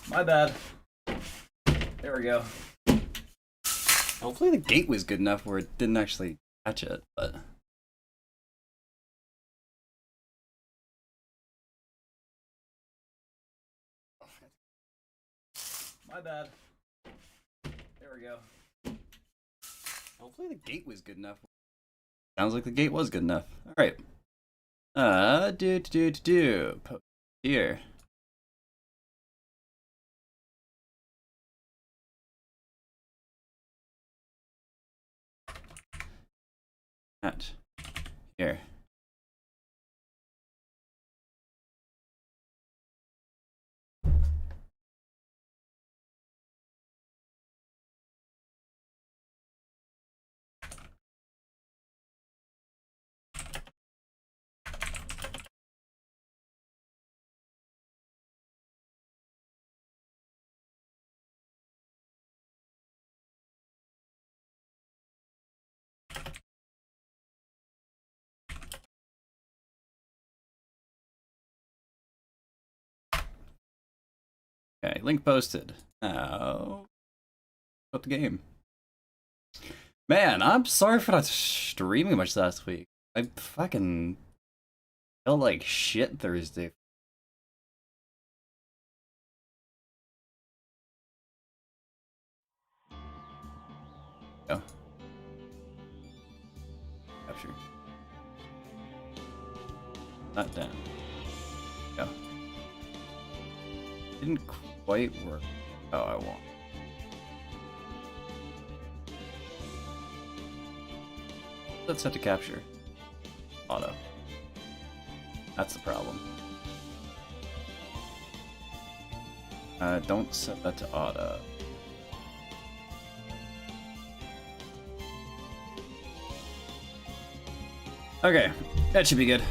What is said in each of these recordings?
My bad. There we go. Hopefully the gate was good enough where it didn't actually catch it, but... My bad. There we go. Hopefully the gate was good enough. Sounds like the gate was good enough. Alright. Post here. At here. Okay, link posted. Now, about the game. Man, I'm sorry for not streaming much last week. I fucking felt like shit Thursday. Go. Capture. Not down. Go. Didn't quite work how I want. Let's set to capture. Auto. That's the problem. Don't set that to auto. Okay, that should be good.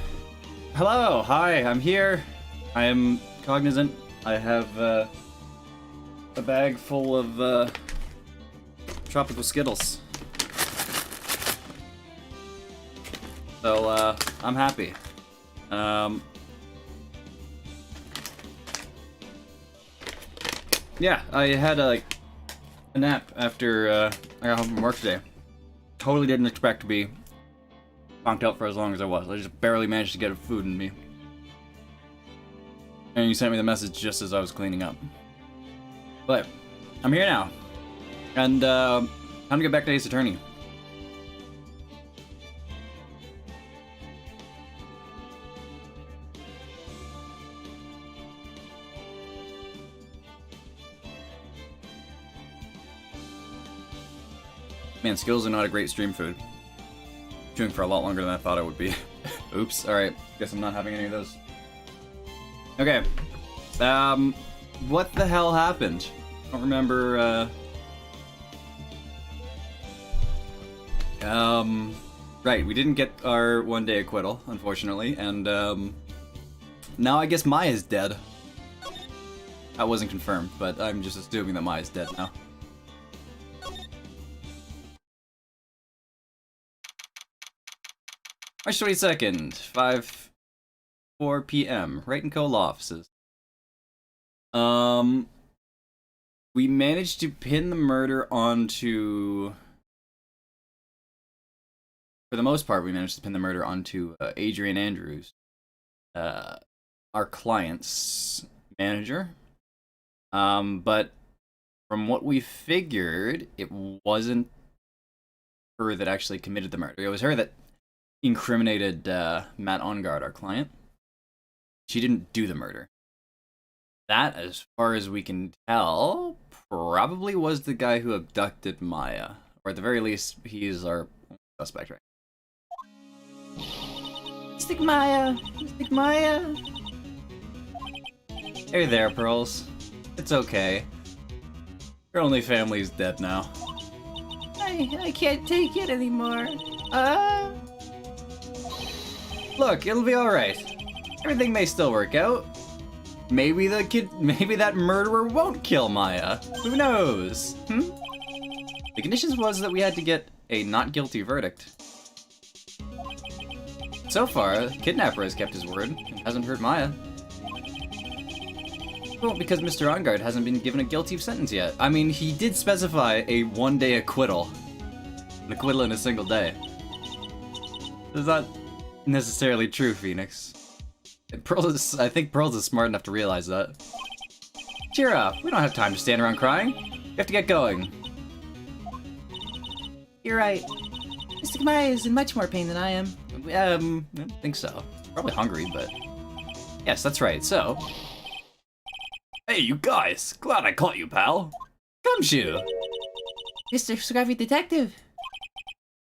Hello, hi, I'm here. I am cognizant. I have a bag full of tropical Skittles. So I'm happy. Yeah, I had a nap after I got home from work today. Totally didn't expect to be conked out for as long as I was. I just barely managed to get food in me. And you sent me the message just as I was cleaning up. But I'm here now. And time to get back to Ace Attorney. Man, Skittles are not a great stream food. Chewing for a lot longer than I thought I would be. Oops, alright. Guess I'm not having any of those. Okay. What the hell happened? I don't remember, right, we didn't get our one-day acquittal, unfortunately, and, now I guess Maya's dead. That wasn't confirmed, but I'm just assuming that Maya's dead now. March 22nd, 4 p.m. Right in Cole offices. We managed to pin the murder onto... For the most part, we managed to pin the murder onto Adrian Andrews, our client's manager. But from what we figured, it wasn't her that actually committed the murder. It was her that incriminated Matt Ongard, our client. She didn't do the murder. That, as far as we can tell, probably was the guy who abducted Maya. Or at the very least, he is our suspect, right? Stick Maya! Stick Maya! Hey there, Pearls. It's okay. Your only family's dead now. I can't take it anymore. Look, it'll be alright. Everything may still work out. Maybe that murderer won't kill Maya. Who knows? The conditions was that we had to get a not guilty verdict. So far, the kidnapper has kept his word and hasn't hurt Maya. Well, because Mr. Ongard hasn't been given a guilty sentence yet. I mean, he did specify a one-day acquittal. An acquittal in a single day. That's not necessarily true, Phoenix. I think Pearls is smart enough to realize that. Cheer up, we don't have time to stand around crying. We have to get going. You're right. Mr. Kamaya is in much more pain than I am. I don't think so. Probably hungry, but... Yes, that's right, so... Hey, you guys! Glad I caught you, pal! Gumshoe! Mr. Scruffy Detective!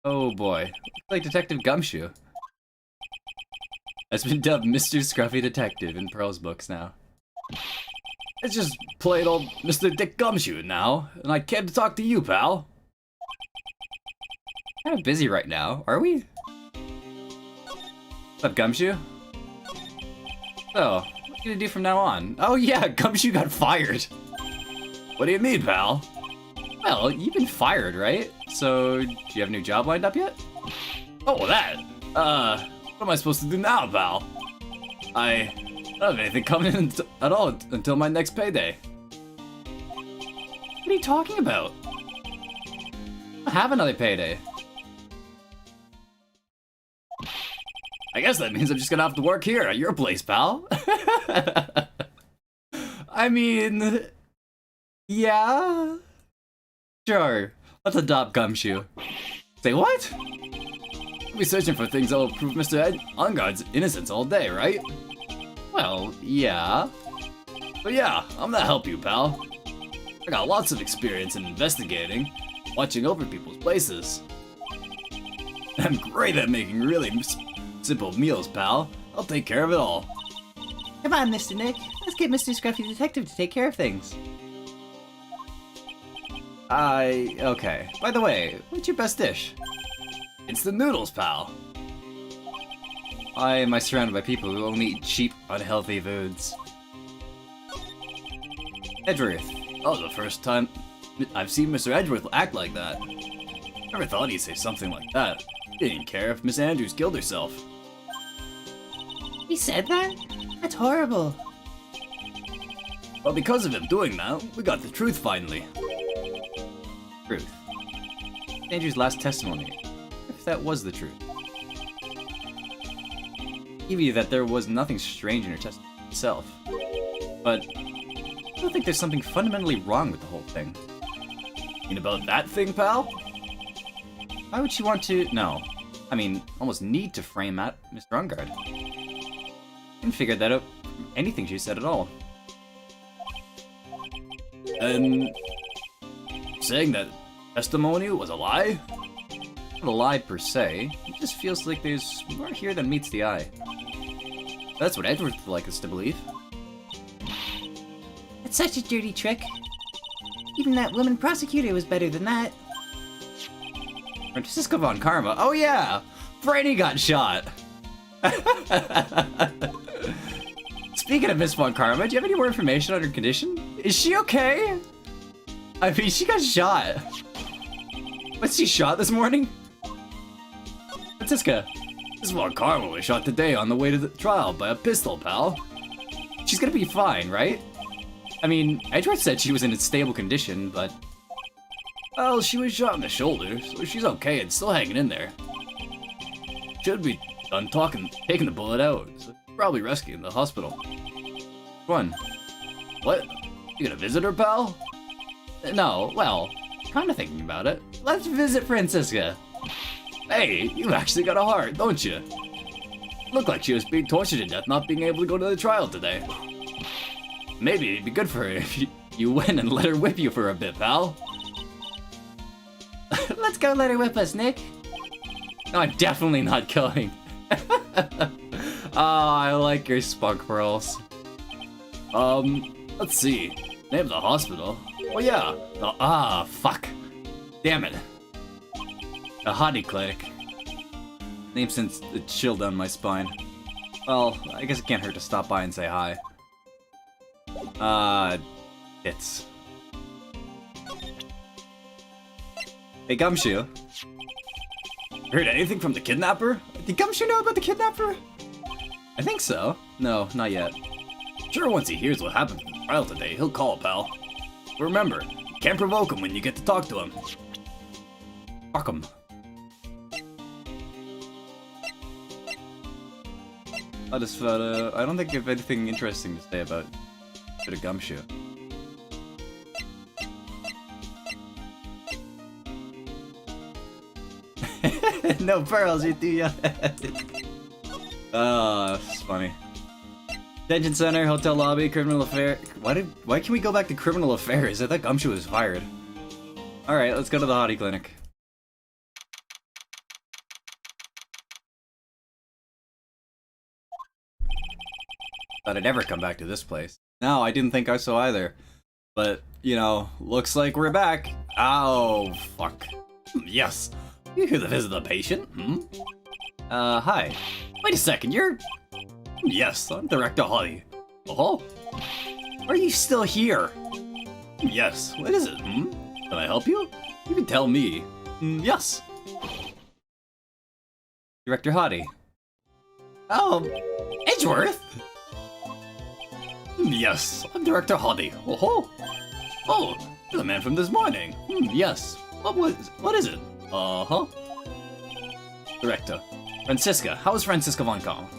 Oh boy. Like Detective Gumshoe. Has been dubbed Mr. Scruffy Detective in Pearl's books now. It's just plain old Mr. Dick Gumshoe now, and I came to talk to you, pal. Kind of busy right now, are we? What's up, Gumshoe? So, what are you gonna do from now on? Oh yeah, Gumshoe got fired! What do you mean, pal? Well, you've been fired, right? So, do you have a new job lined up yet? Oh, that! What am I supposed to do now, pal? I don't have anything coming in at all until my next payday. What are you talking about? I have another payday. I guess that means I'm just gonna have to work here at your place, pal. I mean... Yeah... Sure, let's adopt Gumshoe. Say what? We'll be searching for things that will prove Mr. Ongard's innocence all day, right? Well, yeah. But yeah, I'm gonna help you, pal. I got lots of experience in investigating, watching over people's places. I'm great at making really simple meals, pal. I'll take care of it all. Come on, Mr. Nick. Let's get Mr. Scruffy Detective to take care of things. Okay. By the way, what's your best dish? It's the noodles, pal. Why am I surrounded by people who only eat cheap, unhealthy foods? Edgeworth. Oh, the first time I've seen Mr. Edgeworth act like that. Never thought he'd say something like that. Didn't care if Miss Andrews killed herself. He said that? That's horrible. Well, because of him doing that, we got the truth finally. Truth. Andrew's last testimony. If that was the truth. Give you that there was nothing strange in her testimony itself. But I don't think there's something fundamentally wrong with the whole thing. You mean about that thing, pal? Why would she want to... No. I mean, almost need to frame at Mr. Ongard. Didn't figure that out from anything she said at all. And... saying that testimony was a lie? Not a lie per se. It just feels like there's more here than meets the eye. That's what Edward would like us to believe. That's such a dirty trick. Even that woman prosecutor was better than that. Francisco von Karma. Oh yeah! Brainy got shot! Speaking of Miss von Karma, do you have any more information on her condition? Is she okay? I mean, she got shot. Was she shot this morning? Francisca, Miss von Karma was shot today on the way to the trial by a pistol, pal. She's gonna be fine, right? I mean, Edward said she was in a stable condition, but... Well, she was shot in the shoulder, so she's okay and still hanging in there. Should be done taking the bullet out, so probably rescued in the hospital. One. What? You gonna visit her, pal? No, well, kinda thinking about it. Let's visit Francisca. Hey, you actually got a heart, don't you? Looked like she was being tortured to death not being able to go to the trial today. Maybe it'd be good for her if you went and let her whip you for a bit, pal. Let's go let her whip us, Nick. No, I'm definitely not going. Oh, I like your spunk pearls. Let's see. Name of the hospital. Oh yeah. Fuck. Damn it. A hottie clinic. Name sends a chill down my spine. Well, I guess it can't hurt to stop by and say hi. It's... Hey, Gumshoe. Heard anything from the kidnapper? Did Gumshoe know about the kidnapper? I think so. No, not yet. Sure, once he hears what happened from the trial today, he'll call, pal. But remember, you can't provoke him when you get to talk to him. Fuck him. I just felt, I don't think I have anything interesting to say about the gumshoe. No pearls, you do. Oh, that's funny. Detention center, hotel lobby, criminal affair. Why can we go back to criminal affairs? I thought Gumshoe was fired. Alright, let's go to the hottie clinic. Thought I'd never come back to this place. No, I didn't think I so either. But, you know, looks like we're back. Oh, fuck. Yes. You here to visit the patient? Hi. Wait a second, you're... Yes, I'm Director Hottie. Oh? Are you still here? Yes, what is it, Can I help you? You can tell me. Yes. Director Hottie. Oh, Edgeworth? Yes, I'm Director Hottie. Oh, oh, you're the man from this morning. Yes. What is it? Uh-huh. Director. Francisca. How is Francisca Von Kahl?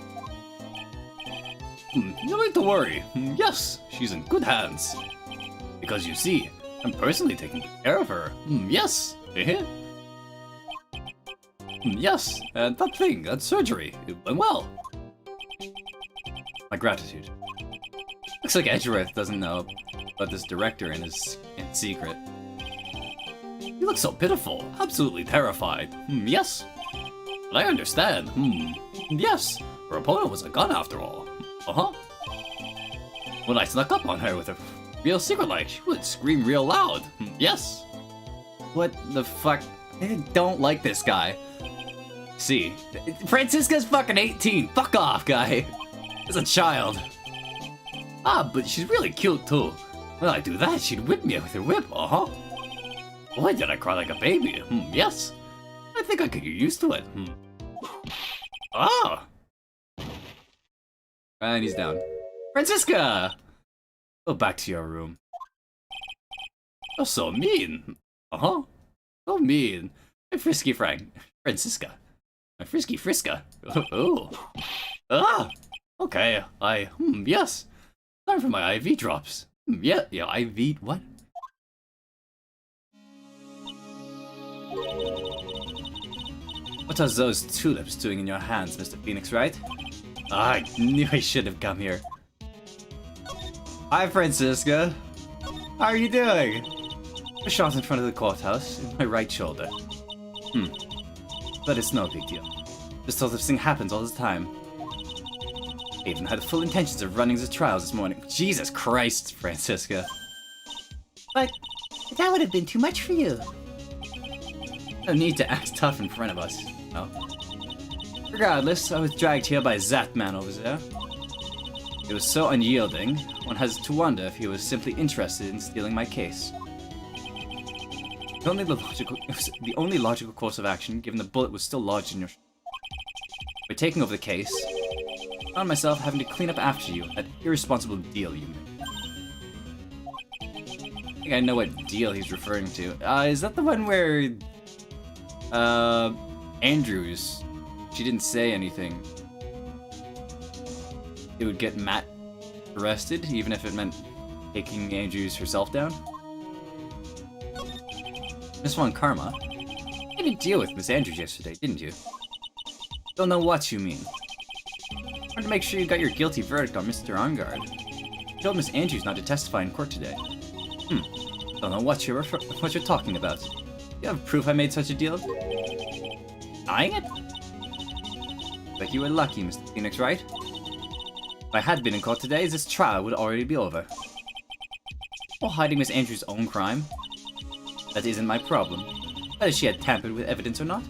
You don't need to worry. Yes, she's in good hands. Because you see, I'm personally taking good care of her. Yes. Yes, and that surgery, it went well. My gratitude. Looks like Edgeworth doesn't know about this director and his in secret. You look so pitiful, absolutely terrified. Yes. But I understand. Yes. Her opponent was a gun after all. Uh-huh. When I snuck up on her with a real secret light, she would scream real loud. Yes. What the fuck? I don't like this guy. See, Francisca's fucking 18. Fuck off, guy. As a child. Ah, but she's really cute too. When I do that, she'd whip me with her whip. Uh-huh. Boy, did I cry like a baby. Yes. I think I could get used to it. Ah. And he's down. Francisca! Go back to your room. Oh, so mean. Uh-huh. So mean. My frisky Francisca. My frisky Friska. Oh. Ah! Okay, yes. Time for my IV drops. Yeah, IV, what? What are those tulips doing in your hands, Mr. Phoenix, right? I knew I should have come here. Hi, Francisca. How are you doing? A shot in front of the courthouse in my right shoulder. But it's no big deal. This sort of thing happens all the time. I even had full intentions of running the trials this morning. Jesus Christ, Francisca. But that would have been too much for you. No need to act tough in front of us. No. Regardless, I was dragged here by that man over there. He was so unyielding, one has to wonder if he was simply interested in stealing my case. The only logical course of action, given the bullet was still lodged in your... By taking over the case, I found myself having to clean up after you, that irresponsible deal you made. I think I know what deal he's referring to. Is that the one where... Andrews, she didn't say anything. It would get Matt arrested, even if it meant taking Andrews herself down? Miss Von Karma, you didn't deal with Miss Andrews yesterday, didn't you? Don't know what you mean. Wanted to make sure you got your guilty verdict on Mr. Ongard. You told Miss Andrews not to testify in court today. Don't know what you're talking about. You have proof I made such a deal? Denying it? Like you were lucky, Mr. Phoenix, right? If I had been in court today, this trial would already be over. While hiding Miss Andrews' own crime? That isn't my problem. Whether she had tampered with evidence or not.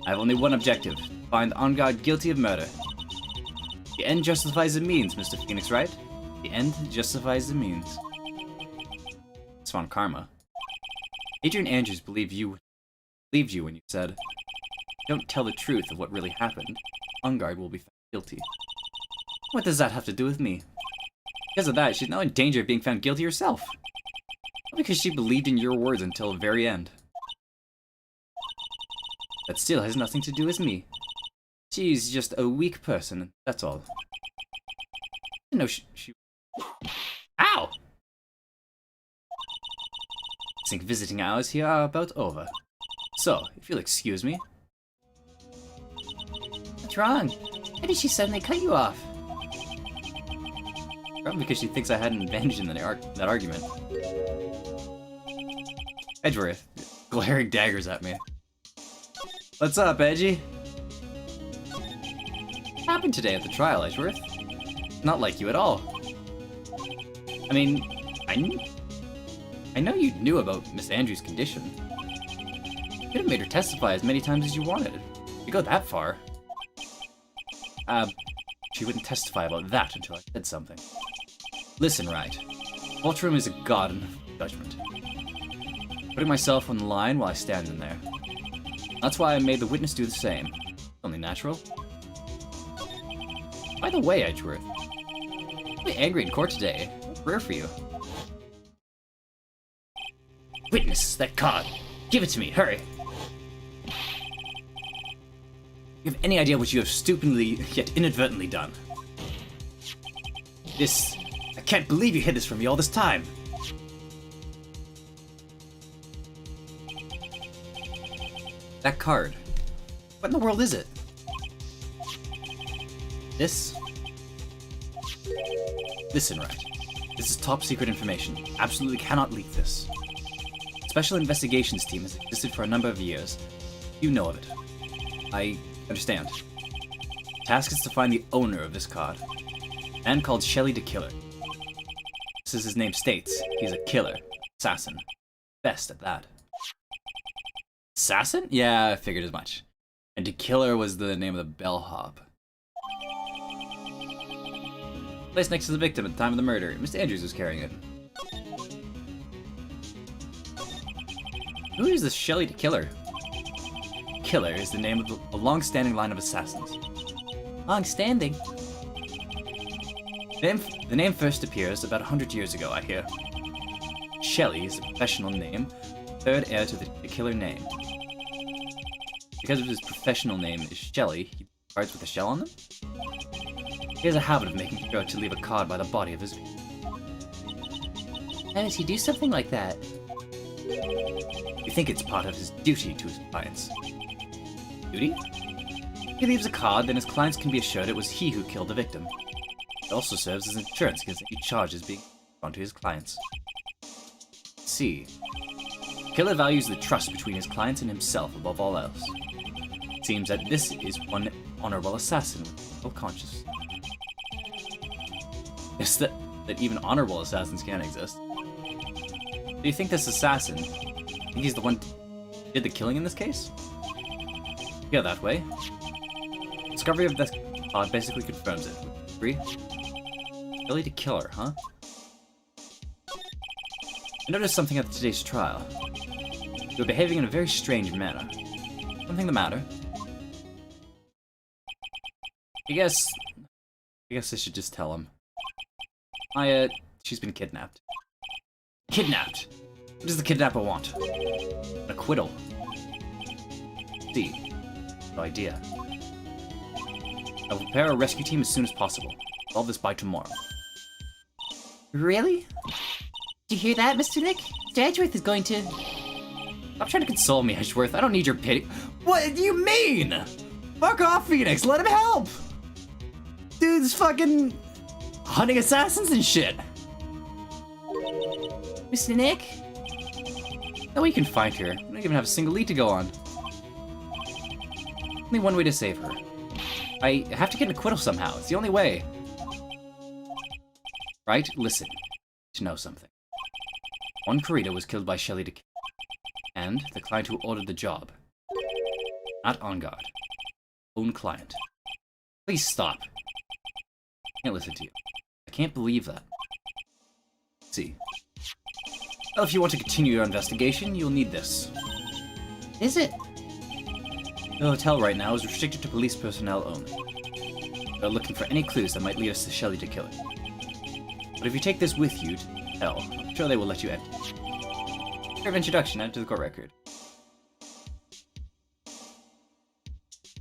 I have only one objective. Find Ongard guilty of murder. The end justifies the means, Mr. Phoenix, right? The end justifies the means. Swan Karma. Adrian Andrews believed you when you said, "Don't tell the truth of what really happened. Ongard will be found guilty." What does that have to do with me? Because of that, she's now in danger of being found guilty herself. Not because she believed in your words until the very end. That still has nothing to do with me. She's just a weak person, that's all. I know she... Ow! I think visiting hours here are about over. So, if you'll excuse me. What's wrong? Why did she suddenly cut you off? Probably because she thinks I had an advantage in that argument. Edgeworth, glaring daggers at me. What's up, Edgy? What happened today at the trial, Edgeworth? Not like you at all. I mean, I know you knew about Miss Andrews' condition. You could have made her testify as many times as you wanted. You go that far. She wouldn't testify about that until I said something. Listen, right. Ultram is a god in judgment. Putting myself on the line while I stand in there. That's why I made the witness do the same. It's only natural. By the way, Edgeworth, I'm really angry in court today. It's rare for you. Witness, that card. Give it to me, hurry. You have any idea what you have stupidly, yet inadvertently done? I can't believe you hid this from me all this time. That card. What in the world is it? This? Listen, right. This is top secret information. Absolutely cannot leak this. Special investigations team has existed for a number of years. You know of it. I understand. Task is to find the owner of this card. A man called Shelly the Killer. Just as his name states, he's a killer. Assassin. Best at that. Assassin? Yeah, I figured as much. And the Killer was the name of the bellhop. Placed next to the victim at the time of the murder. Mr. Andrews was carrying it. Who is this Shelly the Killer? Killer is the name of a long-standing line of assassins. Long-standing? The name first appears about 100 years ago, I hear. Shelly is a professional name, third heir to the killer name. Because of his professional name is Shelly, he cards with a shell on them? He has a habit of making sure to leave a card by the body of his victim. How does he do something like that? You think it's part of his duty to his clients. Duty? He leaves a card, then his clients can be assured it was he who killed the victim. It also serves as insurance against any charges being put onto his clients. C. Killer values the trust between his clients and himself above all else. It seems that this is one honorable assassin with self-conscious. Yes, that even honorable assassins can exist. Do you think this assassin, think he's the one who did the killing in this case? Yeah, that way. Discovery of this card basically confirms it. Agree? Really the killer, huh? I noticed something at today's trial. You were behaving in a very strange manner. Something the matter? I guess I should just tell him. She's been kidnapped. Kidnapped? What does the kidnapper want? An acquittal. See. No idea. I will prepare a rescue team as soon as possible. Solve this by tomorrow. Really? Did you hear that, Mr. Nick? Mr. Edgeworth is going to... Stop trying to console me, Edgeworth. I don't need your pity. What do you mean? Fuck off, Phoenix. Let him help. Dude's fucking hunting assassins and shit. Mr. Nick? No way you can find her. We don't even have a single lead to go on. Only one way to save her. I have to get an acquittal somehow. It's the only way. Right? Listen. To know something. One Corrida was killed by Shelly DeK. And the client who ordered the job. Not on guard. Own client. Please stop. I can't listen to you. I can't believe that. See. Well, if you want to continue your investigation, you'll need this. Is it? The hotel right now is restricted to police personnel only. They're looking for any clues that might lead us to Shelly to kill it. But if you take this with you to hell, I'm sure they will let you in. Letter of introduction, add to the court record.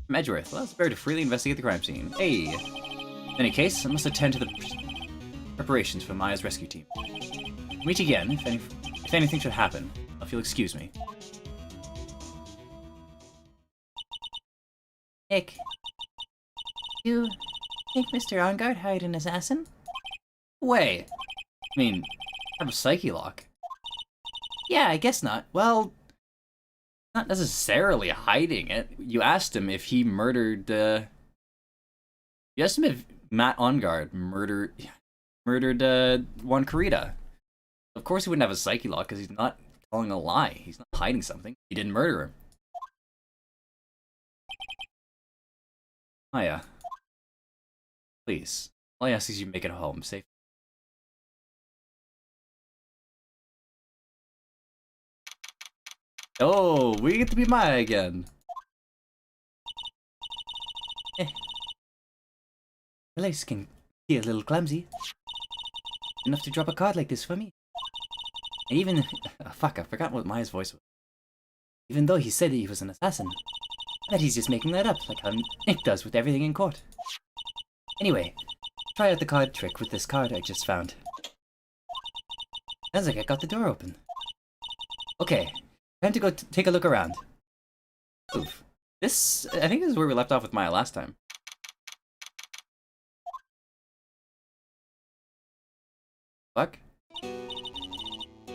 From Edgeworth, well, it's better to freely investigate the crime scene. Hey! In any case, I must attend to the preparations for Maya's rescue team. We'll meet again, if anything should happen. If you'll excuse me. Nick, you think Mr. Ongard hired an assassin? Way! I mean, I have a psyche lock. Yeah, I guess not. Well, not necessarily hiding it. You asked him if he murdered, You asked him if Matt Ongard murdered Juan Carita. Of course he wouldn't have a psyche lock, because he's not telling a lie. He's not hiding something. He didn't murder him. Maya. Please. All I ask is you make it home safe. Oh, we get to be Maya again. The legs can be a little clumsy. Enough to drop a card like this for me. And even... Oh, fuck, I forgot what Maya's voice was. Even though he said he was an assassin. I bet he's just making that up, like how Nick does with everything in court. Anyway, try out the card trick with this card I just found. Sounds like I got the door open. Okay, time to go take a look around. Oof. This... I think this is where we left off with Maya last time. Fuck.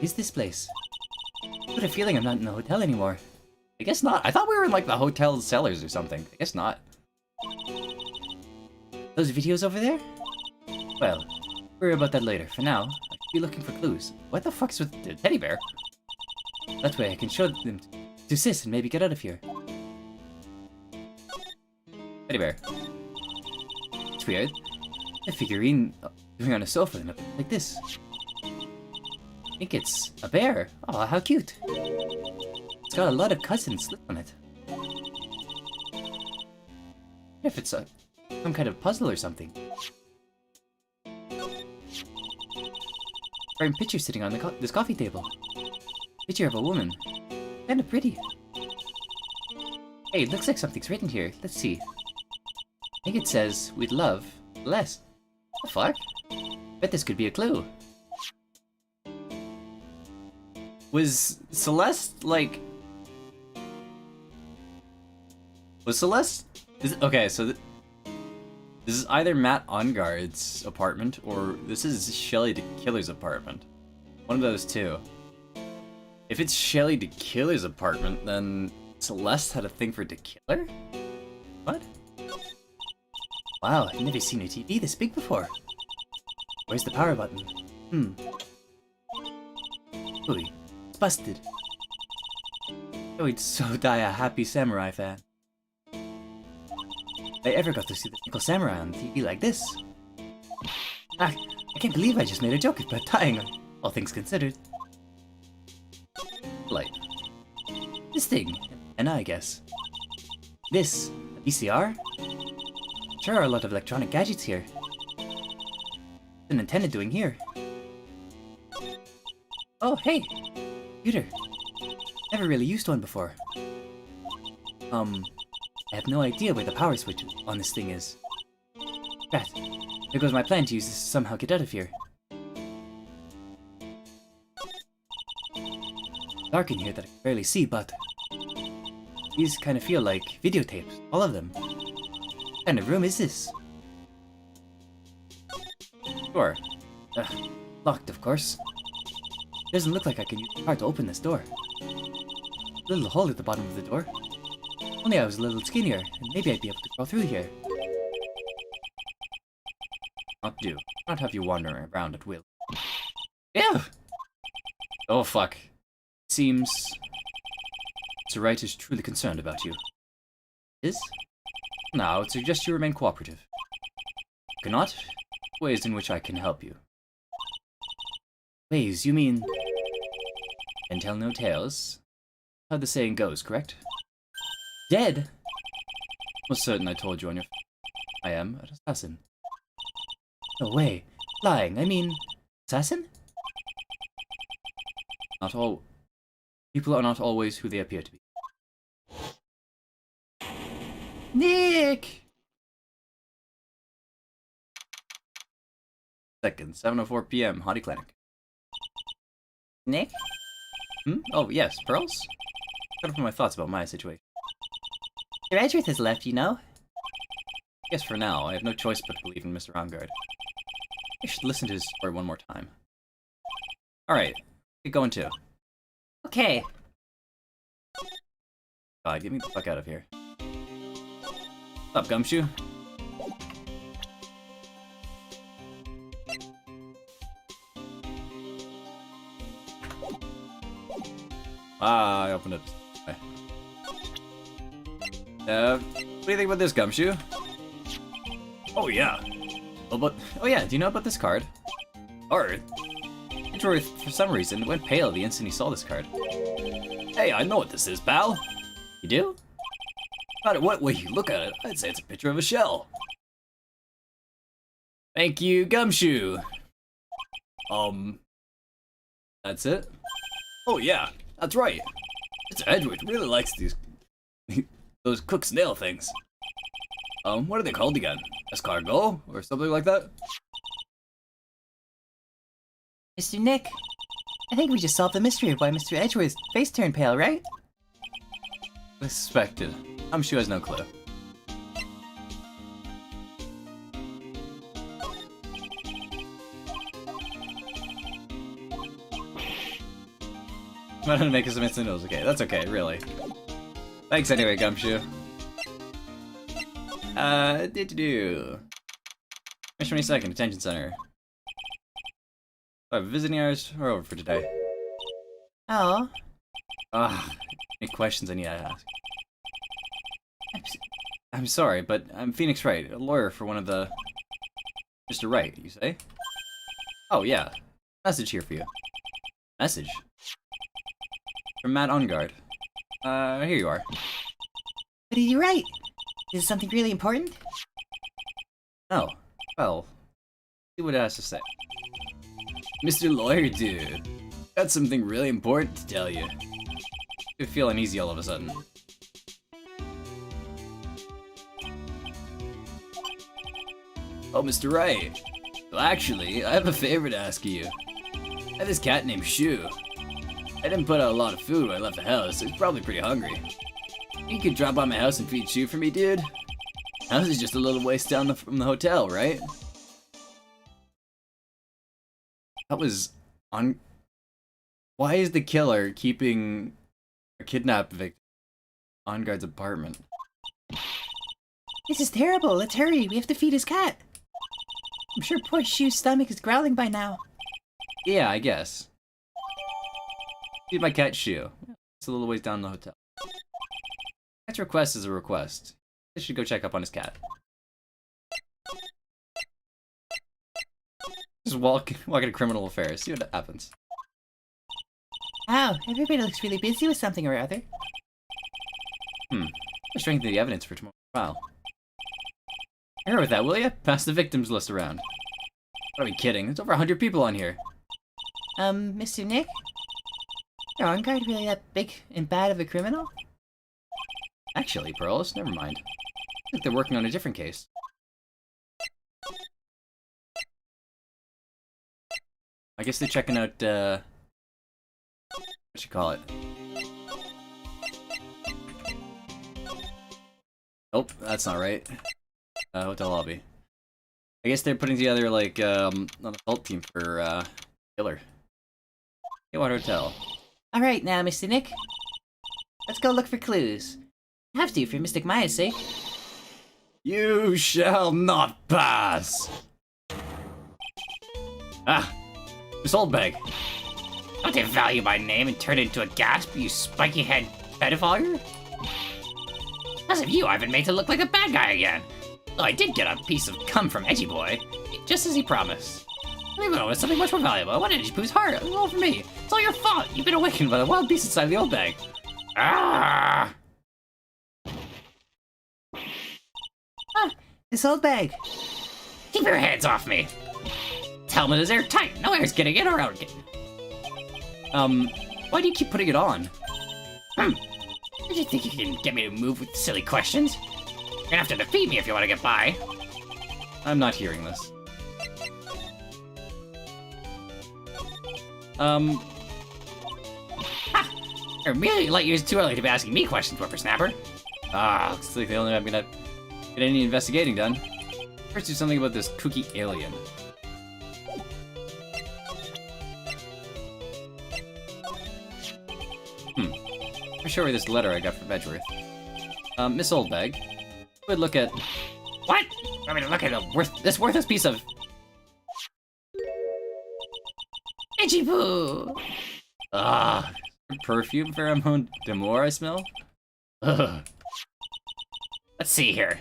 Is this place? I have a feeling I'm not in the hotel anymore. I guess not. I thought we were in like the hotel cellars or something. I guess not. Those videos over there? Well, worry about that later. For now, I should be looking for clues. What the fuck's with the teddy bear? That way I can show them to Sis and maybe get out of here. Teddy bear. It's weird. A figurine living on a sofa and like this. I think it's a bear. Oh, how cute. It's got a lot of cuts and slits on it. If it's some kind of puzzle or something. Framed picture sitting on this coffee table. Picture of a woman. Kinda pretty. Hey, it looks like something's written here. Let's see. I think it says, we'd love less. What the fuck? Bet this could be a clue. Was Celeste, like... Was Celeste... Okay, so this is either Matt Ongard's apartment, or this is Shelly the Killer's apartment. One of those two. If it's Shelly the Killer's apartment, then Celeste had a thing for the Killer? What? Wow, I've never seen a TV this big before. Where's the power button? Ooh, it's busted. Oh, he'd so die a happy samurai fan. If I ever got to see the Nickel Samurai on TV like this. I can't believe I just made a joke about dying, all things considered. Light. This thing, and I guess. This, a VCR? Sure are a lot of electronic gadgets here. What's an antenna doing here? Oh, hey! Computer. Never really used one before. I have no idea where the power switch on this thing is. Rat. There goes my plan to use this to somehow get out of here. Dark in here that I can barely see, but... these kind of feel like videotapes, all of them. What kind of room is this? Door. Locked, of course. Doesn't look like I can use the card to open this door. Little hole at the bottom of the door. Only I was a little skinnier, and maybe I'd be able to crawl through here. Not do. Not have you wandering around at will. Yeah! Oh fuck. Seems... Sir Wright is truly concerned about you. Is? Now, I would suggest you remain cooperative. Cannot? Ways in which I can help you. Ways, you mean... And tell no tales. How the saying goes, correct? Dead? Most certain I told you on your... I am an assassin. No way. Lying, I mean, assassin? Not all... People are not always who they appear to be. Nick! Second, 7:04 p.m. Hottie Clinic. Nick? Oh, yes, Pearls? Gotta put my thoughts about my situation. Mr. Edgeworth has left, you know. Yes, for now, I have no choice but to believe in Mr. Ongard. I should listen to his story one more time. Alright, get going too. Okay. God, get me the fuck out of here. What's up, Gumshoe? Ah, I opened it. What do you think about this, Gumshoe? Oh yeah. Oh yeah, do you know about this card? Card? Edgeworth, for some reason, went pale the instant he saw this card. Hey, I know what this is, pal. You do? No matter what way you look at it, I'd say it's a picture of a shell. Thank you, Gumshoe. That's it? Oh yeah, that's right. Mr. Edgeworth really likes these those cooked snail things. What are they called again? Escargot? Or something like that? Mr. Nick, I think we just solved the mystery of why Mr. Edgeworth's face turned pale, right? I suspected. I'm sure he has no clue. I'm gonna make some instant noodles. Okay, that's okay, really. Thanks anyway, Gumshoe. March 22nd, Detention Center. Visiting hours are over for today. Oh. Any questions I need to ask? I'm sorry, but I'm Phoenix Wright, a lawyer for one of the... Mr. Wright, you say? Oh, yeah. Message here for you. Message? From Matt Ongard. Here you are. What did you write? Is it something really important? Oh, well, see what it has to say. Mr. Lawyer Dude, got something really important to tell you. I feel uneasy all of a sudden. Oh, Mr. Wright. Well, actually, I have a favor to ask of you. I have this cat named Shu. I didn't put out a lot of food when I left the house, so he's probably pretty hungry. You could drop by my house and feed Shu for me, dude? House is just a little ways down from the hotel, right? That was on... Why is the killer keeping a kidnapped victim on guard's apartment? This is terrible. Let's hurry. We have to feed his cat. I'm sure poor Shu's stomach is growling by now. Yeah, I guess. Feed my cat Shu. It's a little ways down the hotel. Cat's request is a request. I should go check up on his cat. Just walk into criminal affairs, see what happens. Wow, everybody looks really busy with something or other. Strengthen the evidence for tomorrow's trial. Hurry with that, will ya? Pass the victims list around. What are we kidding? There's over 100 people on here. Mr. Nick? Is your on-guard really that big and bad of a criminal? Actually, Pearls, never mind. I think they're working on a different case. I guess they're checking out, what you call it? Nope, that's not right. Hotel lobby. I guess they're putting together, like, an assault team for, killer. What hotel? Alright now, Mr. Nick. Let's go look for clues. Have to for Mystic Maya's sake. You shall not pass! Ah! Miss Oldbag! Don't devalue my name and turn it into a gasp, you spiky-head pedophile? Because of you, I've been made to look like a bad guy again. Though I did get a piece of cum from Edgy Boy, just as he promised. Even though it's something much more valuable. I wanted Edgy Poo's heart. It was all for me. It's all your fault. You've been awakened by the wild beast inside the old bag. Ah! This old bag. Keep your hands off me. This helmet is airtight. No air's getting in or out. Why do you keep putting it on? Did you think you can get me to move with silly questions? You're gonna have to defeat me if you want to get by. I'm not hearing this. You're immediately light years too early to be asking me questions, whippersnapper. Looks like the only way I'm gonna get any investigating done. First, do something about this kooky alien. I'm sure where this letter I got from Edgeworth. Miss Oldbag, would look at. What? Want me to look at this worthless piece of... Itchy poo! Perfume pheromone demore I smell? Ugh. Let's see here.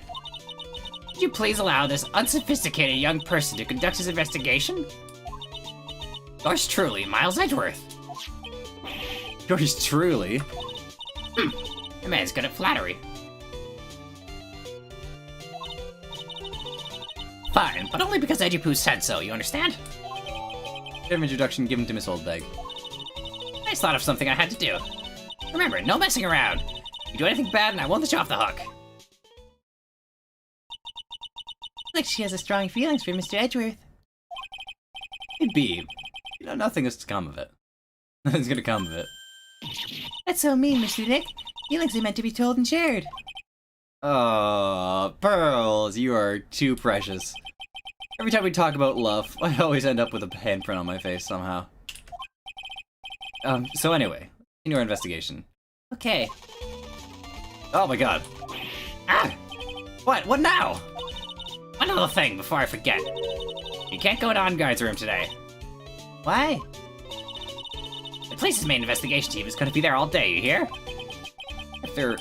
Would you please allow this unsophisticated young person to conduct his investigation? Yours truly, Miles Edgeworth. Yours truly. The man's good at flattery. Fine, but only because Edgy Poo said so, you understand? Bit of introduction given to Miss Oldbag. I just thought of something I had to do. Remember, no messing around. You do anything bad and I won't let you off the hook. Like she has a strong feelings for Mr. Edgeworth. Hey, B. You know, nothing is to come of it. Nothing's gonna come of it. That's so mean, Mr. Dick. Feelings are meant to be told and shared. Oh, Pearls, you are too precious. Every time we talk about love, I always end up with a handprint on my face somehow. So anyway, continue our investigation. Okay. Oh my god. Ah! What? What now? One little thing before I forget. You can't go to On Guard's room today. Why? The police's main investigation team is going to be there all day, you hear? If they're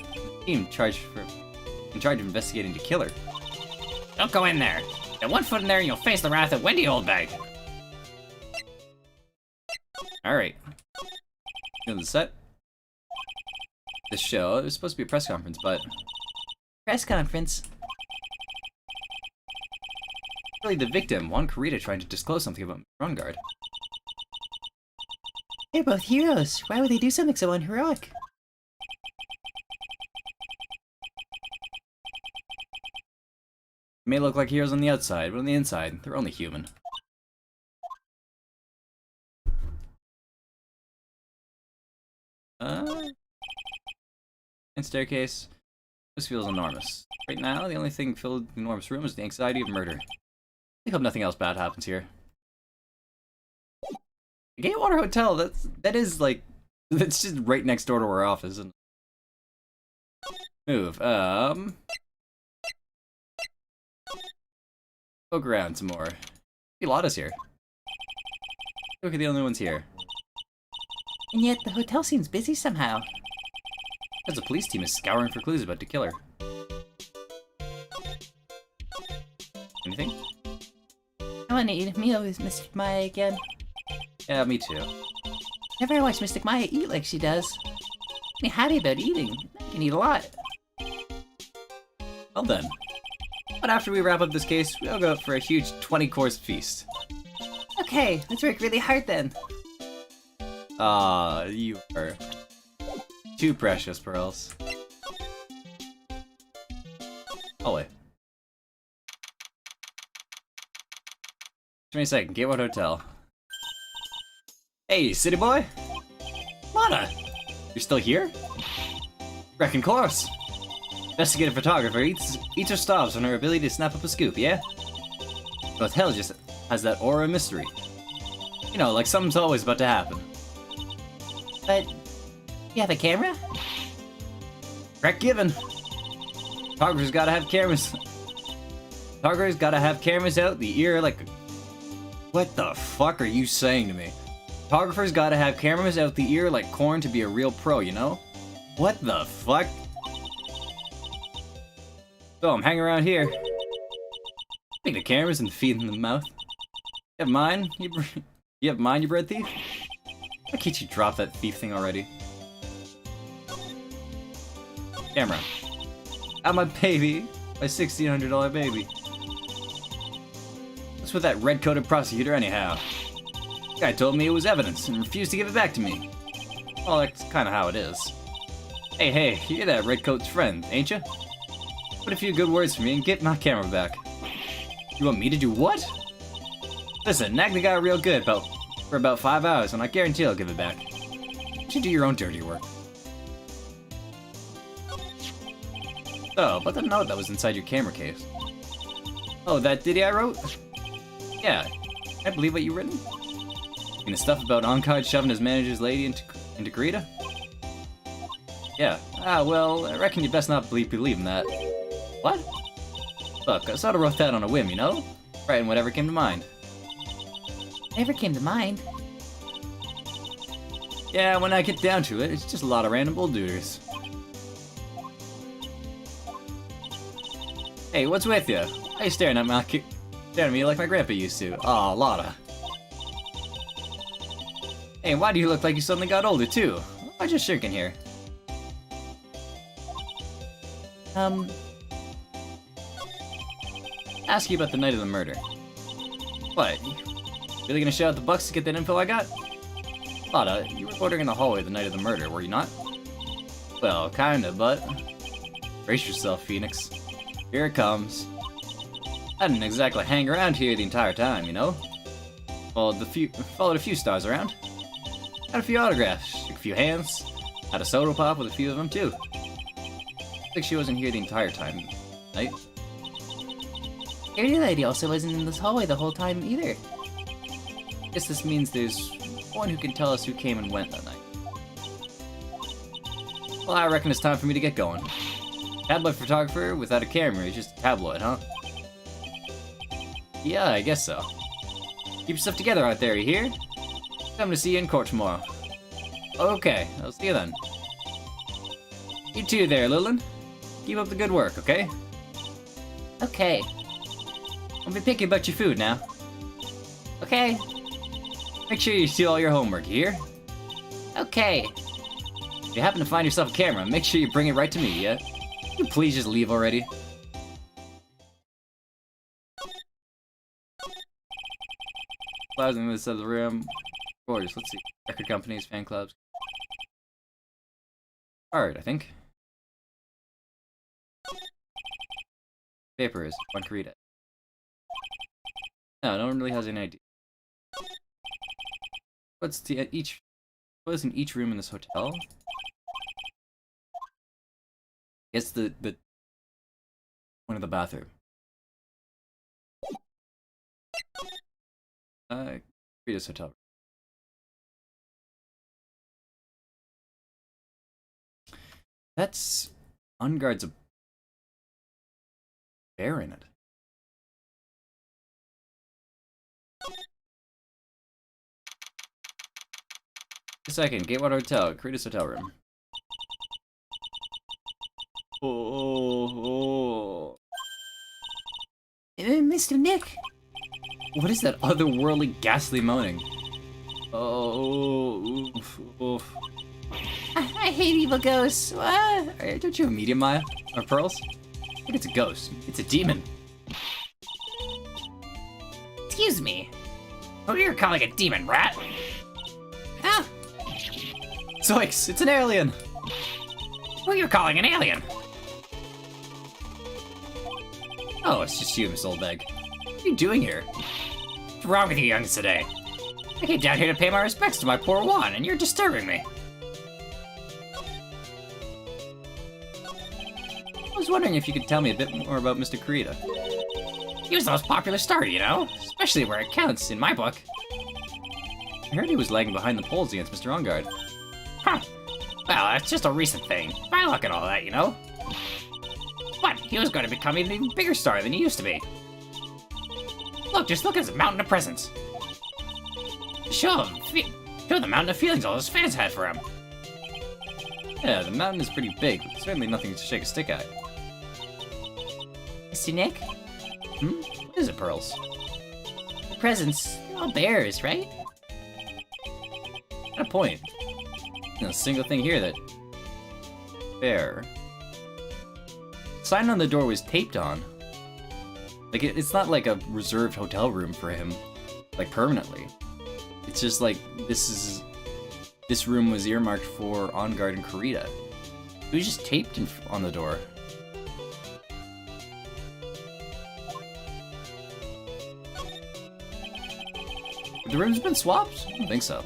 team in charge of investigating the killer. Don't go in there. Get one foot in there and you'll face the wrath of Wendy Oldbag. Alright. You know the set? The show, it was supposed to be a press conference, but... Press conference. Really the victim, Juan Carita, trying to disclose something about Mr. Guard. They're both heroes. Why would they do something so unheroic? May look like heroes on the outside, but on the inside, they're only human. And staircase. This feels enormous. Right now, the only thing filled the enormous room is the anxiety of murder. I hope nothing else bad happens here. The Gatewater Hotel, that is like, that's just right next door to our office. And move. Poke around some more. A lot is here. Look at the only ones here. And yet the hotel seems busy somehow. Because the police team is scouring for clues about the killer. Anything? I want to eat a meal with Mystic Maya again. Yeah, me too. Never watched Mystic Maya eat like she does. Makes me happy about eating. I can eat a lot. Well then. But after we wrap up this case, we'll go out for a huge 20-course feast. Okay, let's work really hard then. You are too precious, Pearls. Oh wait. Give me a second, Gateway Hotel. Hey, city boy! Mana! You're still here? Reckon course! Investigative photographer eats her stops on her ability to snap up a scoop, yeah? The hotel just has that aura of mystery. You know, like something's always about to happen. But you have a camera? Correct given. Photographers gotta have cameras. Photographers gotta have cameras out the ear like... What the fuck are you saying to me? Photographers gotta have cameras out the ear like corn to be a real pro, you know? What the fuck? So I'm hanging around here. Take the cameras and feed them in the mouth. You have mine? You have mine, you bread thief? Why can't you drop that thief thing already? Camera. Got my baby. My $1,600 baby. What's with that red-coated prosecutor anyhow? The guy told me it was evidence and refused to give it back to me. Well, that's kinda how it is. Hey, you're that redcoat's friend, ain't ya? Put a few good words for me and get my camera back. You want me to do what? Listen, nag the guy real good for about 5 hours and I guarantee I'll give it back. You should do your own dirty work. Oh, about the note that was inside your camera case. Oh, that ditty I wrote? Yeah, I believe what you written. And the stuff about Onkard shoving his manager's lady into Greta? Yeah. Ah, well, I reckon you best not believe in that. What? Look, I sort of wrote that on a whim, you know? Writing whatever came to mind. Never came to mind. Yeah, when I get down to it, it's just a lot of random bull-dooders. Hey, what's with you? Why are you staring at me like my grandpa used to? Aw, Lotta. Hey, why do you look like you suddenly got older, too? Why'd you shirking here? Ask you about the night of the murder. What? Really gonna shout out the bucks to get that info I got? Lotta, you were ordering in the hallway the night of the murder, were you not? Well, kinda, but... Brace yourself, Phoenix. Here it comes. I didn't exactly hang around here the entire time, you know? Followed a few stars around. Had a few autographs, shook a few hands. Had a soda pop with a few of them, too. Like she wasn't here the entire time, right? Dirty lady also wasn't in this hallway the whole time either. Guess this means there's one who can tell us who came and went that night. Well, I reckon it's time for me to get going. Tabloid photographer without a camera is just a tabloid, huh? Yeah, I guess so. Keep your stuff together out there, you hear? I'm to see you in court tomorrow. Okay, I'll see you then. You too there, Lillian. Keep up the good work, okay? Okay. Don't be picky about your food now. Okay. Make sure you do all your homework, you hear? Okay. If you happen to find yourself a camera, make sure you bring it right to me, yeah? Can you please just leave already? 1,000 minutes of the room. Gorgeous, let's see. Record companies, fan clubs. Alright, I think. Papers, one can read it. No one really has any idea. What's in each room in this hotel? It's the one of the bathroom. Rita's hotel. That's Unguard's a bear in it. A second, Gatewater Hotel, Creator's hotel room. Mr. Nick. What is that otherworldly, ghastly moaning? Oof. I hate evil ghosts. What? Don't you have a medium, Maya? Or pearls? I think it's a ghost. It's a demon. Excuse me. Who you're calling a demon, rat? Ah, Zoinks! It's an alien! Who you're calling an alien? Oh, it's just you, Miss Oldbag. What are you doing here? What's wrong with you youngs today? I came down here to pay my respects to my poor Juan, and you're disturbing me. I was wondering if you could tell me a bit more about Mr. Kurita. He was the most popular star, you know? Especially where it counts, in my book. I heard he was lagging behind the polls against Mr. Ongard. Huh. Well, that's just a recent thing. My luck and all that, you know? But he was going to become an even bigger star than he used to be. Look, just look at his mountain of presents. Show the mountain of feelings all his fans had for him. Yeah, the mountain is pretty big, but certainly nothing to shake a stick at. Mr. Nick. What is it, Pearls? The presents. They're all bears, right? Got a point. No single thing here that... Bear. The sign on the door was taped on. Like, it's not like a reserved hotel room for him, like, permanently. It's just like, this room was earmarked for On Guard and Kurita. It was just taped on the door. The room's been swapped? I don't think so.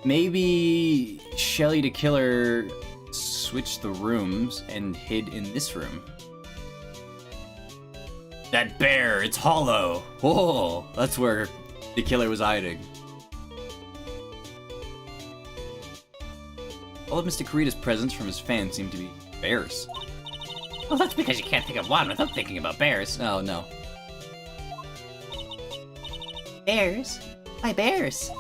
Maybe Shelly the Killer switched the rooms and hid in this room. That bear, it's hollow! Whoa, that's where the killer was hiding. All of Mr. Kurita's presents from his fans seem to be bears. Well, that's because you can't think of one without thinking about bears. Oh, no. Bears? Why bears?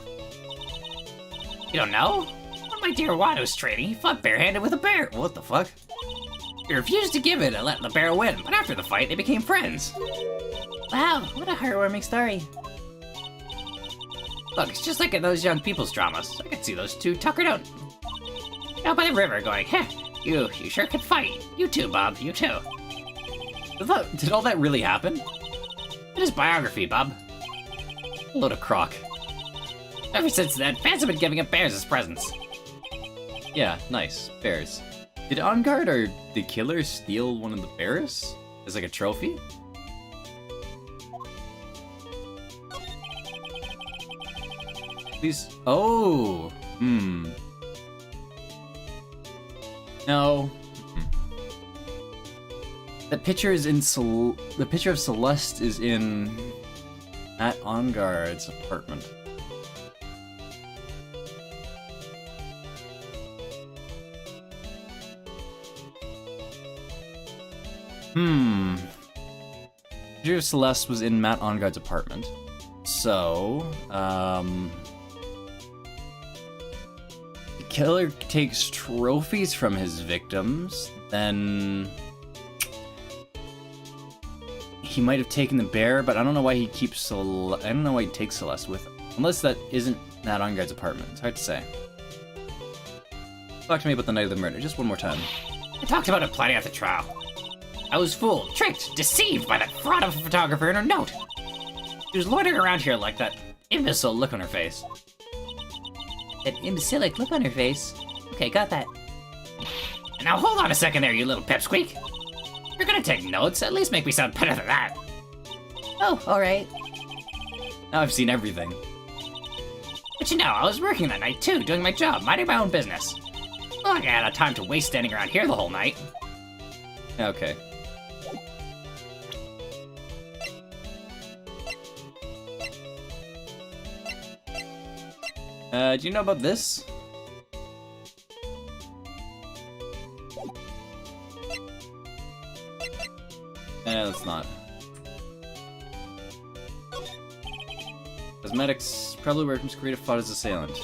You don't know? When my dear Watto's training, he fought barehanded with a bear. What the fuck? He refused to give in and let the bear win, but after the fight, they became friends. Wow, what a heartwarming story. Look, it's just like in those young people's dramas. I could see those two tuckered out by the river going, heh, you sure can fight. You too, Bob, you too. Did all that really happen? It is biography, Bob. A load of crock. Ever since then, fans have been giving up bears as presents. Yeah, nice. Bears. Did On Guard or the killer steal one of the bears? As like a trophy? These. Oh! No. The picture is in the picture of Celeste is in Matt On Guard's apartment. Picture of Celeste was in Matt On Guard's apartment. So, the killer takes trophies from his victims, then he might have taken the bear, but I don't know why he keeps I don't know why he takes Celeste with him. Unless that isn't Matt On Guard's apartment. It's hard to say. Talk to me about the night of the murder, just one more time. I talked about it plenty at the trial. I was fooled, tricked, deceived by that fraud of a photographer in her note. She was loitering around here like that imbecile look on her face. That imbecilic look on her face. Okay, got that. And now hold on a second there, you little pipsqueak. You're gonna take notes, at least make me sound better than that. Oh, alright. Now I've seen everything. But you know, I was working that night too, doing my job, minding my own business. Not like I had time to waste standing around here the whole night. Okay. Do you know about this? Let's not. Cosmetics, probably where Miss Kurita fought his assailant.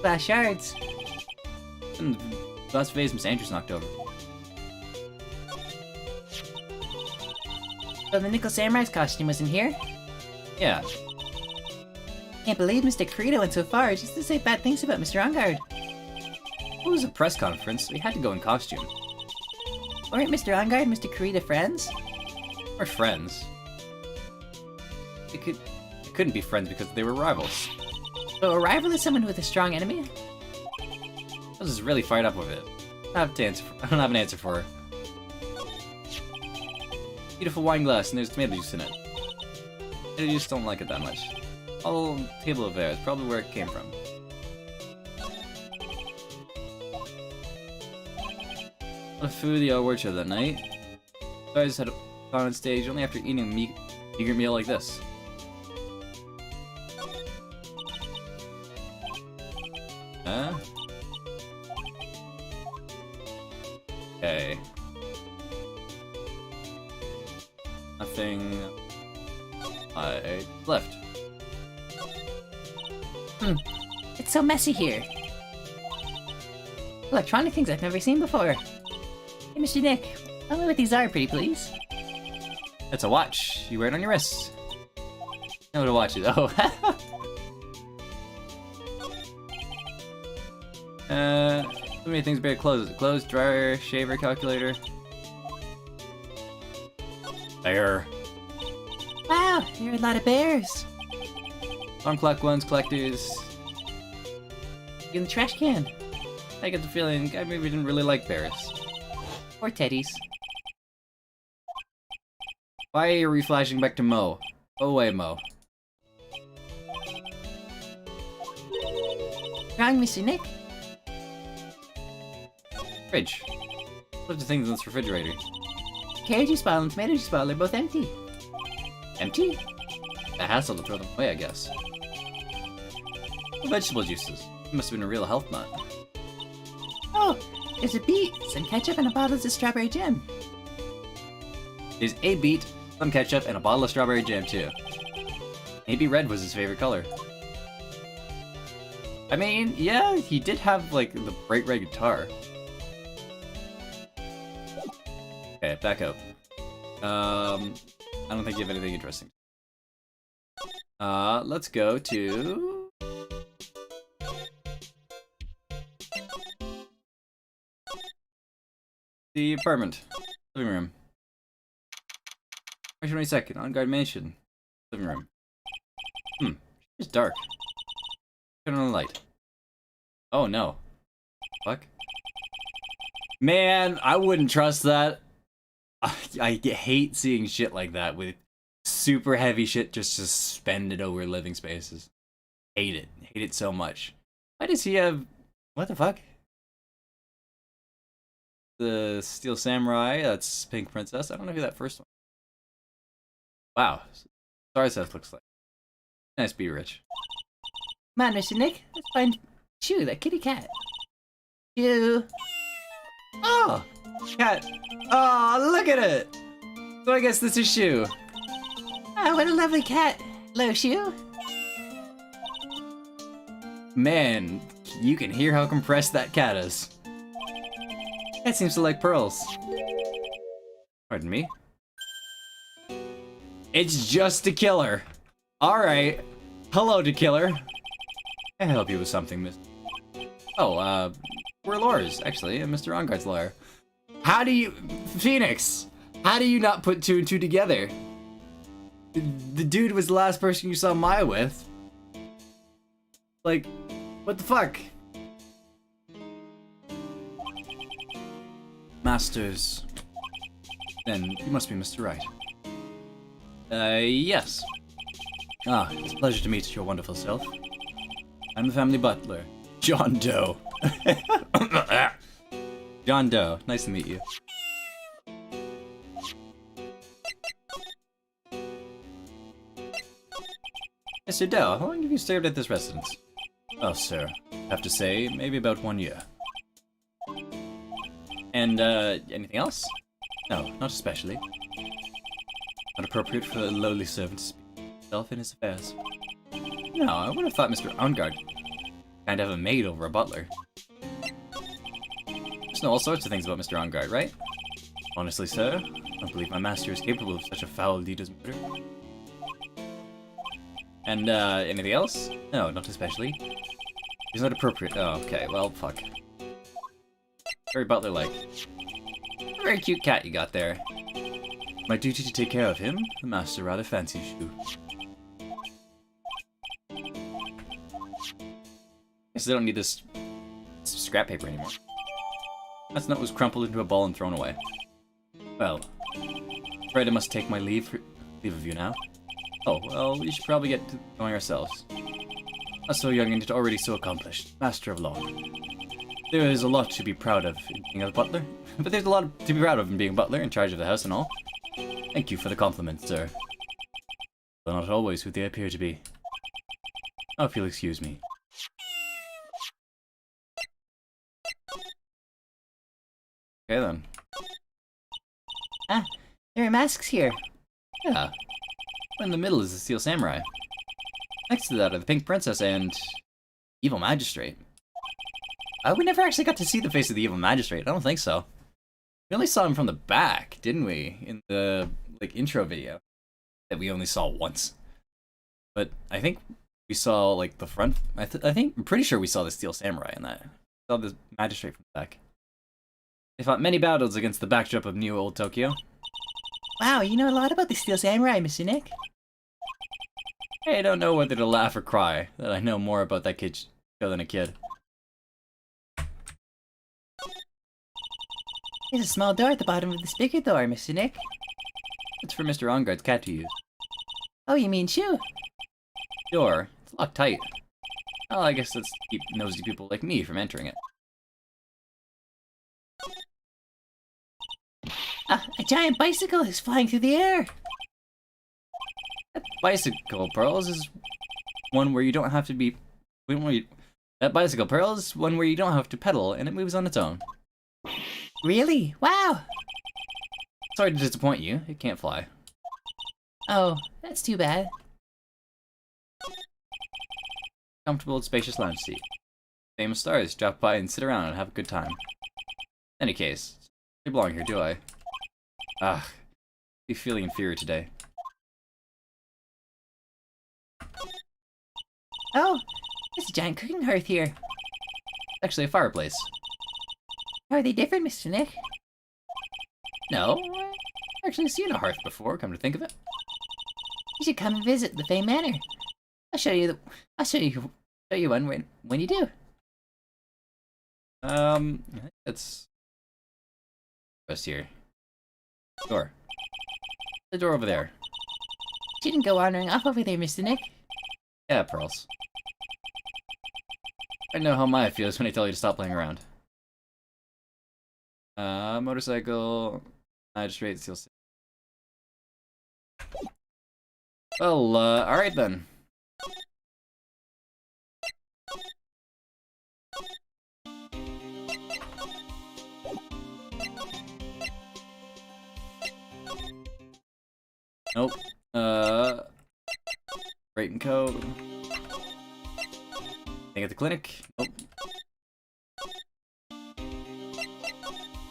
Glass shards. And the glass vase Miss Andrews knocked over. So the Nickel Samurai's costume was in here? Yeah. Can't believe Mr. Kurita went so far just to say bad things about Mr. On Guard. It was a press conference. We had to go in costume. Weren't Mr. On Guard and Mr. Kurita friends? We're friends. It couldn't be friends because they were rivals. So a rival is someone with a strong enemy? I was just really fired up with it. I don't have an answer for her. Beautiful wine glass, and there's tomato juice in it. I just don't like it that much. All table over there is probably where it came from. What a food the award show that night. You guys had gone on stage only after eating a meager meal like this. Huh? Okay. Nothing left. It's so messy here. Electronic things I've never seen before. Hey, Mr. Nick, tell me what these are, pretty please. It's a watch. You wear it on your wrist. I know what a watch is. Oh. So many things bear clothes. Clothes, dryer, shaver, calculator. Bear. Wow, there are a lot of bears. Don't collect ones, collectors. In the trash can. I get the feeling I maybe didn't really like bears. Or teddies. Why are we flashing back to Mo? Go away, Mo. Wrong, Mr. Nick? Fridge. Look at things in this refrigerator. Carrot juice bottle and tomato juice bottle are both empty. Empty? A hassle to throw them away, I guess. Vegetable juices. You must have been a real health nut. Oh, there's a beet, some ketchup, and a bottle of strawberry jam. There's a beet, some ketchup, and a bottle of strawberry jam, too. Maybe red was his favorite color. I mean, yeah, he did have, like, the bright red guitar. Okay, back up. I don't think you have anything interesting. Let's go to... the apartment. Living room. March 22nd, on guard mansion. Living room. It's dark. Turn on the light. Oh no. Fuck. Man, I wouldn't trust that. I hate seeing shit like that with super heavy shit just suspended over living spaces. Hate it. Hate it so much. Why does he have... what the fuck? The Steel Samurai, that's Pink Princess. I don't know who that first one. Wow. Starcef looks like. Nice, be rich. Come on, Mr. Nick. Let's find Chew, that kitty cat. Chew. Oh! Cat. Oh, look at it! So I guess this is Shu. Oh, what a lovely cat. Hello, Chew. Man, you can hear how compressed that cat is. Cat seems to like pearls. Pardon me? It's just a killer. Alright. Hello, to killer. I help you with something, miss. Oh, we're lawyers, actually, and Mr. Onguard's lawyer. How do you... Phoenix! How do you not put two and two together? The dude was the last person you saw Maya with. Like, what the fuck? Masters. Then you must be Mr. Right. Yes. Ah, it's a pleasure to meet your wonderful self. I'm the family butler, John Doe. John Doe, nice to meet you. Mr. Doe, how long have you served at this residence? Oh, sir, I have to say, maybe about 1 year. And, anything else? No, not especially. Not appropriate for a lowly servant to speak for himself in his affairs. No, I would have thought Mr. Ongard kind of have a maid over a butler. Just know all sorts of things about Mr. Ongard, right? Honestly, sir, I don't believe my master is capable of such a foul deed as murder. And, anything else? No, not especially. He's not appropriate. Oh, okay, well, fuck. Very butler-like. A very cute cat you got there. My duty to take care of him, the master rather fancies you. Guess I don't need this scrap paper anymore. That note was crumpled into a ball and thrown away. Well, I'm afraid I must take my leave of you now. Oh, well, we should probably get to knowing ourselves. Not so young and already so accomplished. Master of law. There is a lot to be proud of in being a butler, but there's a lot to be proud of in being a butler, in charge of the house and all. Thank you for the compliment, sir. Though not always who they appear to be. I hope you'll excuse me. Okay then. Ah, there are masks here. Yeah. In the middle is the Steel Samurai. Next to that are the Pink Princess and... Evil Magistrate. We never actually got to see the face of the Evil Magistrate. I don't think so. We only saw him from the back, didn't we? In the, like, intro video. That we only saw once. But I think we saw, like, the front... I'm pretty sure we saw the Steel Samurai in that. We saw the Magistrate from the back. They fought many battles against the backdrop of New Old Tokyo. Wow, you know a lot about the Steel Samurai, Mr. Nick. I don't know whether to laugh or cry that I know more about that kid show than a kid. There's a small door at the bottom of this bigger door, Mr. Nick. It's for Mr. Onguard's cat to use. Oh, you mean shoe? Door. It's locked tight. Well, I guess that's to keep nosy people like me from entering it. A giant bicycle is flying through the air. That bicycle, Pearls, is one where you don't have to be... That bicycle, Pearls, is one where you don't have to pedal and it moves on its own. Really? Wow. Sorry to disappoint you. It can't fly. Oh, that's too bad. Comfortable and spacious lounge seat. Famous stars drop by and sit around and have a good time. In any case, I don't belong here, do I? Ah, I'm feeling inferior today. Oh, there's a giant cooking hearth here. Actually, a fireplace. How are they different, Mr. Nick? No, I've actually seen a hearth before, come to think of it. You should come and visit the Fame Manor. I'll show you one when you do. I think that's... What's here? Door. The door over there. You didn't go wandering off over there, Mr. Nick. Yeah, Pearls. I know how Maya feels when I tell you to stop playing around. Motorcycle... Magistrate, Steel City. Well, alright then. Nope. Rate and code. Thing at the clinic. Nope.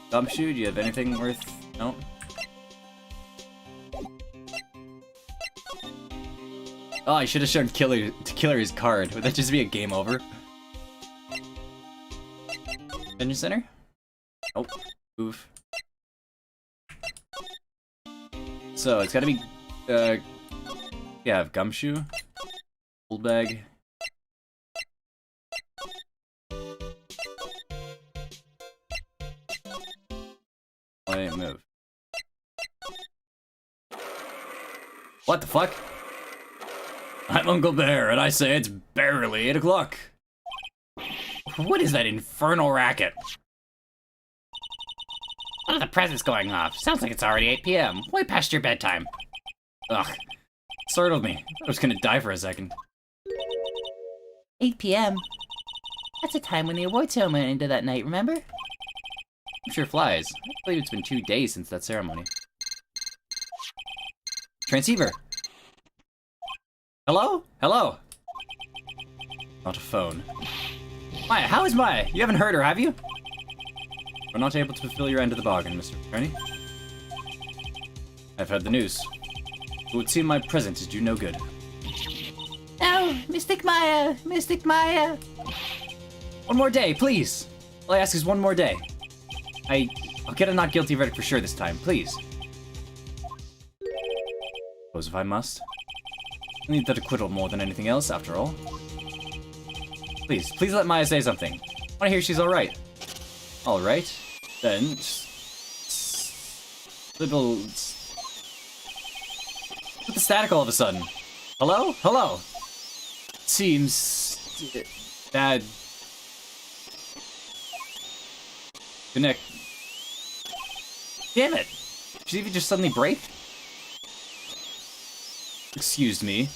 Gumshoe, do you have anything worth... Nope. Oh, I should have shown Killer's card. Would that just be a game over? Dungeon Center? Nope. Move. So, it's gotta be, yeah, Gumshoe. Old bag. Why didn't it move? What the fuck? I'm Uncle Bear, and I say it's barely 8 o'clock. What is that infernal racket? What are the presents going off? Sounds like it's already 8 p.m. Way past your bedtime. Ugh. Startled me. I was gonna die for a second. 8 p.m. That's a time when the award ceremony ended that night, remember? I'm sure flies. I believe it's been 2 days since that ceremony. Transceiver! Hello? Hello? Not a phone. Maya, how is Maya? You haven't heard her, have you? We're not able to fulfill your end of the bargain, Mr. Attorney. I've heard the news. It would seem my presence is you no good. No! Mystic Maya! Mystic Maya! One more day, please! All I ask is one more day. I'll get a not guilty verdict for sure this time, please. Suppose if I must. I need that acquittal more than anything else, after all. Please let Maya say something. I wanna hear she's alright. Alright. Then... Little... What's the static all of a sudden? Hello? Hello? Seems... bad... Connect... Damn it! Did even just suddenly break? Excuse me.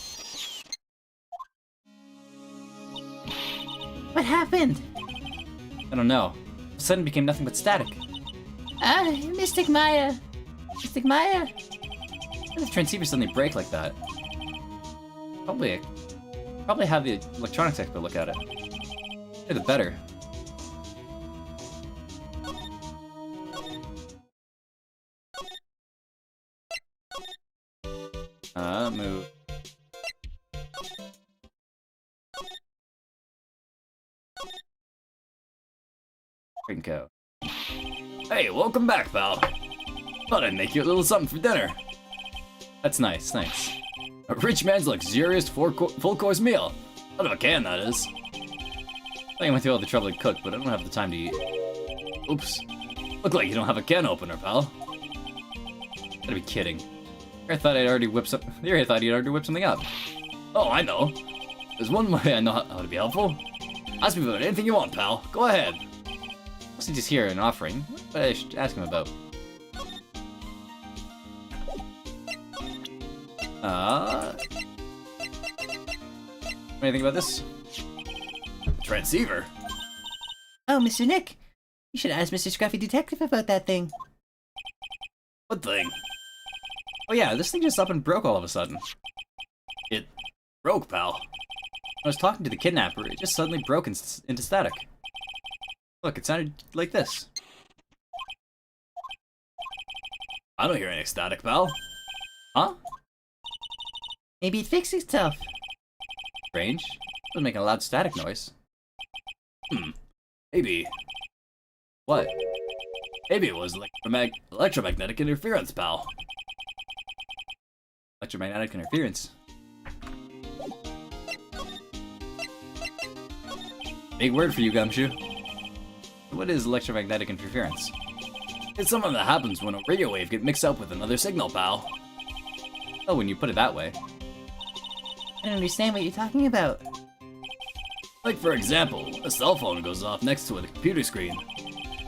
What happened? I don't know. All of a sudden it became nothing but static. Mystic Maya! Mystic Maya! How did the transceiver suddenly break like that? Probably have the electronics expert look at it. The better. Move. Go. Hey, welcome back, pal. Thought I'd make you a little something for dinner. That's nice, thanks. A rich man's luxurious full-course meal. Out of a can, that is. I went through all the trouble to cook, but I don't have the time to eat. Oops. Look like you don't have a can opener, pal. Gotta be kidding. I thought I'd already whipped some. Here, I thought you'd already whipped something up. Oh, I know. There's one way I know how to be helpful. Ask me about anything you want, pal. Go ahead. Mostly just here an offering. What I should ask him about. What do you think about this? Transceiver? Oh, Mr. Nick, you should ask Mr. Scruffy Detective about that thing. What thing? Oh yeah, this thing just up and broke all of a sudden. It broke, pal. When I was talking to the kidnapper, it just suddenly broke into static. Look, it sounded like this. I don't hear any static, pal. Huh? Maybe it fixed itself. Strange. It was making a loud static noise. Maybe. What? Maybe it was electromagnetic interference, pal. Electromagnetic interference. Big word for you, Gumshoe. What is electromagnetic interference? It's something that happens when a radio wave gets mixed up with another signal, pal. Oh, when you put it that way. I don't understand what you're talking about. Like, for example, a cell phone goes off next to a computer screen.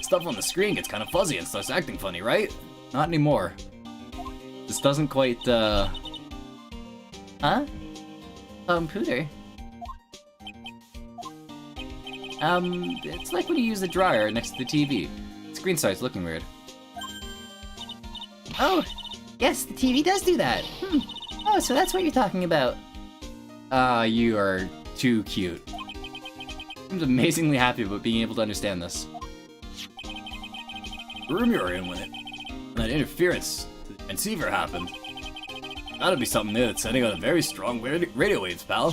Stuff on the screen gets kind of fuzzy and starts acting funny, right? Not anymore. This doesn't quite, Huh? Pooter. It's like when you use the dryer next to the TV. The screen starts looking weird. Oh, yes, the TV does do that. Oh, so that's what you're talking about. You are too cute. I'm amazingly happy about being able to understand this. The room you were in when that interference to the transceiver happened. Gotta be something new that's sending out a very strong radio waves, pal.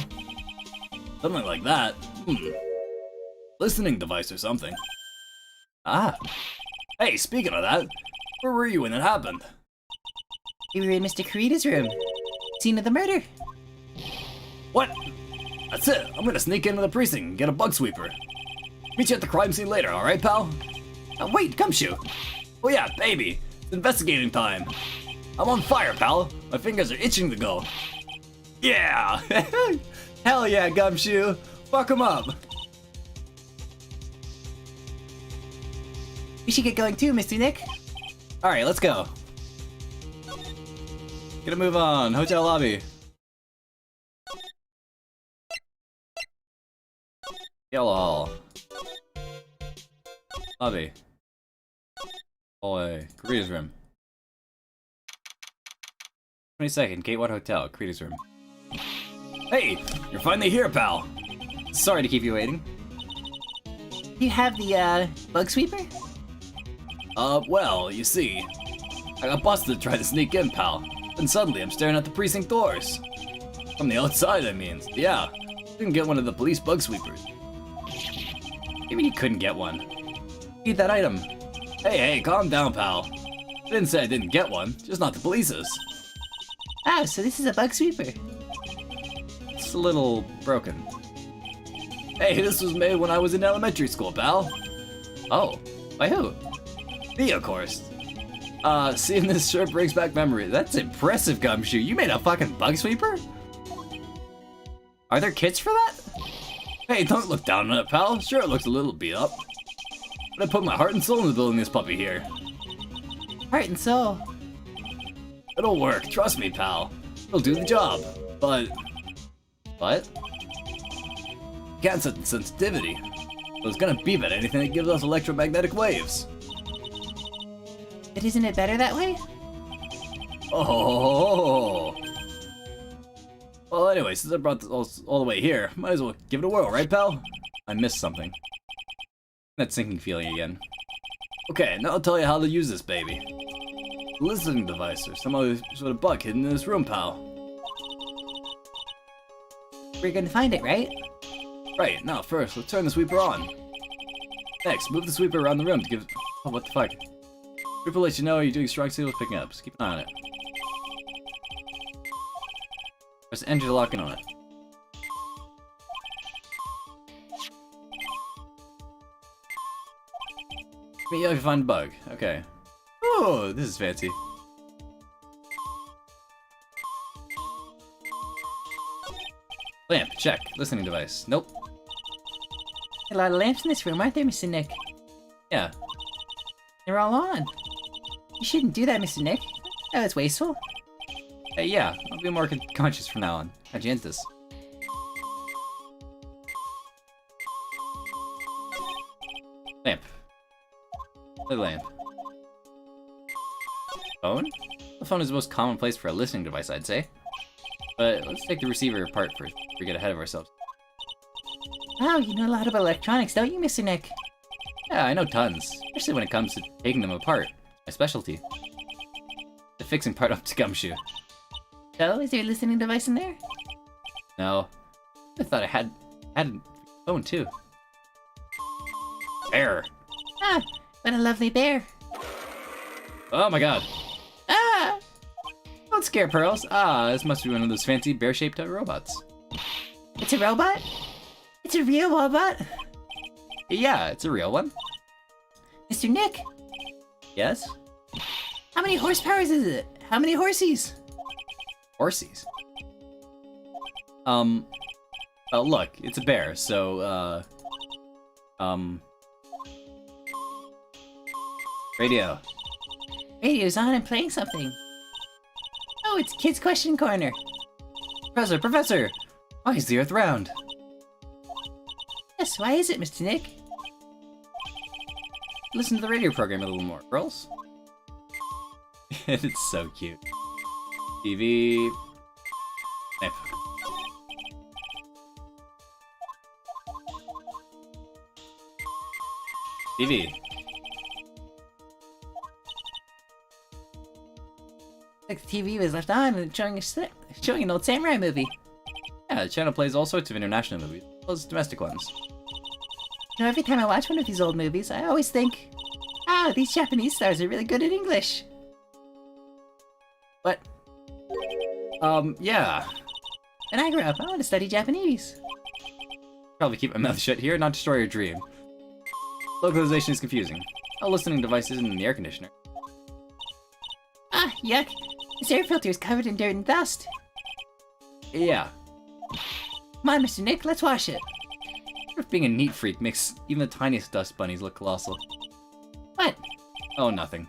Something like that. Listening device or something. Ah, Hey, speaking of that, where were you when it happened? We were in Mr. Kurita's room. Scene of the murder. What? That's it. I'm gonna sneak into the precinct and get a bug sweeper. Meet you at the crime scene later, alright, pal? Wait, Gumshoe! Oh yeah, baby! It's investigating time! I'm on fire, pal! My fingers are itching to go! Yeah! Hell yeah, Gumshoe! Fuck 'em up! We should get going too, Mr. Nick. alright, let's go. Get a move on. Hotel lobby. Yellow hall. Lobby. Hallway. Karita's room. 22nd, Gate 1 Hotel, Karita's room. Hey! You're finally here, pal! Sorry to keep you waiting. Do you have the, bug sweeper? Well, you see, I got busted trying to sneak in, pal. And suddenly I'm staring at the precinct doors. From the outside, I mean. Yeah, didn't get one of the police bug sweepers. Maybe you couldn't get one. Need that item. Hey, calm down, pal. I didn't say I didn't get one, just not the police's. Oh, so this is a bug sweeper. It's a little broken. Hey, this was made when I was in elementary school, pal. Oh, by who? Me, of course. Seeing this sure brings back memories. That's impressive, Gumshoe. You made a fucking bug sweeper? Are there kits for that? Hey, don't look down on it, pal. Sure, it looks a little beat up. But I put my heart and soul into building this puppy here. Heart and soul. It'll work, trust me, pal. It'll do the job. But What? can't set the sensitivity. So it's gonna beep at anything that gives us electromagnetic waves. But isn't it better that way? Oh. Well, anyway, since I brought this all the way here, might as well give it a whirl, right, pal? I missed something. That sinking feeling again. Okay, now I'll tell you how to use this baby. A listening device or some other sort of bug hidden in this room, pal. We're gonna find it, right? Right, now first, let's turn the sweeper on. Next, move the sweeper around the room to give... Oh, what the fuck? People let you know you're doing strong signals picking up, so keep an eye on it. Press enter to lock in on it. Yeah, if you find a bug. Okay. Oh, this is fancy. Lamp, check. Listening device. Nope. A lot of lamps in this room, aren't there, Mr. Nick? Yeah. They're all on. You shouldn't do that, Mr. Nick. That was wasteful. Hey, yeah. I'll be more conscious from now on. How'd you end this? Lamp. The lamp. Phone? The phone is the most common place for a listening device, I'd say. But let's take the receiver apart first before we get ahead of ourselves. Wow, you know a lot about electronics, don't you, Mr. Nick? Yeah, I know tons. Especially when it comes to taking them apart. My specialty. The fixing part up to gumshoe. So, is there a listening device in there? No. I thought I had a phone too. Bear. Ah, what a lovely bear. Oh my god. Ah! Don't scare Pearls. Ah, this must be one of those fancy bear-shaped robots. It's a robot? It's a real robot? Yeah, it's a real one. Mr. Nick, Yes? how many horsepowers is it? How many horsies? Horsies. Well, look, it's a bear, so, radio. Radio's on and playing something. Oh, it's Kids Question Corner. Professor! Why is the Earth round? Yes, why is it, Mr. Nick? Listen to the radio program a little more, girls. It's so cute. TV. Lamp. TV. Like the TV was left on and showing an old samurai movie. Yeah, the channel plays all sorts of international movies, as well as domestic ones. You know, every time I watch one of these old movies, I always think, ah, these Japanese stars are really good at English. But, yeah. When I grow up, I want to study Japanese. Probably keep my mouth shut here, not destroy your dream. Localization is confusing. A listening device isn't in the air conditioner. Ah, yuck. This air filter is covered in dirt and dust. Yeah. Come on, Mr. Nick, let's wash it. Being a neat freak makes even the tiniest dust bunnies look colossal. What? Oh, nothing.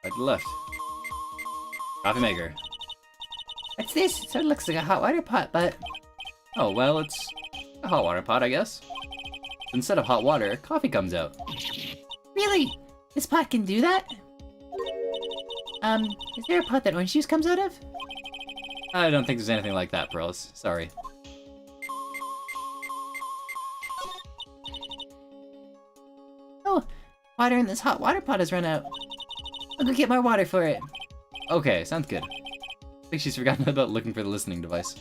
Right to the left. Coffee maker. What's this? It sort of looks like a hot water pot, but... Oh, well, it's a hot water pot, I guess. Instead of hot water, coffee comes out. Really? This pot can do that? Is there a pot that orange juice comes out of? I don't think there's anything like that, Pearls. Sorry. Oh, water in this hot water pot has run out. I'll go get more water for it. Okay, sounds good. I think she's forgotten about looking for the listening device.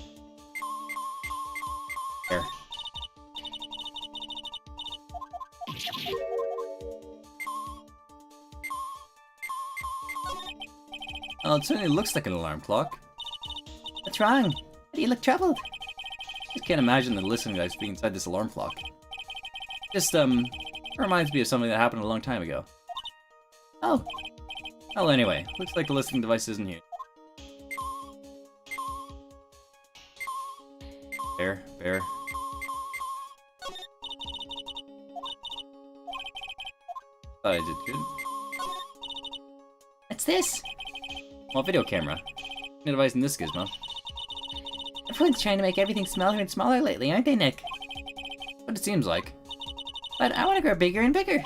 There. Oh, it certainly looks like an alarm clock. What's wrong? Why do you look troubled? Just can't imagine the listening device being inside this alarm clock. Just, reminds me of something that happened a long time ago. Oh, Well, anyway, looks like the listening device isn't here. Bear. Thought I did good. what's this? Well, video camera. New device in this gizmo. Everyone's trying to make everything smaller and smaller lately, aren't they, Nick? What it seems like. But I want to grow bigger and bigger.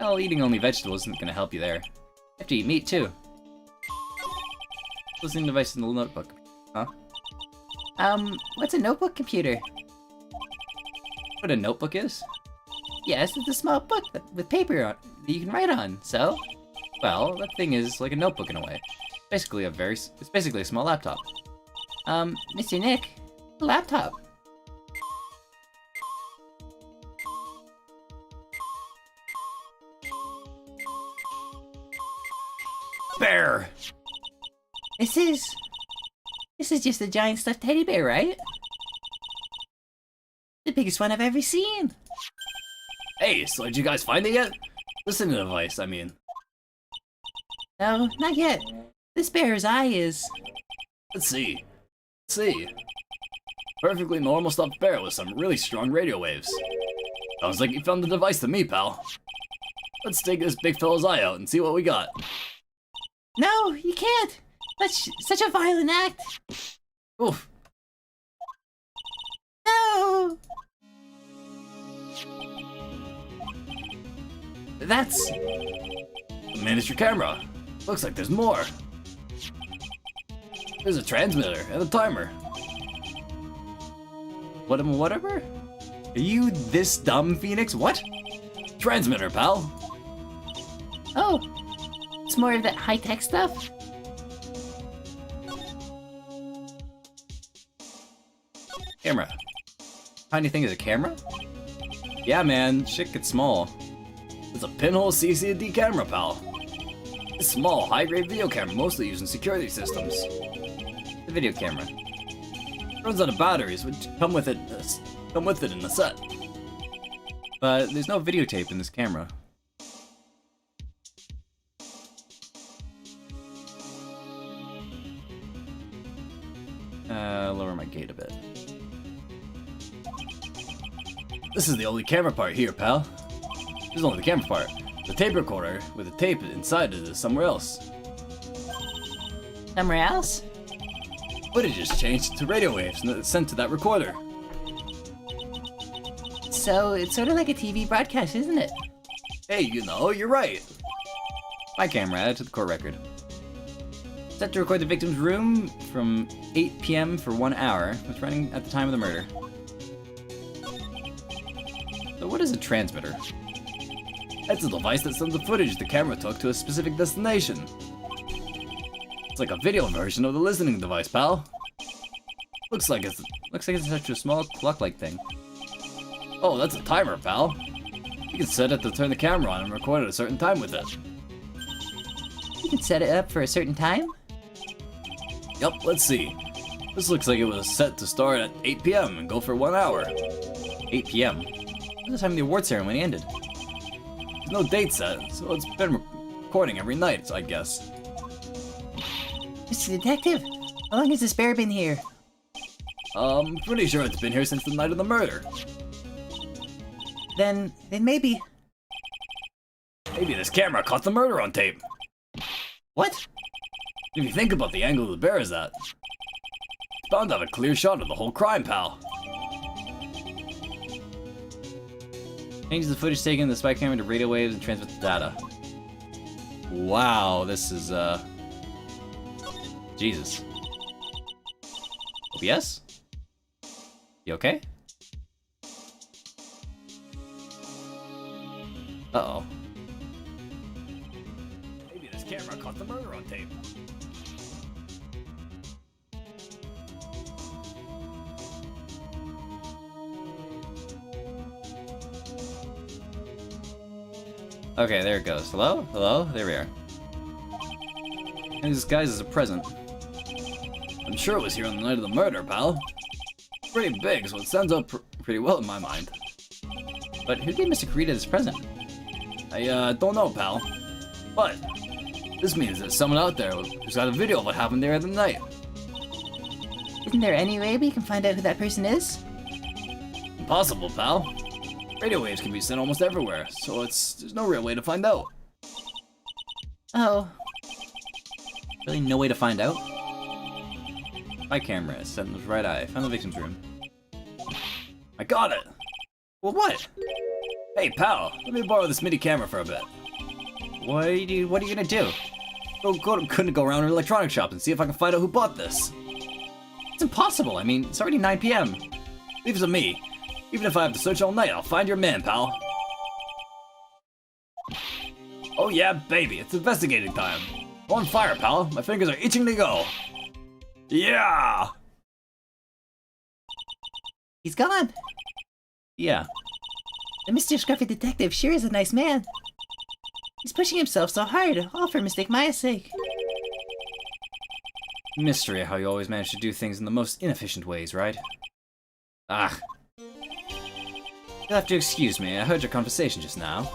Well, eating only vegetables isn't gonna help you there. You have to eat meat too. Listening device in the notebook. Huh? What's a notebook computer? What a notebook is? Yes, it's a small book with paper on that you can write on, so? Well, that thing is like a notebook in a way. It's basically a small laptop. Mr. Nick, the laptop. Bear! This is just a giant stuffed teddy bear, right? The biggest one I've ever seen. Hey, so did you guys find it yet? Listening device, I mean. No, not yet. This bear's eye is... Let's see. Perfectly normal stuffed bear with some really strong radio waves. Sounds like you found the device to me, pal. Let's take this big fella's eye out and see what we got. No, you can't. That's such a violent act. Oof. No. That's a miniature camera. Looks like there's more. There's a transmitter and a timer. Whatever? Are you this dumb, Phoenix? What? Transmitter, pal. Oh, it's more of that high-tech stuff. Camera. Tiny thing is a camera? Yeah, man. Shit gets small. It's a pinhole CCD camera, pal. It's a small, high-grade video camera, mostly used in security systems. The video camera. Runs out of batteries, which come with it in the set. But there's no videotape in this camera. Lower my gate a bit. This is the only camera part here, pal. This is only the camera part. The tape recorder with the tape inside it is somewhere else. Somewhere else? Footage is changed to radio waves and it's sent to that recorder. So it's sort of like a TV broadcast, isn't it? Hey, you know, you're right. My camera added to the court record. Set to record the victim's room from 8 p.m. for 1 hour. It's running at the time of the murder. So what is a transmitter? That's a device that sends the footage the camera took to a specific destination. It's like a video version of the listening device, pal. Looks like it's such a small clock-like thing. Oh, that's a timer, pal. You can set it to turn the camera on and record at a certain time with it. You can set it up for a certain time? Yep, let's see. This looks like it was set to start at 8 p.m. and go for 1 hour. 8 p.m. That's the time the award ceremony ended. There's no date set, so it's been recording every night, I guess. Mr. Detective, how long has this bear been here? Pretty sure it's been here since the night of the murder. Then maybe... Maybe this camera caught the murder on tape. What? If you think about the angle the bear is at, it's bound to have a clear shot of the whole crime, pal. Changes the footage taken in the spy camera to radio waves and transmits the data. Wow, this is, Jesus. OBS? You okay? Uh-oh. Maybe this camera caught the murder on tape. Okay, there it goes. Hello? Hello? There we are. And disguised as a present. I'm sure it was here on the night of the murder, pal. Pretty big, so it stands up pretty well in my mind. But who gave Mr. Karita this present? I don't know, pal. But this means there's someone out there who's got a video of what happened there at the night. Isn't there any way we can find out who that person is? Impossible, pal. Radio waves can be sent almost everywhere, so there's no real way to find out. Oh, Really no way to find out? My camera is set in the right eye. Found the victim's room. I got it! Well, what? Hey, pal, let me borrow this mini camera for a bit. What are you gonna do? Couldn't go around an electronics shop and see if I can find out who bought this. It's impossible. I mean, it's already 9 p.m. Leave it to me. Even if I have to search all night, I'll find your man, pal. Oh yeah, baby, it's investigating time. On fire, pal. My fingers are itching to go. Yeah! He's gone. Yeah. The Mr. Scruffy detective sure is a nice man. He's pushing himself so hard, all for Mystic Maya's sake. Mystery how you always manage to do things in the most inefficient ways, right? Ah. You'll have to excuse me, I heard your conversation just now.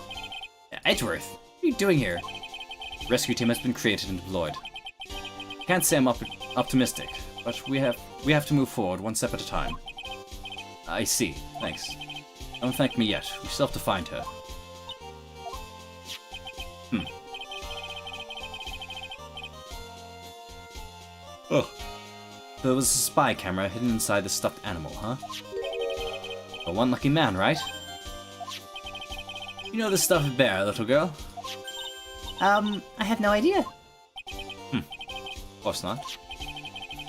Edgeworth, what are you doing here? The rescue team has been created and deployed. Can't say I'm optimistic, but we have to move forward one step at a time. I see, thanks. Don't thank me yet, we still have to find her. Oh. There was a spy camera hidden inside the stuffed animal, huh? Well, one lucky man, right? You know the stuffed bear, little girl? I have no idea. Of course not.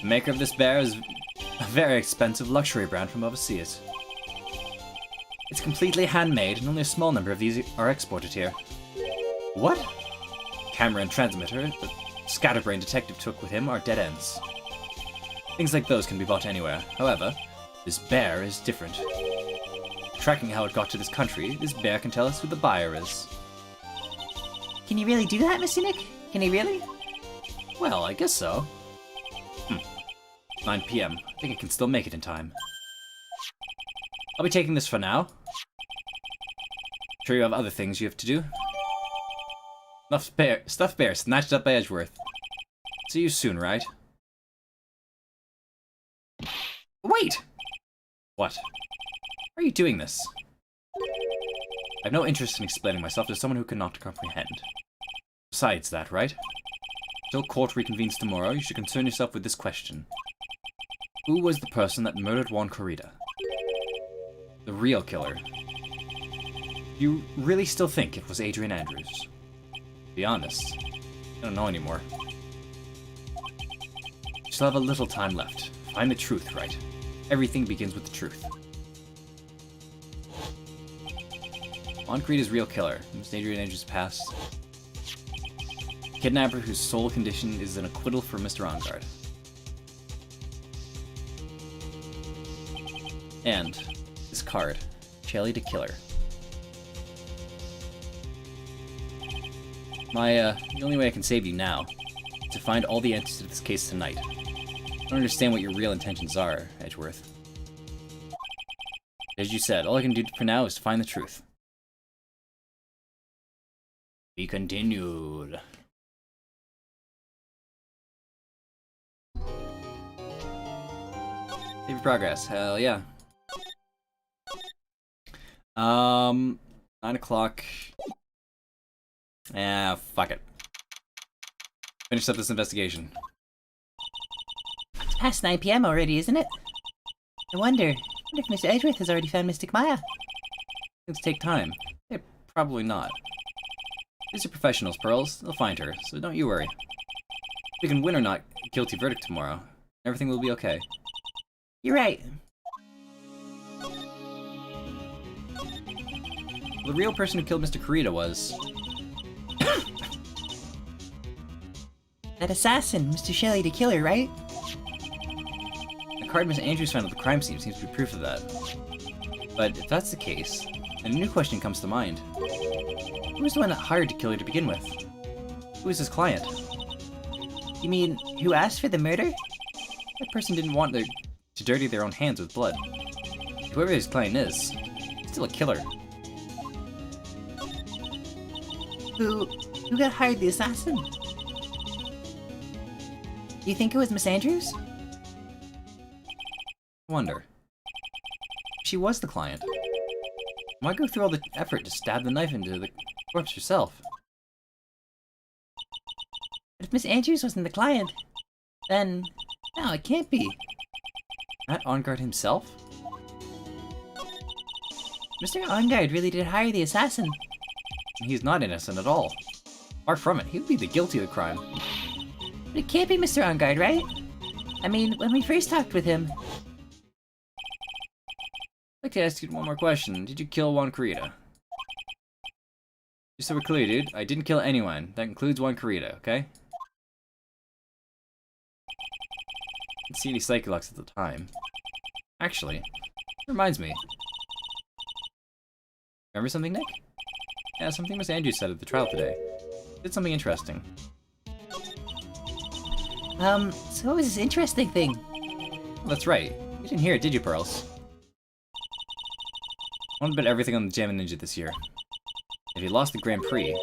The maker of this bear is a very expensive luxury brand from overseas. It's completely handmade, and only a small number of these are exported here. What? Camera and transmitter the scatterbrain detective took with him are dead ends. Things like those can be bought anywhere. However, this bear is different. Tracking how it got to this country, this bear can tell us who the buyer is. Can you really do that, Mr. Nick? Can he really? Well, I guess so. 9 PM. I think I can still make it in time. I'll be taking this for now. Sure you have other things you have to do. Stuffed bear snatched up by Edgeworth. See you soon, right? Wait! What? Why are you doing this? I have no interest in explaining myself to someone who cannot comprehend. Besides that, right? Until court reconvenes tomorrow, you should concern yourself with this question. Who was the person that murdered Juan Corrida? The real killer. You really still think it was Adrian Andrews? To be honest, I don't know anymore. You still have a little time left. Find the truth, right? Everything begins with the truth. Juan Corrida's real killer. It was Adrian Andrews' past. Kidnapper whose sole condition is an acquittal for Mr. Ongard. And this card, Chelly the Killer. The only way I can save you now is to find all the answers to this case tonight. I don't understand what your real intentions are, Edgeworth. As you said, all I can do for now is to find the truth. Be continued. Save progress, hell yeah. 9 o'clock. Ah, fuck it. Finish up this investigation. It's past 9 PM already, isn't it? I wonder if Mr. Edgeworth has already found Mystic Maya. Things take time. Probably not. These are professionals, Pearls. They'll find her, so don't you worry. We can win or not guilty verdict tomorrow. Everything will be okay. You're right. The real person who killed Mr. Corrida was... That assassin, Mr. Shelley the Killer, right? The card Miss Andrews found at the crime scene seems to be proof of that. But if that's the case, then a new question comes to mind. Who was the one that hired to kill her to begin with? Who was his client? You mean, who asked for the murder? That person didn't want to dirty their own hands with blood. Whoever his client is, he's still a killer. Who got hired the assassin? Do you think it was Miss Andrews? I wonder. If she was the client, why go through all the effort to stab the knife into the corpse yourself? But if Miss Andrews wasn't the client, then... No, it can't be. Matt Ongard himself? Mr. Ongard really did hire the assassin. He's not innocent at all. Far from it, he would be the guilty of the crime. But it can't be Mr. Ongard, right? I mean, when we first talked with him... I'd like to ask you one more question. Did you kill Juan Corrida? Just so we're clear, dude, I didn't kill anyone. That includes Juan Corrida, okay? Didn't see any Psychologs at the time. Actually, Reminds me. Remember something, Nick? Yeah, something Miss Andrews said at the trial today. Did something interesting. So what was this interesting thing? Well, that's right. You didn't hear it, did you, Pearls? I want to bet everything on the Jammin' Ninja this year. If he lost the Grand Prix, I'm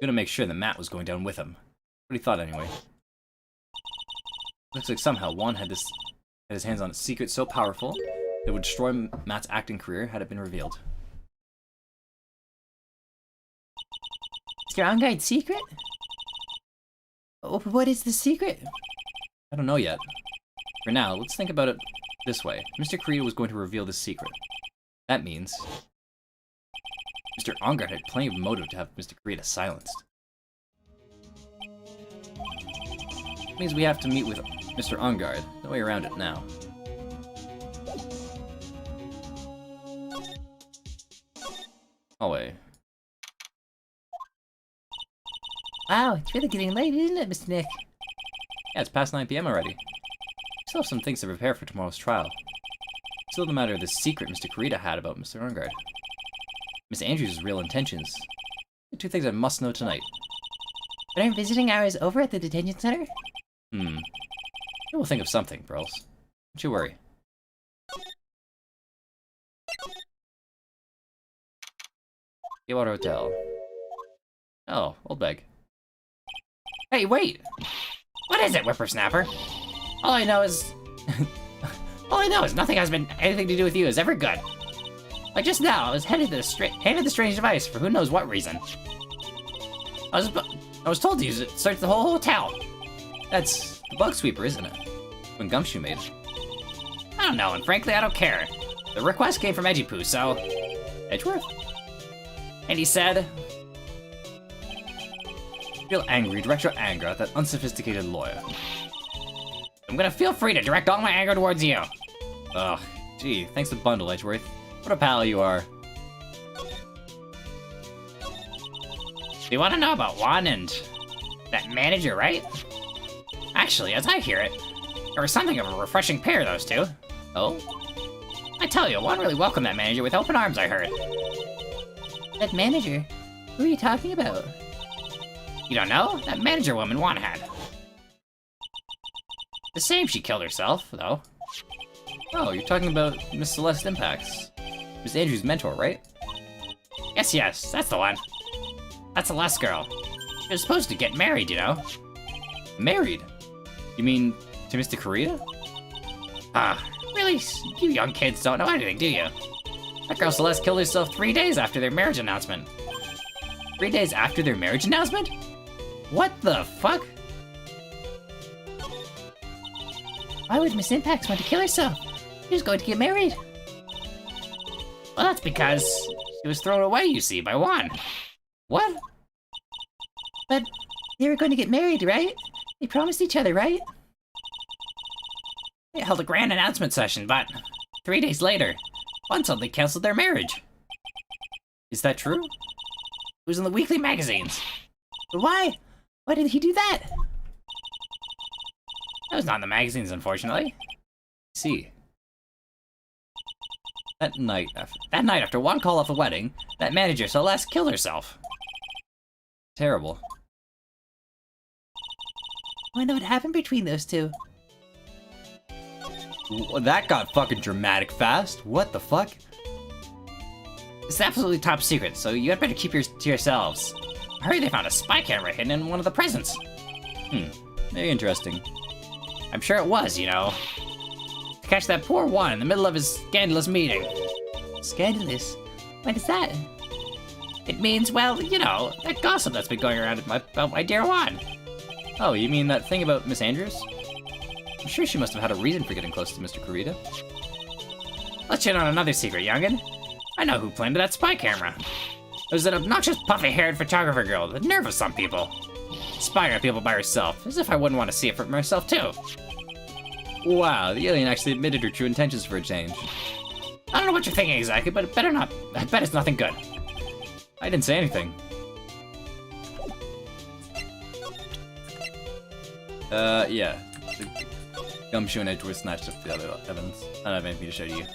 gonna make sure that Matt was going down with him. What he thought, anyway. Looks like somehow Juan had his hands on a secret so powerful that it would destroy Matt's acting career had it been revealed. Mr. On-Guard's secret? Oh, what is the secret? I don't know yet. For now, let's think about it this way. Mr. Kurita was going to reveal this secret. That means Mr. Ongard had plenty of motive to have Mr. Kurita silenced. It means we have to meet with Mr. Ongard. No way around it now. Hallway. Wow, it's really getting late, isn't it, Mr. Nick? Yeah, it's past 9 p.m. already. We still have some things to prepare for tomorrow's trial. Still the matter of the secret Mr. Kurita had about Mr. Ongard. Miss Andrews' real intentions. The two things I must know tonight. But aren't visiting hours over at the detention center? We'll think of something, Pearls. Don't you worry. Gatewater Hotel. Oh, old bag. Hey, wait! What is it, whippersnapper? All I know is... all I know is nothing has been anything to do with you is ever good. Like just now, I was handed the strange device for who knows what reason. I was told to use it to search the whole hotel. That's the bug sweeper, isn't it? When Gumshoe made it. I don't know, and frankly, I don't care. The request came from Edgipoo, so... Edgeworth? And he said... Feel angry, direct your anger at that unsophisticated lawyer. I'm gonna feel free to direct all my anger towards you. Ugh, gee, thanks a bundle, Edgeworth. What a pal you are. You want to know about Juan and that manager, right? Actually, as I hear it, there was something of a refreshing pair, those two. Oh? I tell you, Juan really welcomed that manager with open arms, I heard. That manager? Who are you talking about? You don't know? That manager woman Juan had. The same she killed herself, though. Oh, you're talking about Miss Celeste Impacts. Miss Andrews' mentor, right? Yes, that's the one. That's the last girl. She was supposed to get married, you know. Married? You mean to Mr. Kurita? Really? You young kids don't know anything, do you? That girl Celeste killed herself 3 days after their marriage announcement. 3 days after their marriage announcement? What the fuck? Why would Miss Impax want to kill herself? She was going to get married. Well, that's because she was thrown away, you see, by Juan. What? But they were going to get married, right? They promised each other, right? They held a grand announcement session, but 3 days later, Juan suddenly canceled their marriage. Is that true? It was in the weekly magazines. But why? Why did he do that? That was not in the magazines, unfortunately. See. That night after one call off the wedding, that manager Celeste killed herself. Terrible. I wonder what happened between those two. That got fucking dramatic fast. What the fuck? It's absolutely top secret, so you had better keep yours to yourselves. I heard they found a spy camera hidden in one of the presents. Very interesting. I'm sure it was, you know. To catch that poor Juan in the middle of his scandalous meeting. Scandalous? What is that? It means, well, you know, that gossip that's been going around about my dear Juan. Oh, you mean that thing about Miss Andrews? I'm sure she must have had a reason for getting close to Mr. Kurita. Let's in on another secret, youngin'. I know who planted that spy camera. It was that obnoxious puffy-haired photographer girl, the nerve of some people. Spying on people by herself, as if I wouldn't want to see it for myself too. Wow, the alien actually admitted her true intentions for a change. I don't know what you're thinking exactly, but it better not. I bet it's nothing good. I didn't say anything. Yeah. The Gumshoe and Edgeworth snatched up the other evidence. I don't have anything to show you.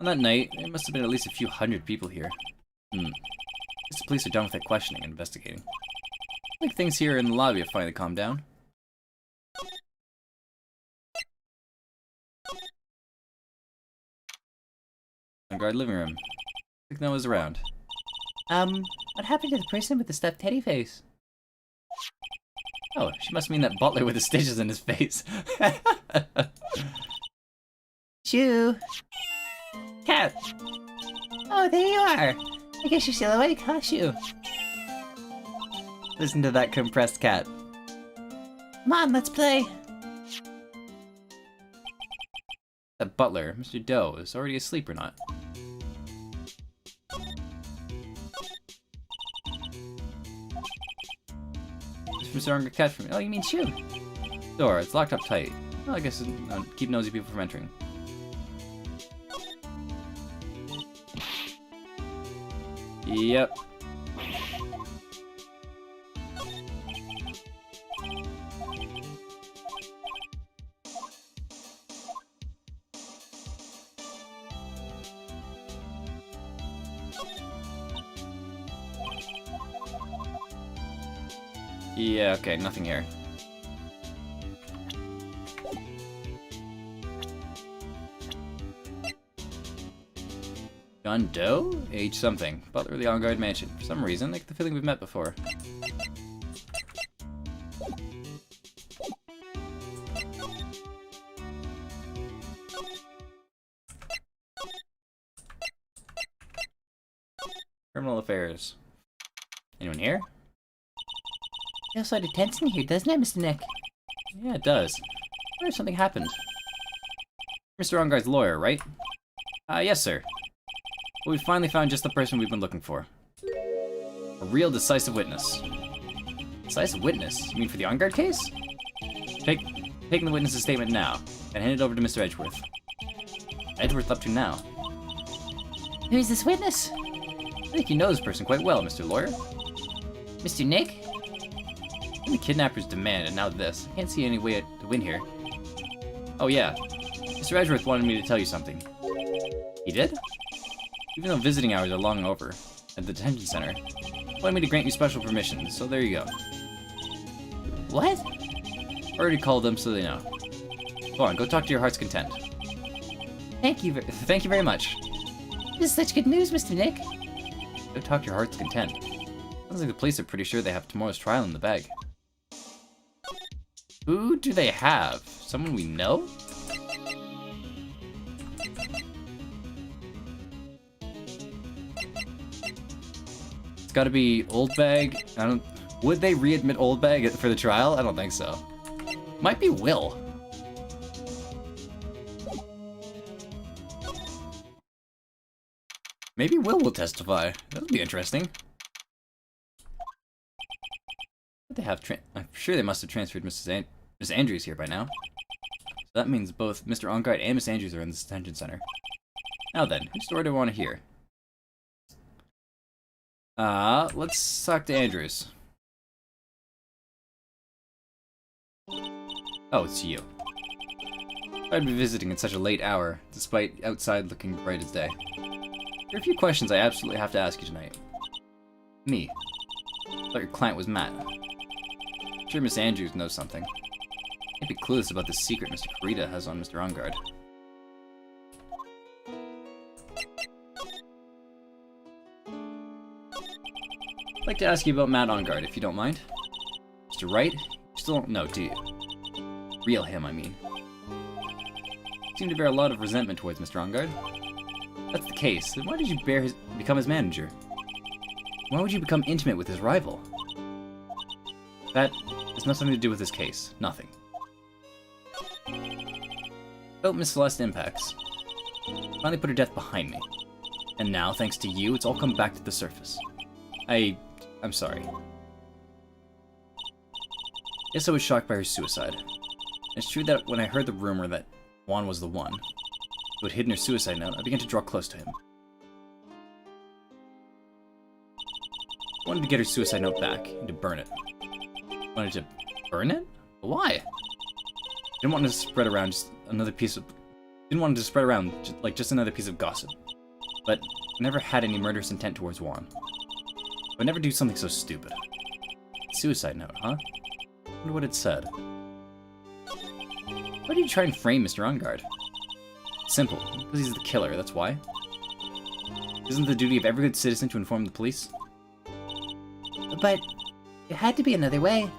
On that night, there must have been at least a few hundred people here. Guess the police are done with their questioning and investigating. I think things here in the lobby have finally calmed down. Guard living room. I think no one's around. What happened to the person with the stuffed teddy face? Oh, she must mean that butler with the stitches in his face. Shoo! Cat! Oh, there you are! I guess you're still awake, huh, Shoo? Listen to that compressed cat. Come on, let's play! That butler, Mr. Doe, is already asleep or not? It's Mr. Unger Cat for me. Oh, you mean Shoo? Door, it's locked up tight. Well, I guess keep nosy people from entering. Yep. Yeah, okay, nothing here. John Doe? Age something. Butler of the on-guard mansion. For some reason, I get the feeling we've met before. Criminal affairs. Anyone here? Feels sort of tense in here, doesn't it, Mr. Nick? Yeah, it does. I wonder if something happened. Mr. On-guard's lawyer, right? Yes, sir. Well, we finally found just the person we've been looking for. A real decisive witness. Decisive witness? You mean for the on-guard case? Taking the witness's statement now, and hand it over to Mr. Edgeworth. Edgeworth up to now. Who's this witness? I think you know this person quite well, Mr. Lawyer. Mr. Nick? And the kidnapper's demand, and now this. I can't see any way to win here. Oh yeah, Mr. Edgeworth wanted me to tell you something. He did? Even though visiting hours are long over at the detention center, he wanted me to grant you special permission, so there you go. What? Already called them, so they know. Go on, go talk to your heart's content. Thank you Very much. This is such good news, Mr. Nick. Go talk to your heart's content. Sounds like the police are pretty sure they have tomorrow's trial in the bag. Who do they have? Someone we know? It's gotta be Old Bag. Would they readmit Old Bag for the trial? I don't think so. Might be Will. Maybe Will testify. That would be interesting. They have I'm sure they must have transferred Miss Andrews here by now. So that means both Mr. On-guard and Miss Andrews are in this detention center. Now then, whose story do I want to hear? Let's talk to Andrews. Oh, it's you. I'd be visiting at such a late hour, despite outside looking bright as day. There are a few questions I absolutely have to ask you tonight. Me. I thought your client was Matt. I'm sure Miss Andrews knows something. Can't be clueless about the secret Mr. Kurita has on Mr. On-guard. I'd like to ask you about Matt On-guard, if you don't mind. Mr. Wright, you still don't know, do you? Real him, I mean. You seem to bear a lot of resentment towards Mr. On-guard. If that's the case, then why did you become his manager? Why would you become intimate with his rival? That has nothing to do with this case. Nothing. About Miss Celeste Impacts. Finally put her death behind me. And now, thanks to you, it's all come back to the surface. I'm sorry. Yes, I was shocked by her suicide. It's true that when I heard the rumor that Juan was the one who had hidden her suicide note, I began to draw close to him. I wanted to get her suicide note back and to burn it. I wanted to burn it? Why? I didn't want to spread around just another piece of Didn't want it to spread around, like just another piece of gossip. But never had any murderous intent towards Juan. Would never do something so stupid. Suicide note, huh? Wonder what it said. Why did you try and frame Mr. Ungard? Simple. Because he's the killer, that's why. Isn't it the duty of every good citizen to inform the police? But it had to be another way.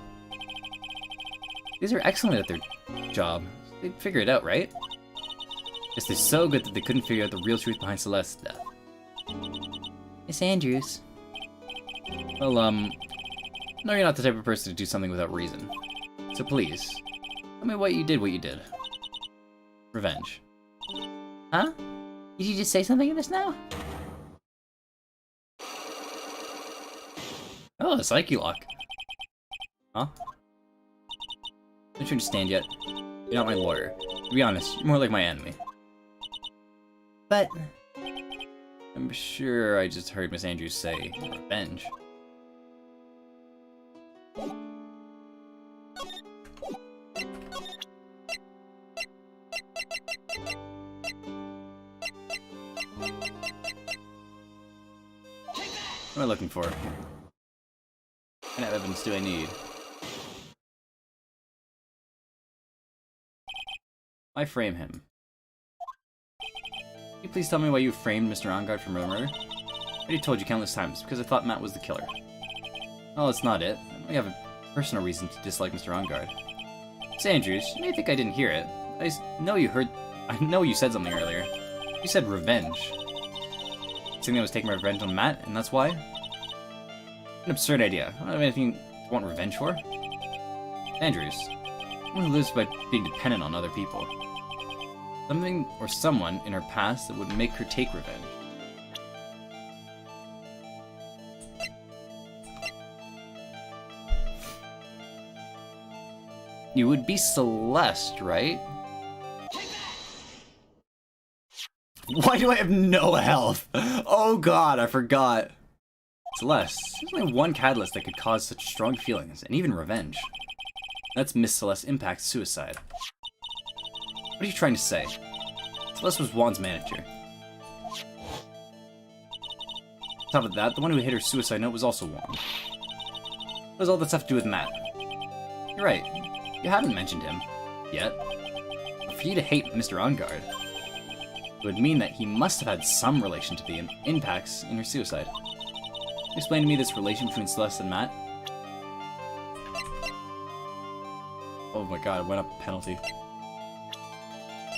These are excellent at their job. They'd figure it out, right? Guess they're so good that they couldn't figure out the real truth behind Celeste's death. Miss Andrews. Well, no, you're not the type of person to do something without reason. So please, tell me what you did. Revenge. Huh? Did you just say something just now? Oh, a psyche lock. Huh? Don't you understand yet? You're not my lawyer. To be honest, you're more like my enemy. But I'm sure I just heard Miss Andrews say revenge. What am I looking for? What kind of evidence do I need? Why frame him? Can you please tell me why you framed Mr. Ongard for murder? I already told you countless times, because I thought Matt was the killer. Well, that's not it. I have a personal reason to dislike Mr. Ongard. Miss Andrews, you may think I didn't hear it. I know you said something earlier. You said revenge. Saying I was taking my revenge on Matt, and that's why? An absurd idea. I don't have anything to want revenge for. Andrews, someone who lives by being dependent on other people. Something or someone in her past that would make her take revenge. You would be Celeste, right? Why do I have no health? Oh god, I forgot. Celeste, there's only one catalyst that could cause such strong feelings, and even revenge. That's Miss Celeste Impact's suicide. What are you trying to say? Celeste was Juan's manager. On top of that, the one who hit her suicide note was also Juan. What does all that stuff to do with Matt? You're right, you haven't mentioned him. Yet. But for you to hate Mr. Ongard, it would mean that he must have had some relation to the impacts in her suicide. Can you explain to me this relation between Celeste and Matt? Oh my god, it went up a penalty.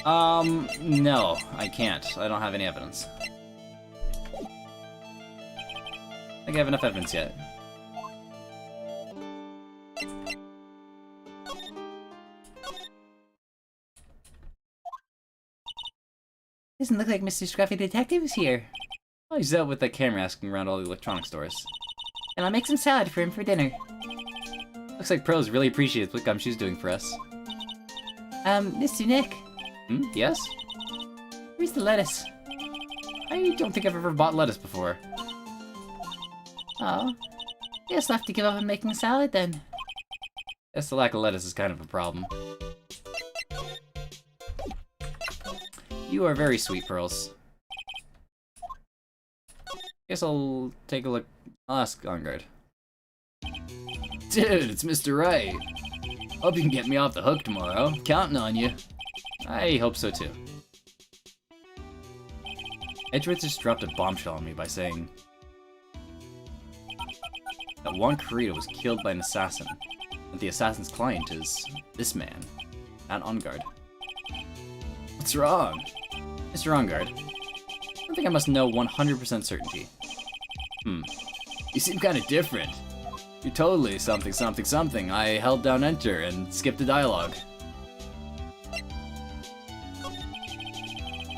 No, I can't. I don't have any evidence. I think I have enough evidence yet. doesn't look like Mr. Scruffy Detective is here. Oh, he's out with that camera asking around all the electronic stores. And I'll make some salad for him for dinner. Looks like Pros really appreciates what Gumshoe's doing for us. Mr. Nick, Yes? where's the lettuce? I don't think I've ever bought lettuce before. Oh, guess I'll have to give up on making salad then. Guess the lack of lettuce is kind of a problem. You are very sweet, Pearls. Guess I'll take a look. I'll ask Ongard. Dude, it's Mr. Right. Hope you can get me off the hook tomorrow. Counting on you. I hope so too. Edgeworth just dropped a bombshell on me by saying that Juan Corrida was killed by an assassin, that the assassin's client is this man, Matt Ongard. What's wrong? Mr. Ongard, I don't think I must know 100% certainty. You seem kind of different. You're totally something, something, something. I held down enter and skipped the dialogue.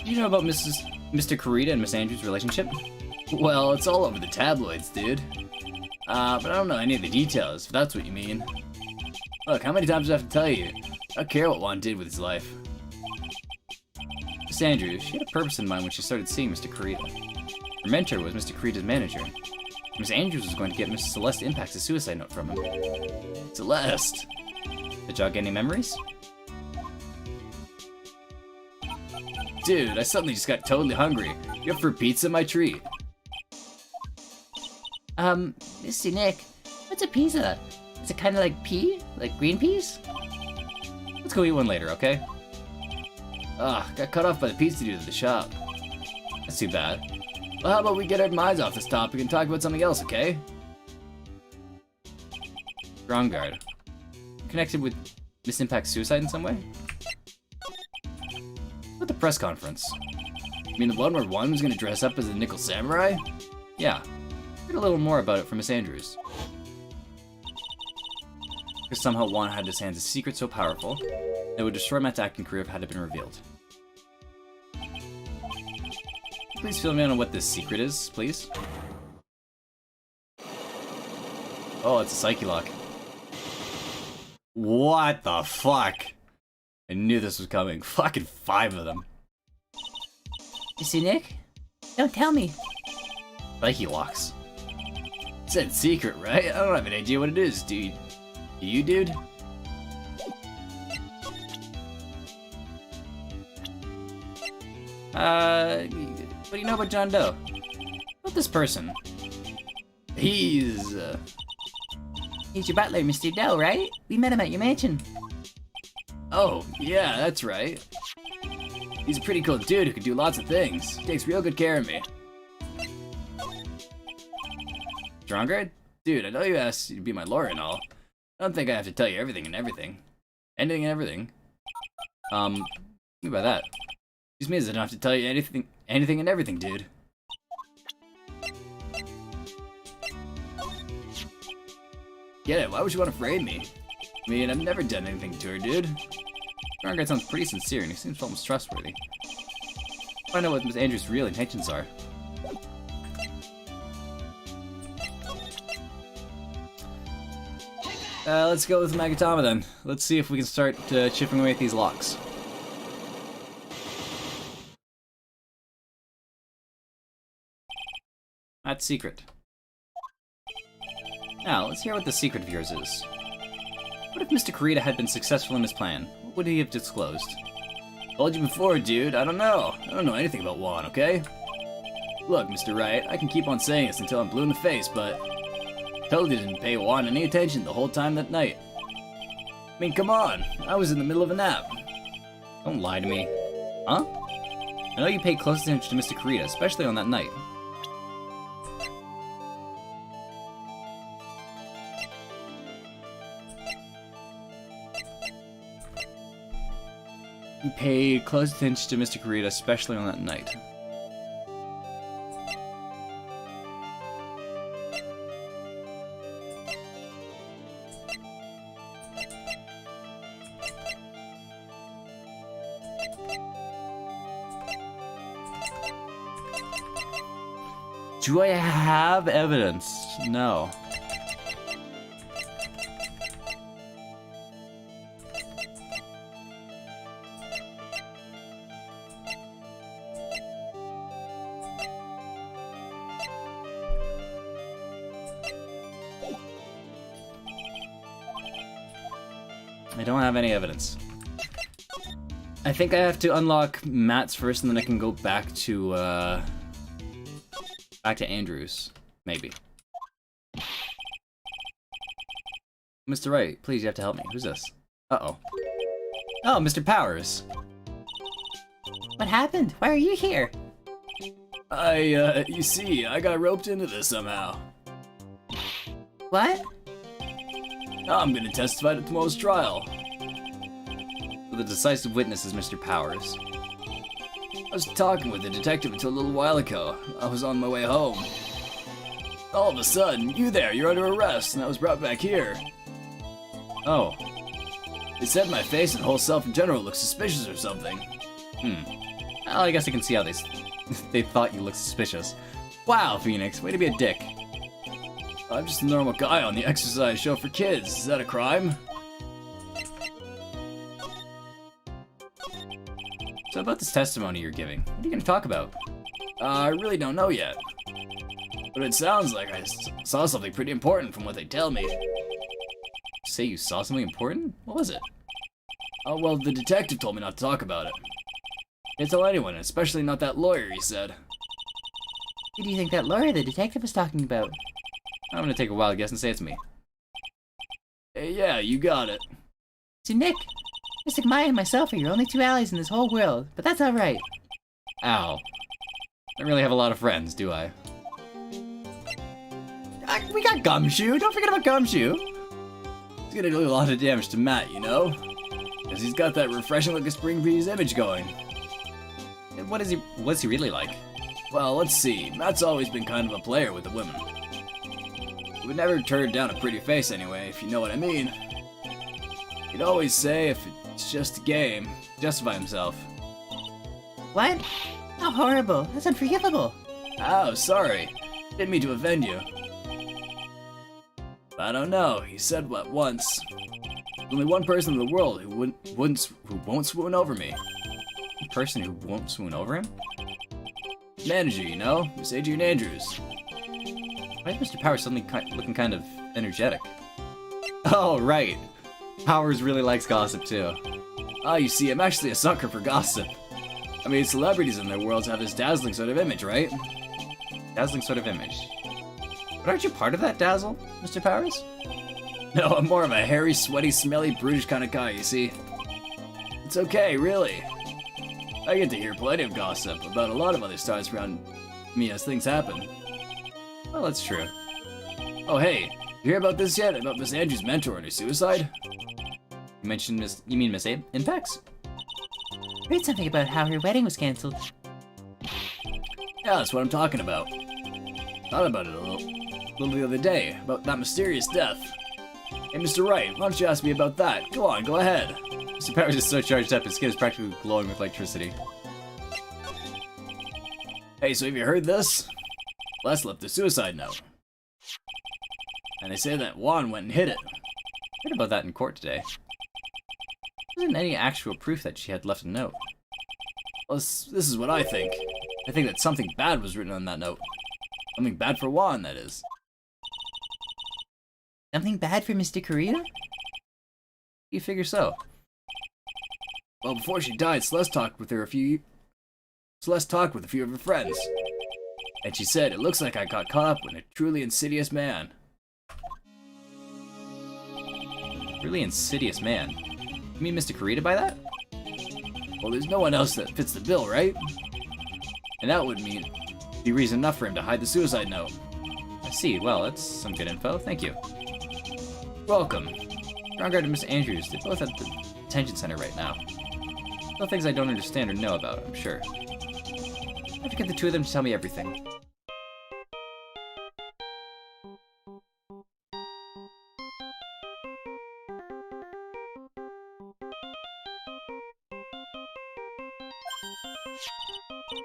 Do you know about Mr. Corrida and Miss Andrews' relationship? Well, it's all over the tabloids, dude. But I don't know any of the details, if that's what you mean. Look, how many times do I have to tell you? I don't care what Juan did with his life. Miss Andrews, she had a purpose in mind when she started seeing Mr. Corrida. Her mentor was Mr. Corrida's manager. Miss Andrews was going to get Miss Celeste Impact's suicide note from him. Celeste! Did y'all get any memories? Dude, I suddenly just got totally hungry. You up for pizza, my treat? Mr. Nick, what's a pizza? Is it kind of like pea? Like green peas? Let's go eat one later, okay? Ugh, got cut off by the pizza dude at the shop. That's too bad. Well, how about we get our minds off this topic and talk about something else, okay? Strong guard. Connected with Miss Impact's suicide in some way? What the press conference? You mean the one where Juan was gonna dress up as a Nickel Samurai? Yeah. Heard a little more about it from Miss Andrews. Because somehow Juan had in his hands a secret so powerful that it would destroy Matt's acting career if it had been revealed. Please fill me in on what this secret is, please. Oh, it's a Psyche Lock. What the fuck? I knew this was coming. Fucking 5 of them. Mr. Nick? Don't tell me. Psyche Locks. Said secret, right? I don't have an idea what it is, dude. Do you, dude? What do you know about John Doe? About this person? He's He's your butler, Mr. Doe, right? We met him at your mansion. oh, yeah, that's right. He's a pretty cool dude who can do lots of things. Takes real good care of me. Stronger? Dude, I know you asked you to be my lawyer and all. I don't think I have to tell you everything and everything. Anything and everything. What do you mean by that? Excuse me, is it enough to tell you anything and everything, dude? Get it, why would you want to frame me? I mean, I've never done anything to her, dude. Stronger sounds pretty sincere and he seems almost trustworthy. Find out what Miss Andrews' real intentions are. Let's go with Magatama then. Let's see if we can start chipping away at these locks. That's secret. Now, let's hear what the secret of yours is. What if Mr. Kurita had been successful in his plan? What would he have disclosed? Told you before, dude. I don't know. I don't know anything about Juan, okay? Look, Mr. Wright, I can keep on saying this until I'm blue in the face, but totally didn't pay Juan any attention the whole time that night. I mean, come on. I was in the middle of a nap. Don't lie to me. Huh? I know you paid close attention to Mr. Kurita, especially on that night. You paid close attention to Mr. Kurita, especially on that night. Do I have evidence? No. I don't have any evidence. I think I have to unlock Matt's first and then I can go back to Andrews. Maybe. Mr. Wright, please, you have to help me. Who's this? Uh-oh. Oh, Mr. Powers. What happened? Why are you here? You see, I got roped into this somehow. What? I'm gonna testify at tomorrow's trial. The decisive witness is Mr. Powers. I was talking with the detective until a little while ago. I was on my way home. All of a sudden, you're under arrest, and I was brought back here. Oh. They said my face and whole self in general looked suspicious or something. Well, I guess I can see how they thought you looked suspicious. Wow, Phoenix, way to be a dick. I'm just a normal guy on the exercise show for kids. Is that a crime? So about this testimony you're giving, what are you going to talk about? I really don't know yet. But it sounds like I saw something pretty important from what they tell me. Say you saw something important? What was it? Oh, well, the detective told me not to talk about it. Can't tell anyone, especially not that lawyer, he said. Who do you think that lawyer the detective was talking about? I'm gonna take a wild guess and say it's me. Hey, yeah, you got it. So Nick, Mystic Maya and myself are your only two allies in this whole world, but that's alright. Ow. I don't really have a lot of friends, do I? We got Gumshoe. Don't forget about Gumshoe. He's gonna do a lot of damage to Matt, you know? Because he's got that refreshing looking Spring Breeze image going. What's he really like? Well, let's see. Matt's always been kind of a player with the women. He would never turn down a pretty face anyway, if you know what I mean. He'd always say if it's just a game, justify himself. What? How horrible. That's unforgivable. Oh, sorry. Didn't mean to offend you. I don't know. He said what once. There's only one person in the world who won't swoon over me. A person who won't swoon over him? Manager, you know, Miss Adrian Andrews. Why is Mr. Power suddenly looking kind of energetic? Oh, right. Powers really likes gossip too. Ah, you see, I'm actually a sucker for gossip. I mean, celebrities in their worlds have this dazzling sort of image, right? Dazzling sort of image. But aren't you part of that dazzle, Mr. Powers? No, I'm more of a hairy, sweaty, smelly, brutish kind of guy, you see. It's okay, really. I get to hear plenty of gossip about a lot of other stars around me as things happen. Well, that's true. Oh, hey, you hear about this yet? About Miss Andrews' mentor and her suicide? You mentioned you mean Miss Impex? Heard something about how her wedding was cancelled. Yeah, that's what I'm talking about. Thought about it a little the other day, about that mysterious death. Hey, Mr. Wright, why don't you ask me about that? Go on, go ahead. Mr. Powers is so charged up, his skin is practically glowing with electricity. Hey, so have you heard this? Les left a suicide note. And they say that Juan went and hid it. Heard about that in court today. There wasn't any actual proof that she had left a note. Well, this is what I think. I think that something bad was written on that note. Something bad for Juan, that is. Something bad for Mr. Kurita? You figure so? Well, before she died, Celeste talked with a few of her friends. And she said, it looks like I got caught up with a truly insidious man. Really insidious man? You mean Mr. Kurita by that? Well, there's no one else that fits the bill, right? And that would be reason enough for him to hide the suicide note. I see. Well, that's some good info. Thank you. Welcome. Strongard and Miss Andrews, they're both at the detention center right now. Still things I don't understand or know about, I'm sure. I have to get the two of them to tell me everything.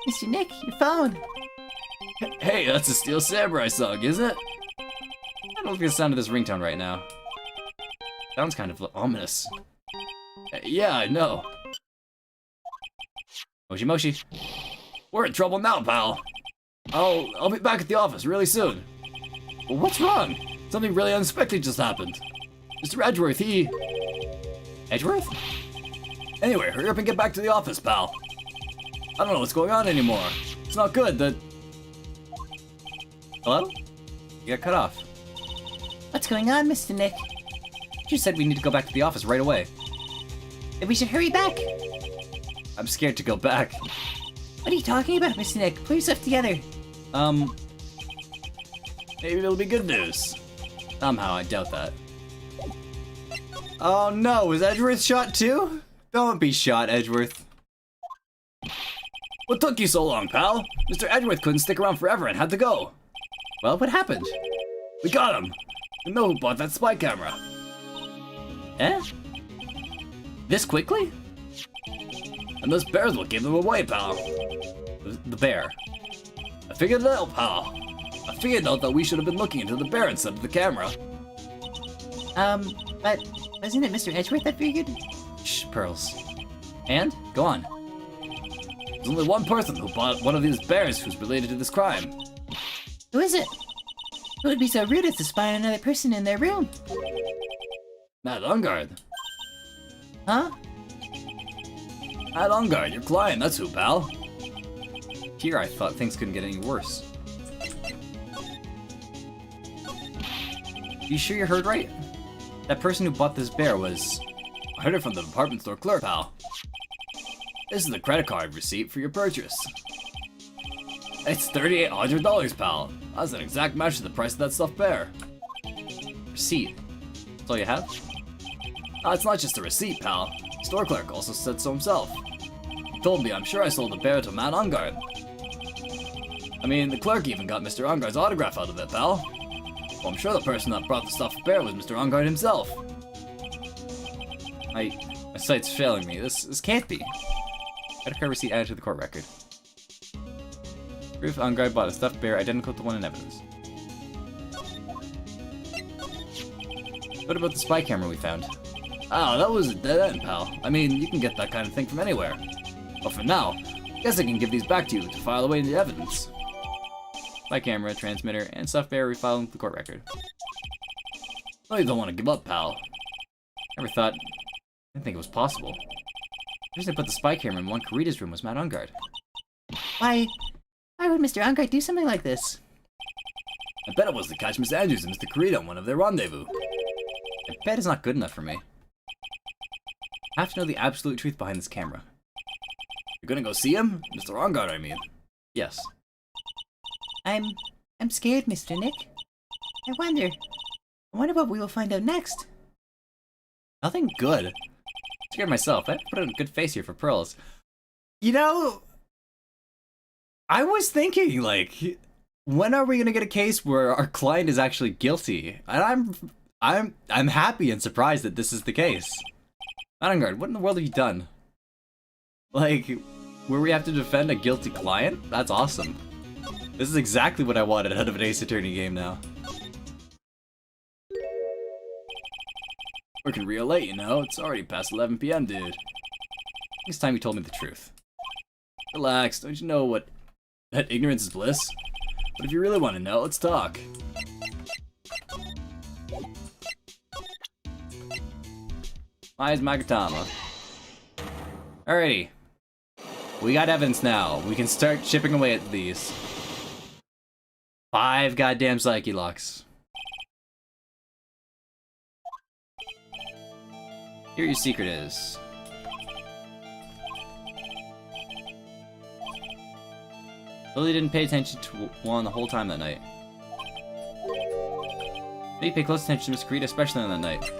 Mr. Nick, your phone. Hey, that's a Steel Samurai song, isn't it? I don't like the sound of this ringtone right now. Sounds kind of ominous. Yeah, I know. Moshi Moshi. We're in trouble now, pal. I'll be back at the office really soon. Well, what's wrong? Something really unexpected just happened. Mr. Edgeworth, Edgeworth? Anyway, hurry up and get back to the office, pal. I don't know what's going on anymore. It's not good that... Hello? You got cut off. What's going on, Mr. Nick? You said we need to go back to the office right away. Then we should hurry back. I'm scared to go back. What are you talking about, Mr. Nick? Pull yourself together. Maybe it'll be good news. Somehow, I doubt that. Oh no, was Edgeworth shot too? Don't be shot, Edgeworth. What took you so long, pal? Mr. Edgeworth couldn't stick around forever and had to go. Well, what happened? We got him. We know who bought that spy camera. Eh? This quickly? And those bears will give them away, pal. The bear. I figured it out, pal. I figured out that we should have been looking into the bear instead of the camera. But wasn't it Mr. Edgeworth that figured? Shh, Pearls. And? Go on. There's only one person who bought one of these bears who's related to this crime. Who is it? Who would be so rude as to spy on another person in their room? Matt Lungard. Huh? Matt Ungard, your client, that's who, pal. Here I thought things couldn't get any worse. You sure you heard right? That person who bought this bear was... I heard it from the department store clerk, pal. This is the credit card receipt for your purchase. It's $3,800, pal. That's an exact match to the price of that stuffed bear. receipt. That's all you have? It's not just a receipt, pal. Store clerk also said so himself. He told me I'm sure I sold the bear to Matt Ungard. I mean, the clerk even got Mr. Ungard's autograph out of it, pal. Well, I'm sure the person that brought the stuffed bear was Mr. Ungard himself. My sight's failing me. This can't be. Credit card receipt added to the court record. Proof Ungard bought a stuffed bear identical to one in evidence. What about the spy camera we found? Oh, that was a dead end, pal. I mean, you can get that kind of thing from anywhere. But for now, I guess I can give these back to you to file away the evidence. Spy camera, transmitter, and stuffed bear refiled into the court record. Oh, you don't want to give up, pal. Never thought... I didn't think it was possible. The reason I put the spy camera in one Karita's room was Matt Ungard. Why would Mr. Ungard do something like this? I bet it was to catch Miss Andrews and Mr. Karita on one of their rendezvous. I bet it's not good enough for me. I have to know the absolute truth behind this camera. You're gonna go see him? Mr. Ungard, I mean. Yes. I'm scared, Mr. Nick. I wonder what we will find out next. Nothing good. I'm scared myself. I have to put on a good face here for Pearls. You know, I was thinking, like, when are we gonna get a case where our client is actually guilty? And I'm happy and surprised that this is the case. Matt Ungard, what in the world have you done? Like, where we have to defend a guilty client? That's awesome. This is exactly what I wanted out of an Ace Attorney game now. Working real late, you know? It's already past 11 PM, dude. It's time you told me the truth. Relax, don't you know what... that ignorance is bliss? But if you really want to know, let's talk. Mize Magatama. Alrighty. We got evidence now. We can start chipping away at these. 5 goddamn Psyche Locks. Here your secret is. Lily didn't pay attention to Juan the whole time that night. Maybe pay close attention to Miss Karita, especially on that night.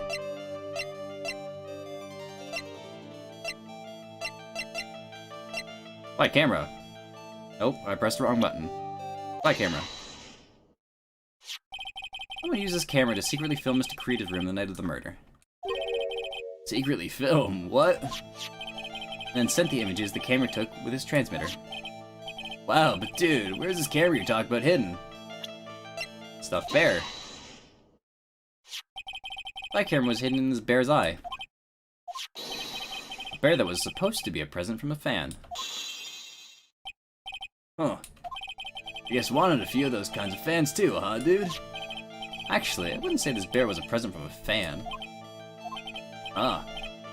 Spy camera. Nope, I pressed the wrong button. Spy camera. I'm gonna use this camera to secretly film Mr. Karita's room the night of the murder. Secretly film? What? And then sent the images the camera took with his transmitter. Wow, but dude, where's this camera you're talking about hidden? Stuffed bear. Spy camera was hidden in this bear's eye. A bear that was supposed to be a present from a fan. Huh. I guess wanted a few of those kinds of fans too, huh, dude? Actually, I wouldn't say this bear was a present from a fan. Huh.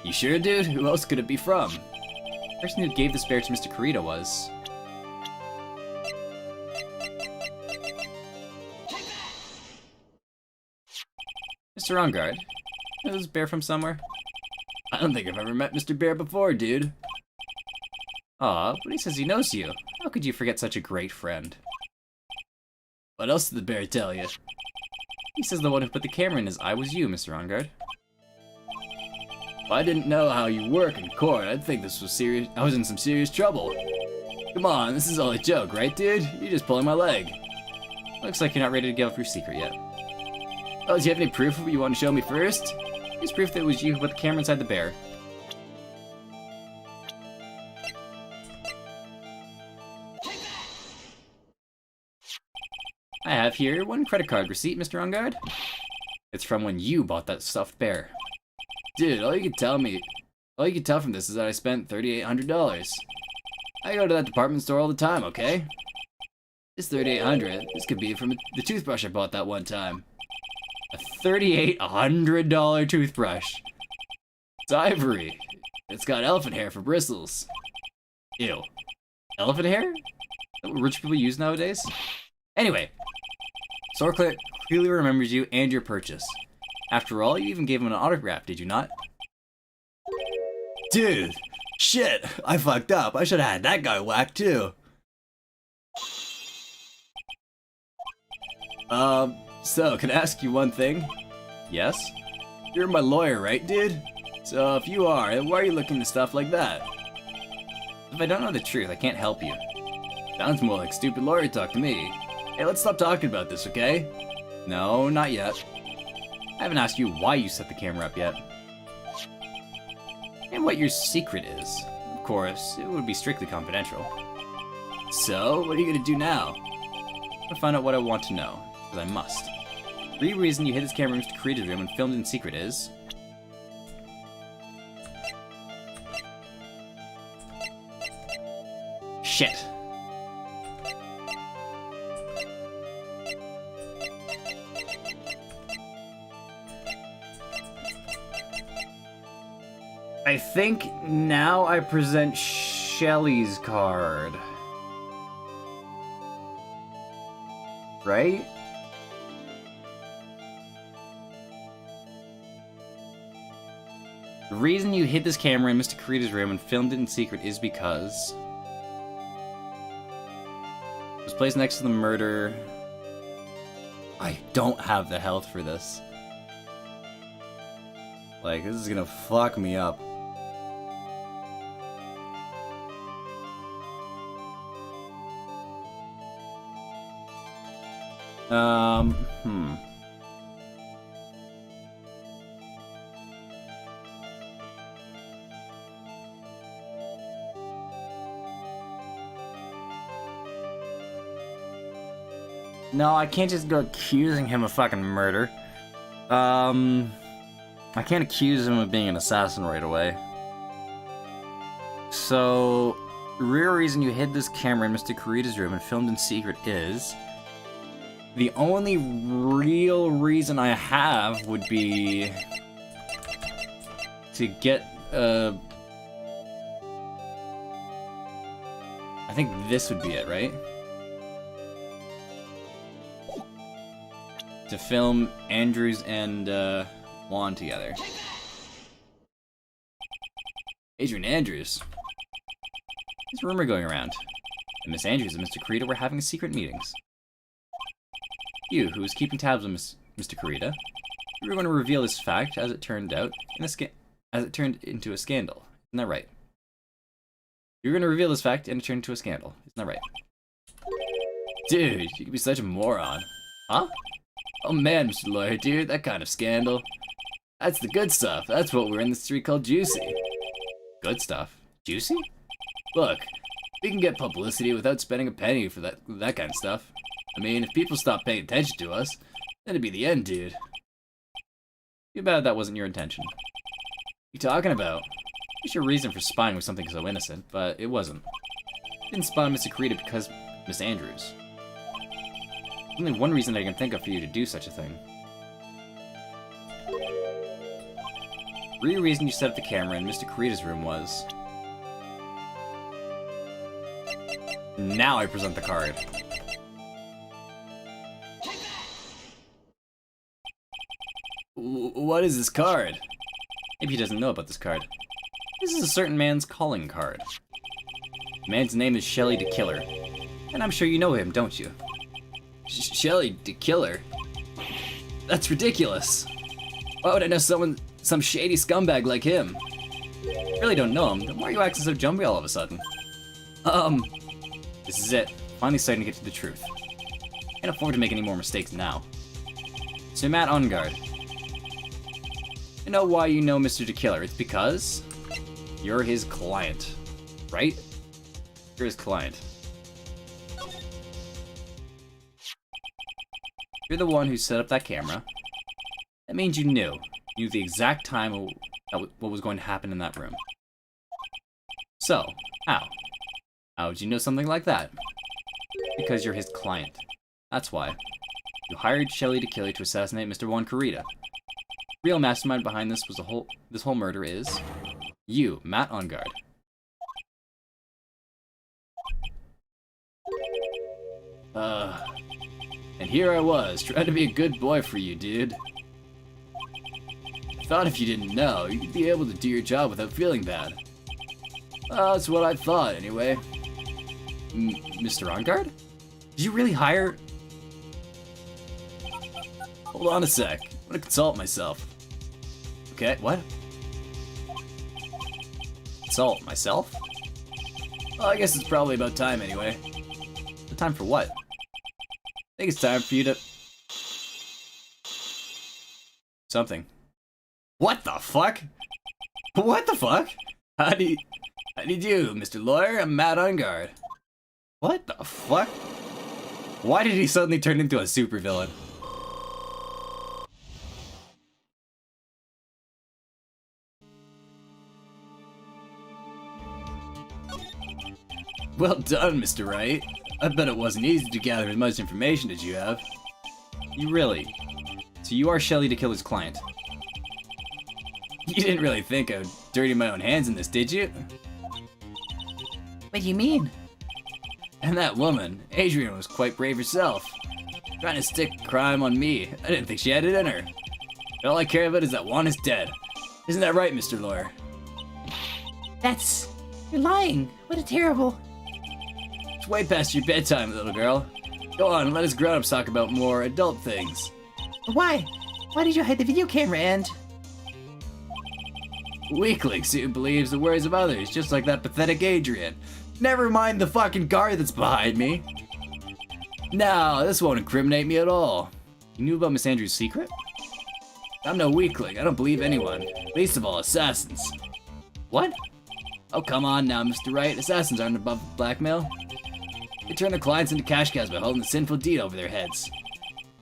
You sure, dude? Who else could it be from? The person who gave this bear to Mr. Karita was... Mr. Ungard. You know this bear from somewhere? I don't think I've ever met Mr. Bear before, dude. Aw, but he says he knows you. How could you forget such a great friend? What else did the bear tell you? He says the one who put the camera in his eye was you, Mr. Ungard. If I didn't know how you work in court, I'd think this was serious. I was in some serious trouble. Come on, this is all a joke, right, dude? You're just pulling my leg. Looks like you're not ready to give up your secret yet. Oh, do you have any proof you want to show me first? Here's proof that it was you who put the camera inside the bear. I have here one credit card receipt, Mr. Ungard. It's from when you bought that stuffed bear. Dude, all you can tell from this is that I spent $3,800. I go to that department store all the time, okay? This $3,800, this could be from the toothbrush I bought that one time. A $3,800 toothbrush. It's ivory. It's got elephant hair for bristles. Ew. Elephant hair? Is that what rich people use nowadays? Anyway, Sorclet clearly remembers you and your purchase. After all, you even gave him an autograph, did you not? Dude, shit, I fucked up. I should have had that guy whacked too. So can I ask you one thing? Yes? You're my lawyer, right, dude? So if you are, why are you looking at stuff like that? If I don't know the truth, I can't help you. Sounds more like stupid lawyer talk to me. Hey, let's stop talking about this, okay? No, not yet. I haven't asked you why you set the camera up yet. And what your secret is. Of course, it would be strictly confidential. So, what are you gonna do now? I'm gonna find out what I want to know, because I must. The reason you hid this camera in Mr. Kurita's room and filmed in secret is... Shit. I think now I present Shelly's card. Right? The reason you hid this camera in Mr. Kurita's room and filmed it in secret is because... it was placed next to the murder. I don't have the health for this. Like, this is gonna fuck me up. No, I can't just go accusing him of fucking murder. I can't accuse him of being an assassin right away. So, the real reason you hid this camera in Mr. Kurita's room and filmed in secret is... the only real reason I have would be... to get, I think this would be it, right? To film Andrews and, Juan together. Adrian Andrews. There's a rumor going around that Miss Andrews and Mr. Kurita were having secret meetings. You, who was keeping tabs on Mr. Kurita, you were going to reveal this fact as it turned out as it turned into a scandal. Isn't that right? You were going to reveal this fact and it turned into a scandal. Isn't that right? Dude, you could be such a moron. Huh? Oh man, Mr. Lawyer, dude, that kind of scandal. That's the good stuff. That's what we're in the street called juicy. Good stuff? Juicy? Look, we can get publicity without spending a penny for that kind of stuff. I mean, if people stop paying attention to us, then it'd be the end, dude. Too bad that wasn't your intention. What are you talking about? What's your reason for spying with something so innocent, but it wasn't. You didn't spy on Mr. Kurita because Miss Andrews. There's only one reason I can think of for you to do such a thing. The real reason you set up the camera in Mr. Kurita's room was... Now I present the card. What is this card? Maybe he doesn't know about this card. This is a certain man's calling card. The man's name is Shelly the Killer. And I'm sure you know him, don't you? Shelly the Killer? That's ridiculous. Why would I know some shady scumbag like him? I really don't know him, then why are you acting so jumpy all of a sudden? This is it. Finally starting to get to the truth. Can't afford to make any more mistakes now. Sir Matt on guard. I know why you know Mr. the Killer. It's because you're his client, right? You're his client. You're the one who set up that camera. That means you knew the exact time what was going to happen in that room. So, how? How would you know something like that? Because you're his client. That's why. You hired Shelly to kill you to assassinate Mr. Juan Kurita. Real mastermind behind this whole murder is You, Matt on guard. And here I was, trying to be a good boy for you, dude. Thought if you didn't know, you'd be able to do your job without feeling bad. That's what I thought, anyway. Mr. On guard? Did you really hire... Hold on a sec. I'm gonna consult myself. Okay, what? Consult myself? Well, I guess it's probably about time anyway. But time for what? I think it's time for you to... Something. What the fuck? What the fuck? How do you do, Mr. Lawyer? I'm Matt on guard. What the fuck? Why did he suddenly turn into a supervillain? Well done, Mr. Wright. I bet it wasn't easy to gather as much information as you have. You really? So you are Shelley de Killer's client? You didn't really think I would dirty my own hands in this, did you? What do you mean? And that woman, Adrian, was quite brave herself. Trying to stick crime on me. I didn't think she had it in her. But all I care about is that Juan is dead. Isn't that right, Mr. Lawyer? That's... You're lying. What a terrible... It's way past your bedtime, little girl. Go on, let us grown-ups talk about more adult things. Why? Why did you hide the video camera and... Weaklings who believes the words of others, just like that pathetic Adrian. Never mind the fucking guard that's behind me. No, this won't incriminate me at all. You knew about Miss Andrews' secret? I'm no weakling. I don't believe anyone. Least of all, assassins. What? Oh, come on now, Mr. Wright. Assassins aren't above blackmail. They turn their clients into cash cows by holding the sinful deed over their heads.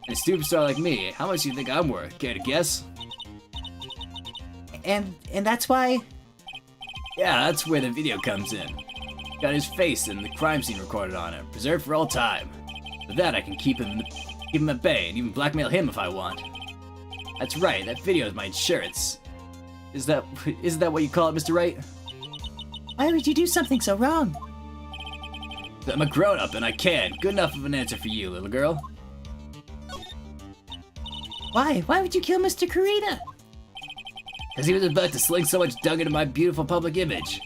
And a superstar like me, how much do you think I'm worth? Care to guess? And that's why... Yeah, that's where the video comes in. Got his face and the crime scene recorded on it, preserved for all time. With that, I can keep him at bay and even blackmail him if I want. That's right, that video is my insurance. Isn't that what you call it, Mr. Wright? Why would you do something so wrong? I'm a grown-up and I can. Good enough of an answer for you, little girl. Why? Why would you kill Mr. Karina? Because he was about to sling so much dung into my beautiful public image.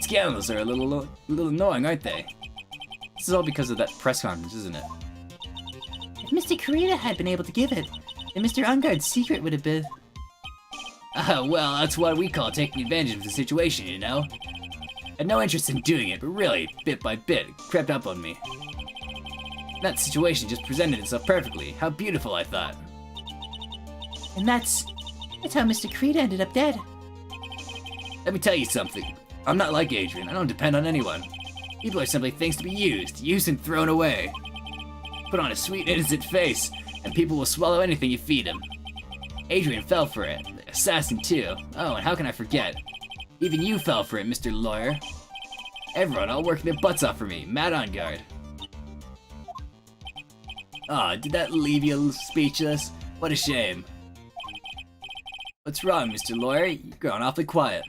Scandals are a little annoying, aren't they? This is all because of that press conference, isn't it? If Mr. Karina had been able to give it, then Mr. Unguard's secret would have been... Well, that's what we call taking advantage of the situation, you know? Had no interest in doing it, but really, bit by bit, it crept up on me. That situation just presented itself perfectly. How beautiful, I thought. And that's how Mr. Karina ended up dead. Let me tell you something. I'm not like Adrian. I don't depend on anyone. People are simply things to be used and thrown away. Put on a sweet, innocent face, and people will swallow anything you feed them. Adrian fell for it. The assassin, too. Oh, and how can I forget? Even you fell for it, Mr. Lawyer. Everyone all working their butts off for me. Mad on guard. Aw, did that leave you speechless? What a shame. What's wrong, Mr. Lawyer? You're growing awfully quiet.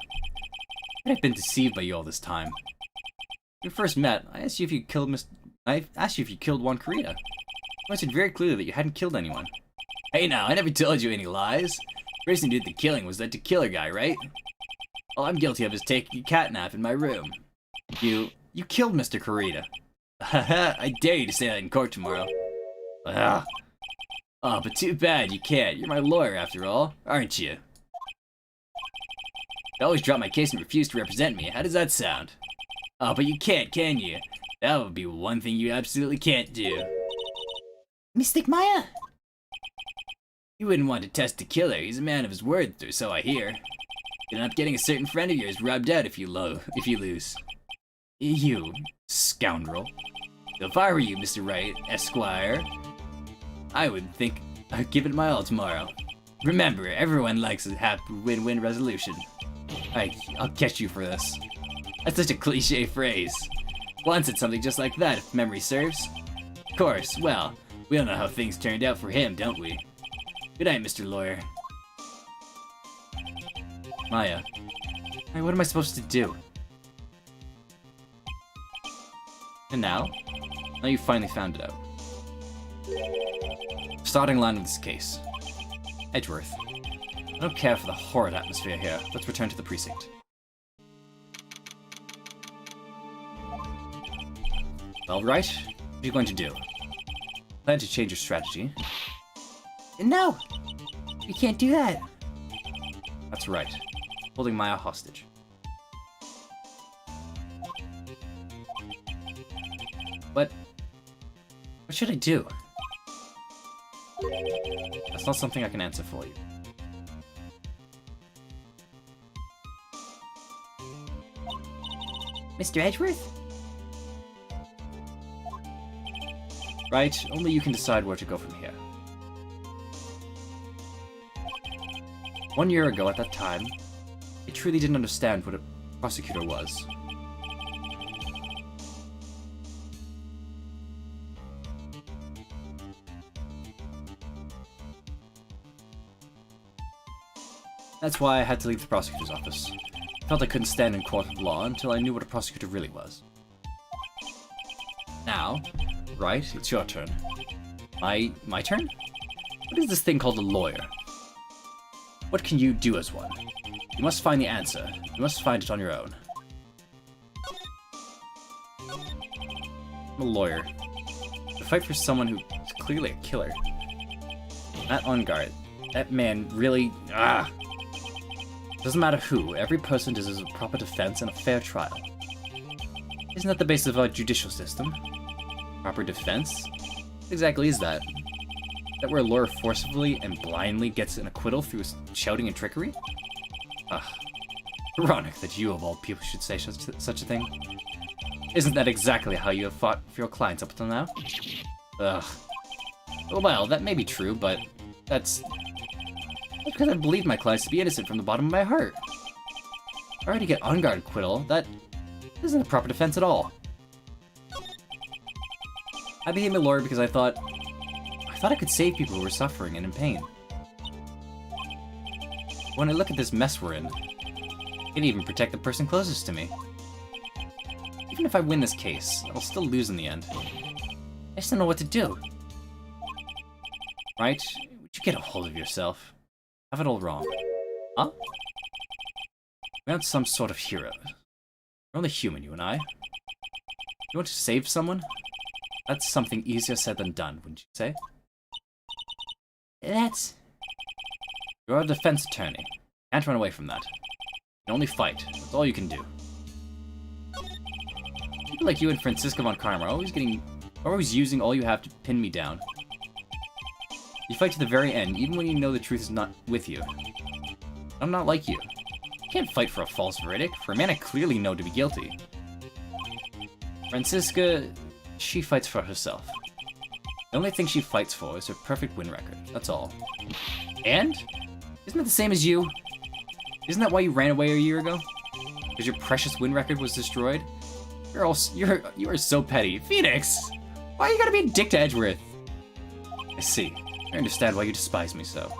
I've been deceived by you all this time. When we first met, I asked you if you killed Juan Carita. You answered very clearly that you hadn't killed anyone. Hey now, I never told you any lies. The person who did the killing was that killer guy, right? All I'm guilty of is taking a catnap in my room. You killed Mr. Carita. Haha, I dare you to say that in court tomorrow. Ugh. Oh, but too bad you can't. You're my lawyer after all, aren't you? You always drop my case and refuse to represent me. How does that sound? Oh, but you can't, can you? That would be one thing you absolutely can't do. Mystic Maya? You wouldn't want to test the killer. He's a man of his word, or so I hear. You'll end up getting a certain friend of yours rubbed out if you lose. You scoundrel. If I were you, Mr. Wright, Esquire, I would think I'd give it my all tomorrow. Remember, everyone likes a happy win-win resolution. I'll catch you for this. That's such a cliche phrase. Juan said something just like that, if memory serves. Of course, well, we all know how things turned out for him, don't we? Good night, Mr. Lawyer. Maya. Alright, what am I supposed to do? And now? Now you finally found it out. Starting line of this case. Edgeworth. I don't care for the horrid atmosphere here. Let's return to the precinct. Well, right. What are you going to do? Plan to change your strategy? No! You can't do that. That's right. Holding Maya hostage. What should I do? That's not something I can answer for you. Mr. Edgeworth? Right, only you can decide where to go from here. 1 year ago, at that time, I truly didn't understand what a prosecutor was. That's why I had to leave the prosecutor's office. I felt I couldn't stand in court of law until I knew what a prosecutor really was. Now, right, it's your turn. My turn? What is this thing called a lawyer? What can you do as one? You must find the answer. You must find it on your own. I'm a lawyer. To fight for someone who is clearly a killer. That on guard. That man really... Doesn't matter who, every person deserves a proper defense and a fair trial. Isn't that the basis of our judicial system? Proper defense? What exactly is that? That where a lawyer forcibly and blindly gets an acquittal through shouting and trickery? Ironic that you of all people should say such a thing. Isn't that exactly how you have fought for your clients up until now? Well, that may be true, but that's because I believe my clients to be innocent from the bottom of my heart. I already get on guard acquittal. That isn't a proper defense at all. I became a lawyer because I thought I could save people who were suffering and in pain. When I look at this mess we're in, I can't even protect the person closest to me. Even if I win this case, I'll still lose in the end. I just don't know what to do. Right? Would you get a hold of yourself? Have it all wrong. Huh? We aren't some sort of hero. We're only human, you and I. You want to save someone? That's something easier said than done, wouldn't you say? That's... You're a defense attorney. Can't run away from that. You can only fight. That's all you can do. People like you and Francisco von Karma are always using all you have to pin me down. You fight to the very end, even when you know the truth is not with you. I'm not like you. I can't fight for a false verdict, for a man I clearly know to be guilty. Francisca, she fights for herself. The only thing she fights for is her perfect win record, that's all. And? Isn't that the same as you? Isn't that why you ran away a year ago? Because your precious win record was destroyed? You are so petty. Phoenix! Why you gotta be a dick to Edgeworth? I see. I understand why you despise me so.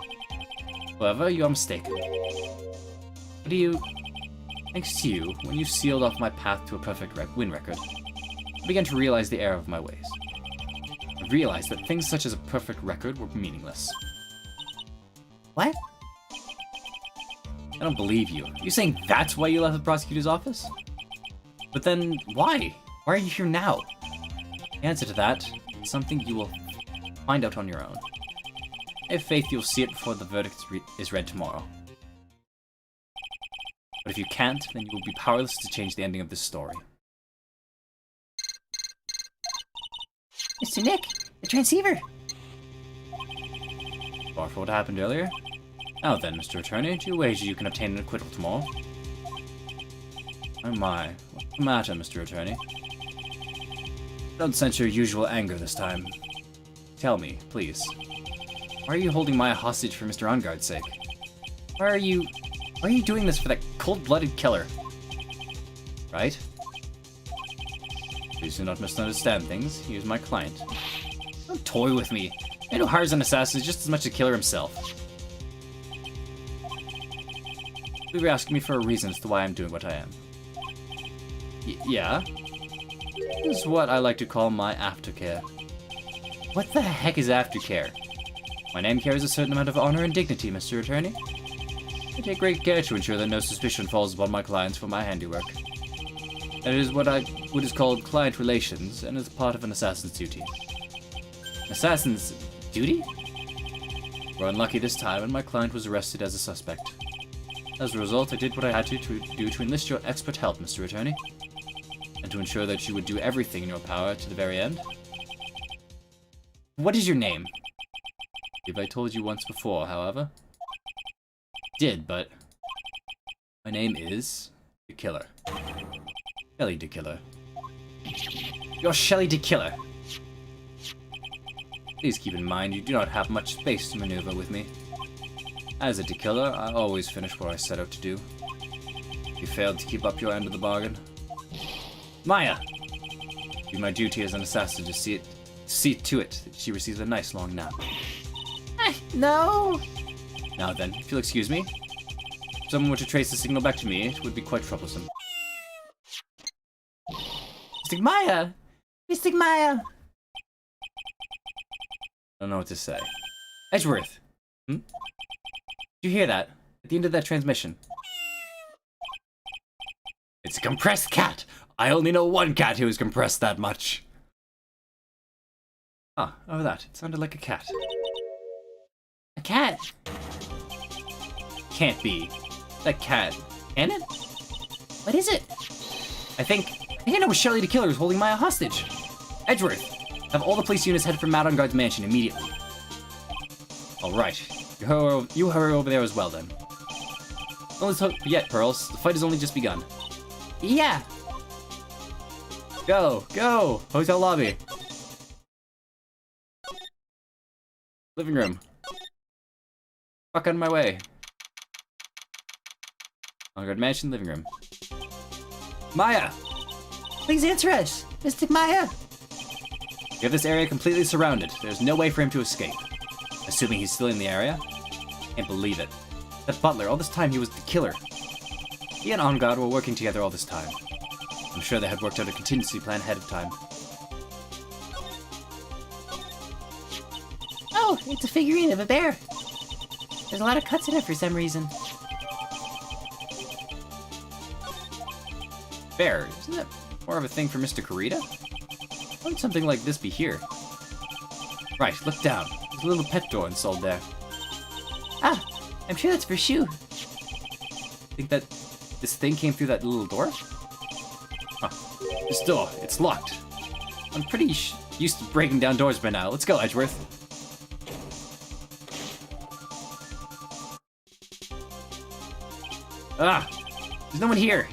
However, you are mistaken. Thanks to you, when you sealed off my path to a perfect win record, I began to realize the error of my ways. I realized that things such as a perfect record were meaningless. What? I don't believe you. You're saying that's why you left the prosecutor's office? But then, why? Why are you here now? The answer to that is something you will find out on your own. I have faith you'll see it before the verdict is read tomorrow. But if you can't, then you will be powerless to change the ending of this story. Mr. Nick, the transceiver! Sorry for what happened earlier. Now then, Mr. Attorney, do you wager you can obtain an acquittal tomorrow? Oh my, what's the matter, Mr. Attorney? Don't sense your usual anger this time. Tell me, please. Why are you holding Maya hostage for Mr. Onguard's sake? Why are you doing this for that cold-blooded killer? Right? Please do not misunderstand things. He is my client. Don't toy with me. Man who hires an assassin is just as much a killer himself. You were asking me for a reason as to why I'm doing what I am. Yeah? This is what I like to call my aftercare. What the heck is aftercare? My name carries a certain amount of honor and dignity, Mr. Attorney. I take great care to ensure that no suspicion falls upon my clients for my handiwork. That is what is called client relations, and is part of an assassin's duty. Assassin's duty? We're unlucky this time, and my client was arrested as a suspect. As a result, I did what I had to do to enlist your expert help, Mr. Attorney, and to ensure that you would do everything in your power to the very end. What is your name? I believe I told you once before, however. Did, but my name is the Killer. Shelly the Killer. You're Shelly the Killer. Please keep in mind you do not have much space to maneuver with me. As a Killer, I always finish what I set out to do. You failed to keep up your end of the bargain. Maya! It be my duty as an assassin to see to it that she receives a nice long nap. No! Now then, if you'll excuse me, if someone were to trace the signal back to me, it would be quite troublesome. Mystic Maya! Mystic Maya! I don't know what to say. Edgeworth! Did you hear that? At the end of that transmission. It's a compressed cat! I only know one cat who is compressed that much. Ah, oh that. It sounded like a cat. A cat? Can't be. That cat. Can it? What is it? I think I know where Shelly the Killer is holding Maya hostage. Edgeworth, have all the police units head for Madame Guard's mansion immediately. Alright. You hurry over there as well then. Don't let's hope yet, Pearls. The fight has only just begun. Yeah! Go! Go! Hotel lobby. Living room. Fuck on my way. Madame Guard mansion, living room. Maya! Please answer us! Mystic Maya! We have this area completely surrounded. There's no way for him to escape. Assuming he's still in the area? Can't believe it. That butler, all this time he was the killer. He and On God were working together all this time. I'm sure they had worked out a contingency plan ahead of time. Oh, it's a figurine of a bear. There's a lot of cuts in it for some reason. Bear, isn't that more of a thing for Mr. Kurita? Why would something like this be here? Right, look down. There's a little pet door installed there. Ah, I'm sure that's for Shu. Think that this thing came through that little door? Huh. This door, it's locked. I'm pretty used to breaking down doors by now. Let's go, Edgeworth. Ah! There's no one here!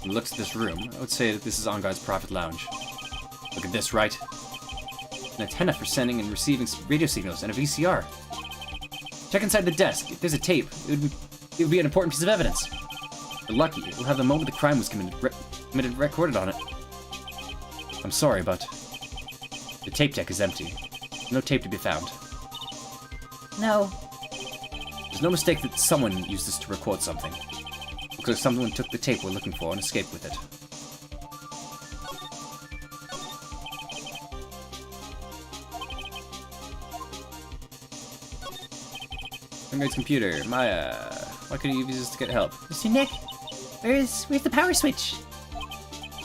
He looks at this room. I would say that this is On Guard's private lounge. Look at this, right? An antenna for sending and receiving radio signals and a VCR. Check inside the desk. If there's a tape, it would be an important piece of evidence. If we're lucky, it will have the moment the crime was committed recorded on it. I'm sorry, but the tape deck is empty. No tape to be found. No. There's no mistake that someone used this to record something. Looks like someone took the tape we're looking for and escaped with it. Renegades computer, Maya. Why couldn't you use this to get help? Mr. Nick, where's the power switch?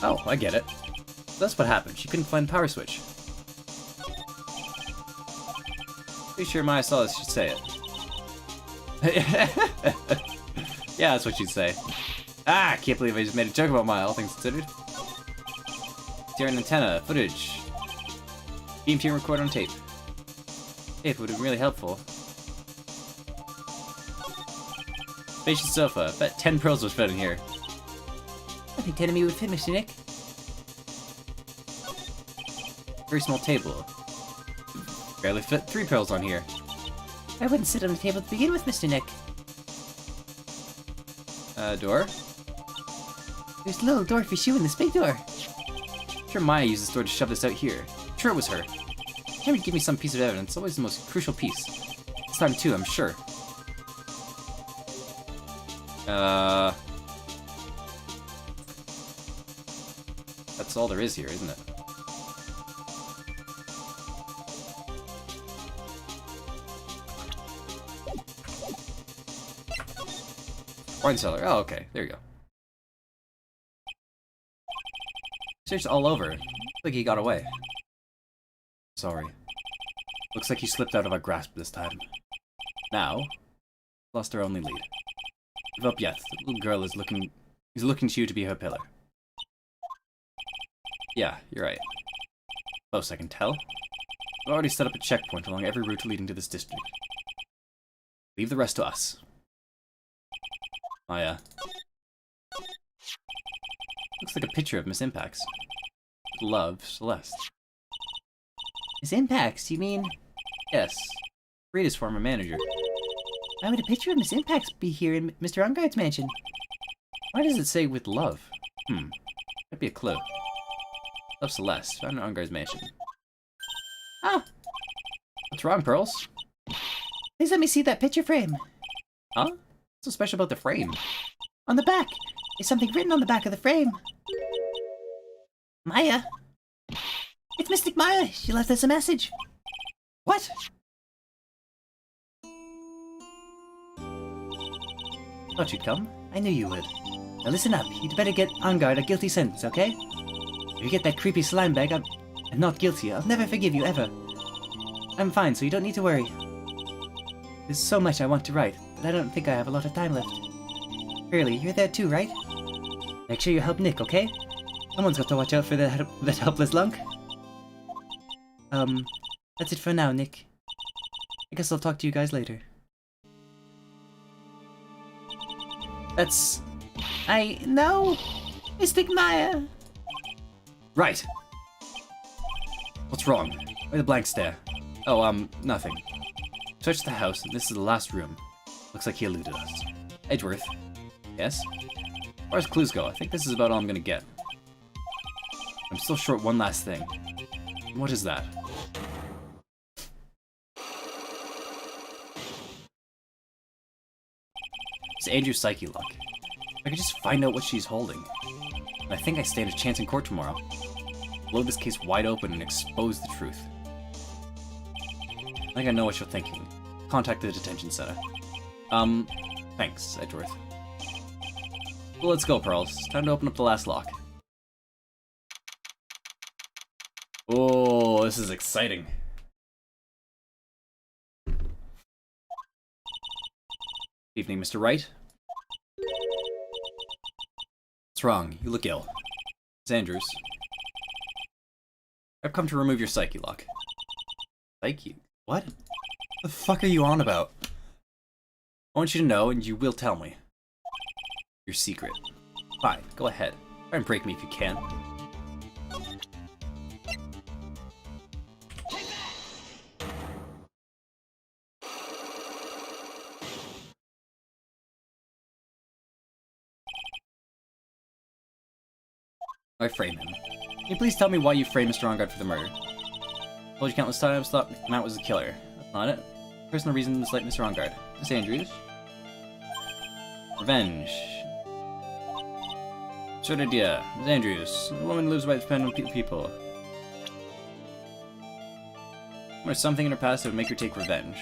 Oh, I get it. That's what happened. She couldn't find the power switch. Pretty sure Maya saw this, she'd say it. Yeah, that's what she'd say. Ah, I can't believe I just made a joke about Maya, all things considered. Steering antenna, footage. Beam team record on tape. Tape would have been really helpful. Spacious sofa. Bet 10 pearls was fed in here. I think 10 of me would fit, Mr. Nick. Very small table. Barely fit 3 pearls on here. I wouldn't sit on the table to begin with, Mr. Nick. Door? There's a little door for Shu in this big door. I'm sure Maya used this door to shove this out here. I'm sure it was her. She would give me some piece of evidence, always the most crucial piece. This time too, I'm sure. That's all there is here, isn't it? Wine cellar. Oh, okay. There you go. Searched all over. Looks like he got away. Sorry. Looks like he slipped out of our grasp this time. Now, lost our only lead. Give up yet. The little girl is looking to you to be her pillar. Yeah, you're right. Close, I can tell. I've already set up a checkpoint along every route leading to this district. Leave the rest to us. Maya. Looks like a picture of Miss Impax. Love, Celeste. Miss Impax, you mean? Yes. Rita's former manager. Why would a picture of Miss Impax be here in Mr. Unguard's mansion? Why does it say with love? Might be a clue. Love Celeste, found in Ungar's mansion. Ah! What's wrong, Pearls? Please let me see that picture frame. Huh? What's so special about the frame? On the back. There's something written on the back of the frame. Maya. It's Mystic Maya. She left us a message. What? Thought you'd come. I knew you would. Now listen up. You'd better get on guard a guilty sentence, okay? If you get that creepy slime bag, I'm not guilty. I'll never forgive you, ever. I'm fine, so you don't need to worry. There's so much I want to write, but I don't think I have a lot of time left. Curly, you're there too, right? Make sure you help Nick, okay? Someone's got to watch out for that helpless lunk. That's it for now, Nick. I guess I'll talk to you guys later. I know! Mystic Maya! Right! What's wrong? Why the blank stare? Oh, nothing. Searched the house, and this is the last room. Looks like he eluded us. Edgeworth. Yes? As far as clues go, I think this is about all I'm gonna get. I'm still short one last thing. What is that? It's Andrew's psyche lock. If I could just find out what she's holding. And I think I stand a chance in court tomorrow. Blow this case wide open and expose the truth. I think I know what you're thinking. Contact the detention center. Thanks, Edgeworth. Well, let's go, Pearls. Time to open up the last lock. Oh, this is exciting. Evening, Mr. Wright. What's wrong? You look ill. It's Andrews. I've come to remove your psyche lock. Psyche? What? What the fuck are you on about? I want you to know, and you will tell me. Your secret. Fine, go ahead. Try and break me if you can. I frame him. Can you please tell me why you framed Mr. Ongard for the murder? Told you countless times, thought Matt was the killer. That's not it. Personal reason to dislike Mr. Ongard. Miss Andrews. Revenge. Absurd idea. Miss Andrews. The woman lives by depending on people. There's something in her past that would make her take revenge.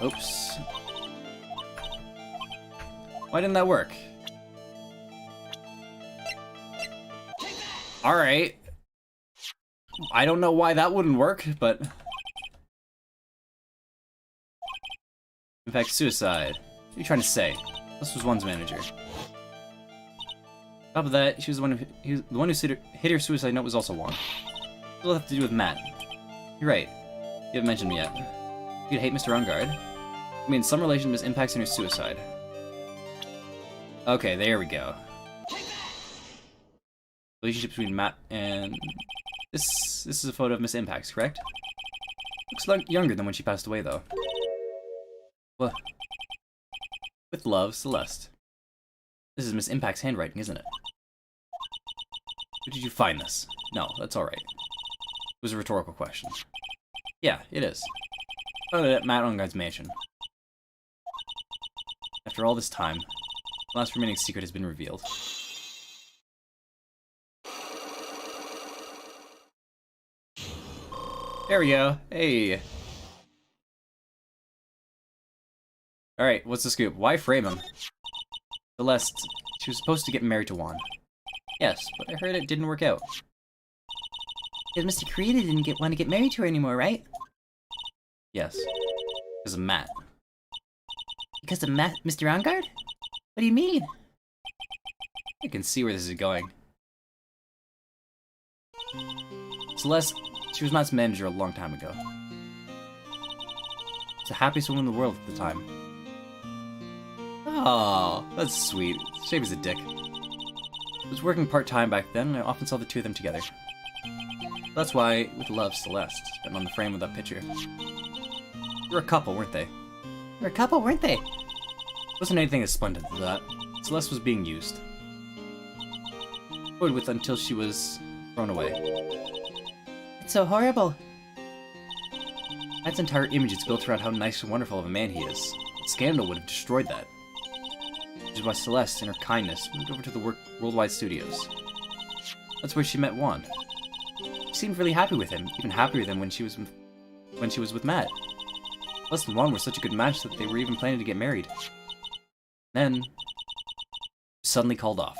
Oops. Why didn't that work? Alright. I don't know why that wouldn't work, but... In fact, suicide. What are you trying to say? This was one's manager. On top of that, she was the one who hit her suicide note was also one. What'll have to do with Matt? You're right. You haven't mentioned me yet. You'd hate Mr. Ungard. I mean, some relation to Miss Impax in her suicide. Okay, there we go. Relationship between Matt and... This is a photo of Miss Impax, correct? Looks like younger than when she passed away, though. What? With love, Celeste. This is Miss Impax's handwriting, isn't it? Where did you find this? No, that's alright. was a rhetorical question. Yeah, it is. Found it at Matt Onguide's mansion. After all this time, the last remaining secret has been revealed. There we go. Hey. Alright, what's the scoop? Why frame him? Celeste, she was supposed to get married to Juan. Yes, but I heard it didn't work out. Because Mr. Kurita didn't want to get married to her anymore, right? Yes. Because of Matt. Because of Mr. Enguide? What do you mean? I can see where this is going. Celeste, she was Matt's manager a long time ago. She's the happiest woman in the world at the time. Oh, that's sweet. Shame he's a dick. I was working part-time back then, and I often saw the two of them together. That's why, with love, Celeste, been on the frame of that picture. They were a couple, weren't they? They were a couple, weren't they? Wasn't anything as splendid as that. Celeste was being used. Toyed with until she was thrown away. It's so horrible. Matt's entire image is built around how nice and wonderful of a man he is. A scandal would have destroyed that. Which is why Celeste, in her kindness, moved over to the Worldwide Studios. That's where she met Juan. She seemed really happy with him, even happier than when she was with Matt. Celeste and Juan were such a good match that they were even planning to get married. Then, suddenly called off.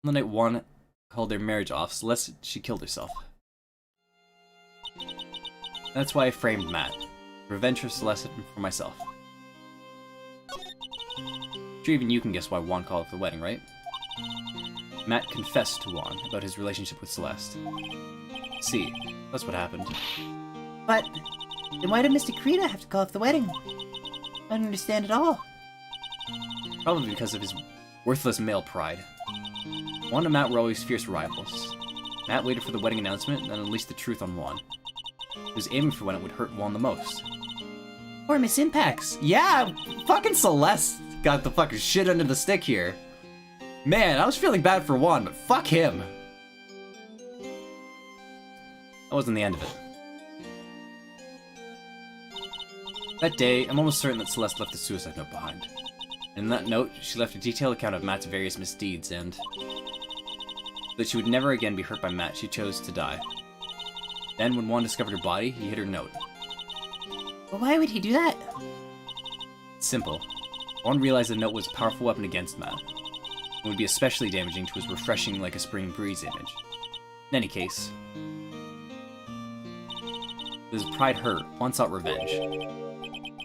On the night Juan called their marriage off, Celeste, she killed herself. That's why I framed Matt. Revenge for Celeste and for myself. Sure, even you can guess why Juan called off the wedding, right? Matt confessed to Juan about his relationship with Celeste. See, that's what happened. But then why did Mr. Kurita have to call off the wedding? I don't understand at all. Probably because of his worthless male pride. Juan and Matt were always fierce rivals. Matt waited for the wedding announcement and then unleashed the truth on Juan. He was aiming for when it would hurt Juan the most. Or Miss Impacts. Yeah, fucking Celeste got the fucking shit under the stick here. Man, I was feeling bad for Juan, but fuck him. That wasn't the end of it. That day, I'm almost certain that Celeste left a suicide note behind. In that note, she left a detailed account of Matt's various misdeeds and that she would never again be hurt by Matt, she chose to die. Then, when Juan discovered her body, he hid her note. But why would he do that? It's simple. Juan realized the note was a powerful weapon against Matt. It would be especially damaging to his refreshing like a spring breeze image. In any case, with his pride hurt, Juan sought revenge.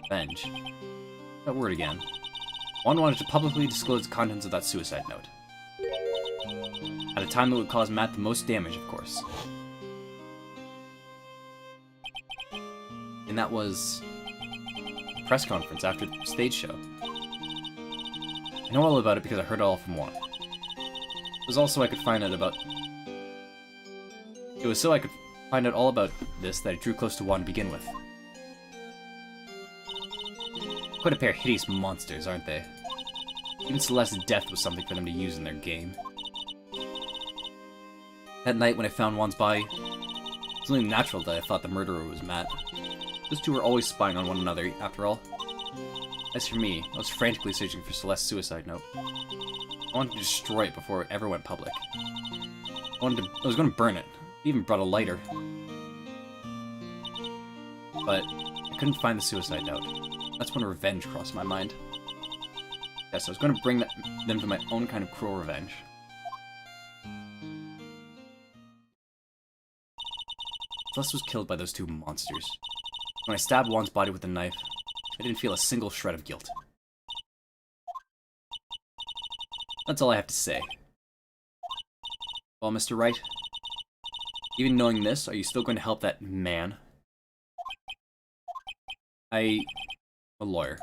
Revenge. That word again. Juan wanted to publicly disclose the contents of that suicide note. At a time that would cause Matt the most damage, of course. And that was a press conference after the stage show. I know all about it because I heard it all from Juan. It was also so I could find out all about this that I drew close to Juan to begin with. Quite a pair of hideous monsters, aren't they? Even Celeste's death was something for them to use in their game. That night when I found Juan's body, it was only natural that I thought the murderer was Matt. Those two were always spying on one another, after all. As for me, I was frantically searching for Celeste's suicide note. I wanted to destroy it before it ever went public. I was going to burn it. I even brought a lighter. But I couldn't find the suicide note. That's when revenge crossed my mind. Yes, I was going to bring them to my own kind of cruel revenge. Celeste was killed by those two monsters. When I stabbed Juan's body with a knife, I didn't feel a single shred of guilt. That's all I have to say. Well, Mr. Wright, even knowing this, are you still going to help that man? I'm a lawyer.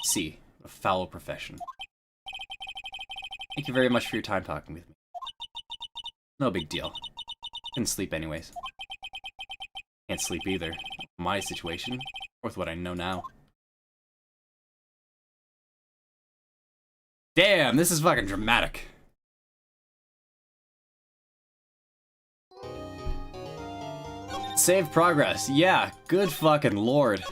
See, a foul profession. Thank you very much for your time talking with me. No big deal. Couldn't sleep anyways. Can't sleep either. My situation, or with what I know now. Damn, this is fucking dramatic. Save progress. Yeah, good fucking lord.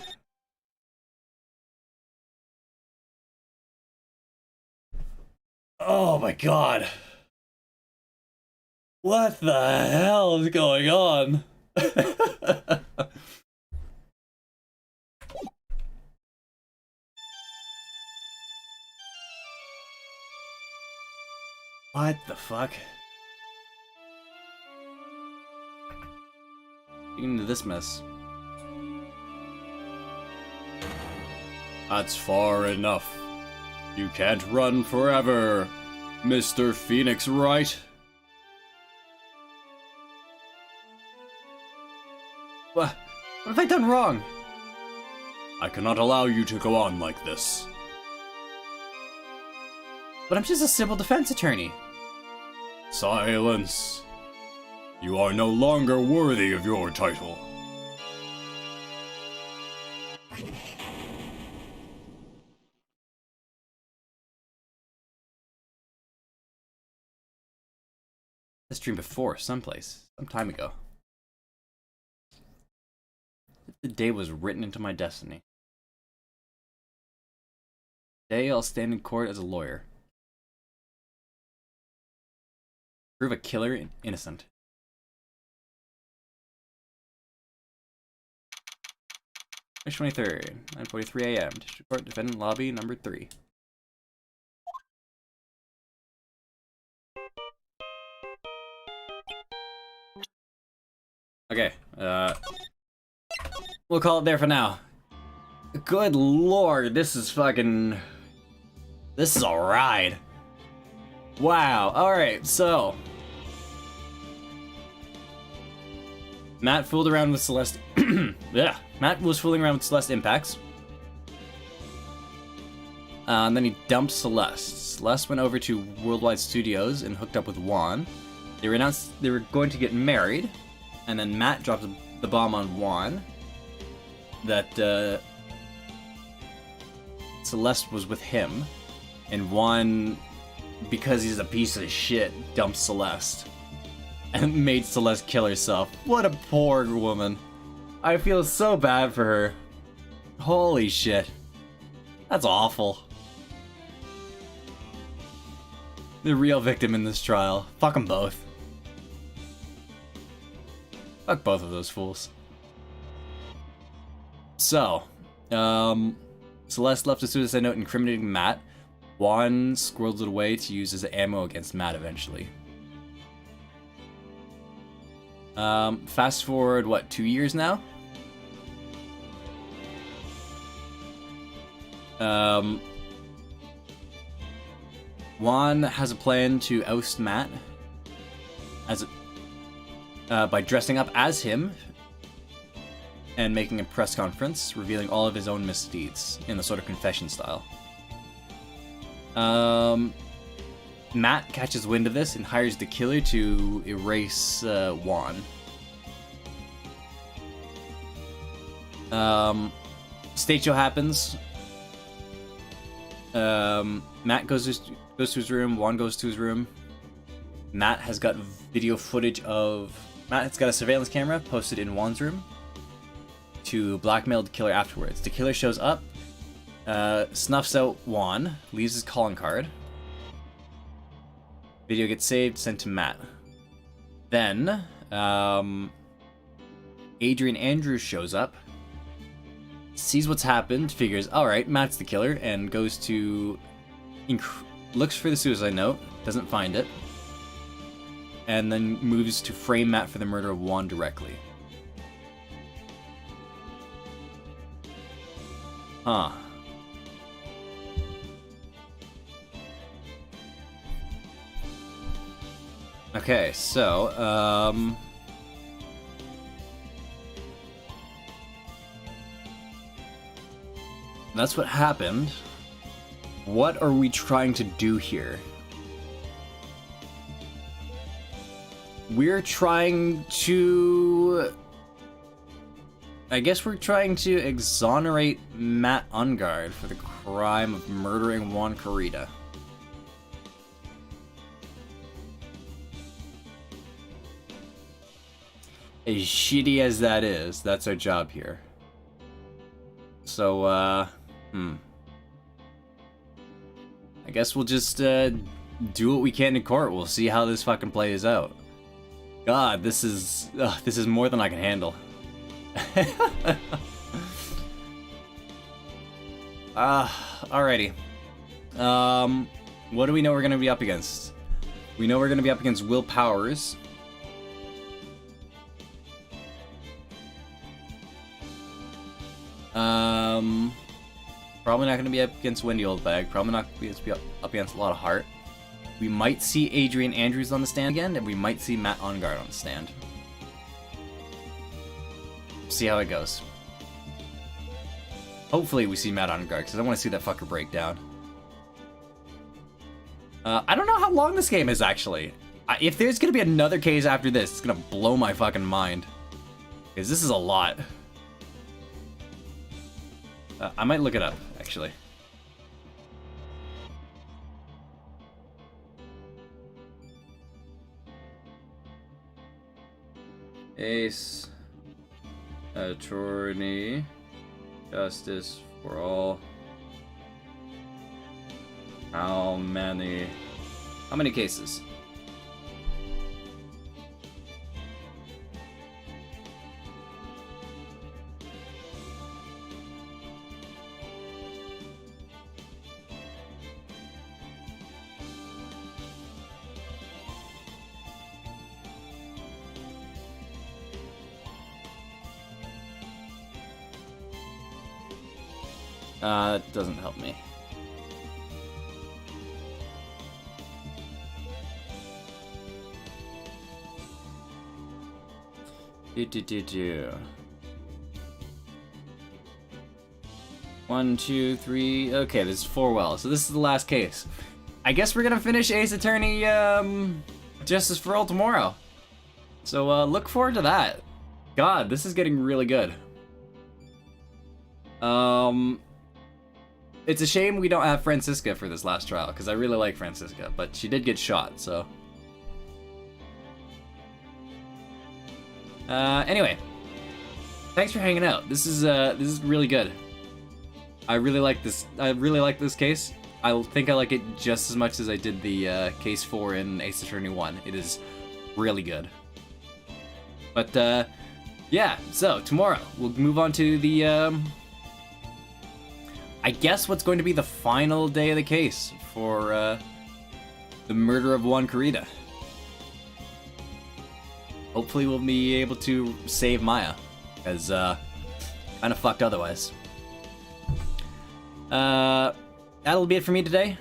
Oh my god. What the hell is going on? What the fuck? Getting into this mess. That's far enough. You can't run forever, Mr. Phoenix Wright. What have I done wrong? I cannot allow you to go on like this. But I'm just a civil defense attorney. Silence. You are no longer worthy of your title. This dream before, someplace, some time ago. The day was written into my destiny. Today I'll stand in court as a lawyer. Prove a killer innocent. March 23rd, 9:43 a.m. District Court, Defendant Lobby, number 3. Okay, we'll call it there for now. Good lord, this is fucking... This is a ride. Wow, alright, so... Matt fooled around with Celeste... yeah, Matt was fooling around with Celeste Impacts. And then he dumped Celeste. Celeste went over to Worldwide Studios and hooked up with Juan. They announced they were going to get married. And then Matt dropped the bomb on Juan. That, Celeste was with him. And Juan, because he's a piece of shit, dumped Celeste. And made Celeste kill herself. What a poor woman. I feel so bad for her. Holy shit. That's awful. The real victim in this trial. Fuck them both. Fuck both of those fools. So, Celeste left a suicide note incriminating Matt. Juan squirreled it away to use as ammo against Matt eventually. Fast forward, what, 2 years now? Juan has a plan to oust Matt as by dressing up as him and making a press conference revealing all of his own misdeeds in a sort of confession style. Matt catches wind of this and hires the killer to erase Juan. Stage show happens. Matt goes to his room. Juan goes to his room. Matt has got video footage of... Matt has got a surveillance camera posted in Juan's room to blackmail the killer afterwards. The killer shows up, snuffs out Juan, leaves his calling card. Video gets saved, sent to Matt. Then, Adrian Andrews shows up, sees what's happened, figures, alright, Matt's the killer, and goes to... looks for the suicide note, doesn't find it, and then moves to frame Matt for the murder of Juan directly. Huh. Okay, so, that's what happened. What are we trying to do here? We're trying to... I guess we're trying to exonerate Matt Ungard for the crime of murdering Juan Corrida. As shitty as that is, that's our job here. So, I guess we'll just, do what we can in court. We'll see how this fucking plays out. God, this is more than I can handle. Alrighty. What do we know we're gonna be up against? We know we're gonna be up against Will Powers. Probably not gonna be up against Wendy Oldbag. Probably not gonna be up against a lot of Heart. We might see Adrian Andrews on the stand again, and we might see Matt Ongard on the stand. See how it goes. Hopefully we see Matt Ongard, because I want to see that fucker break down. I don't know how long this game is, actually. If there's going to be another case after this, it's going to blow my fucking mind. Because this is a lot. I might look it up, actually. Ace Attorney Justice for All. How many cases? That doesn't help me. One, two, three. Okay, this is 4 well. So this is the last case. I guess we're gonna finish Ace Attorney Justice for All tomorrow. So look forward to that. God, this is getting really good. It's a shame we don't have Francisca for this last trial, because I really like Francisca, but she did get shot, so. Anyway, thanks for hanging out. This is really good. I really like this. I really like this case. I think I like it just as much as I did the case 4 in Ace Attorney 1. It is really good. But yeah. So tomorrow we'll move on to the I guess what's going to be the final day of the case for the murder of Juan Carita. Hopefully we'll be able to save Maya, as kind of fucked otherwise. That'll be it for me today.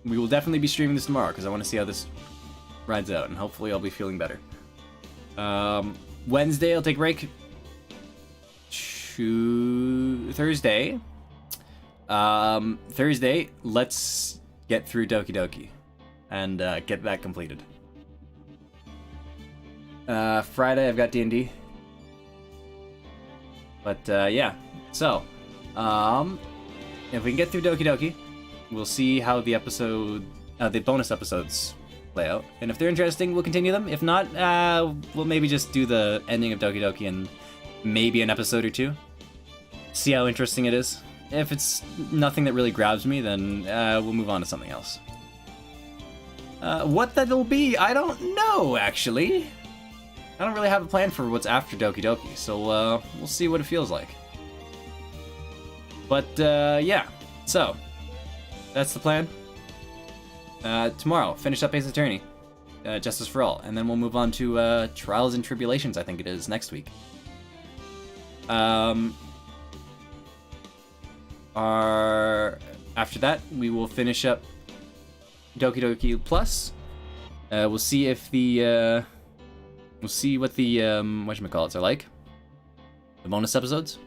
We will definitely be streaming this tomorrow, because I want to see how this rides out, and hopefully I'll be feeling better. Wednesday I'll take a break. Thursday. Thursday, let's get through Doki Doki and get that completed. Friday, I've got D&D. But yeah, so if we can get through Doki Doki, we'll see how the bonus episodes play out. And if they're interesting, we'll continue them. If not, we'll maybe just do the ending of Doki Doki and maybe an episode or 2. See how interesting it is. If it's nothing that really grabs me, then we'll move on to something else. What that'll be, I don't know, actually. I don't really have a plan for what's after Doki Doki, so we'll see what it feels like. But yeah, so that's the plan. Tomorrow, finish up Ace Attorney, Justice for All, and then we'll move on to Trials and Tribulations, I think it is, next week. After that, we will finish up Doki Doki Plus. We'll see if the we'll see what the whatchamacallits are like. The bonus episodes.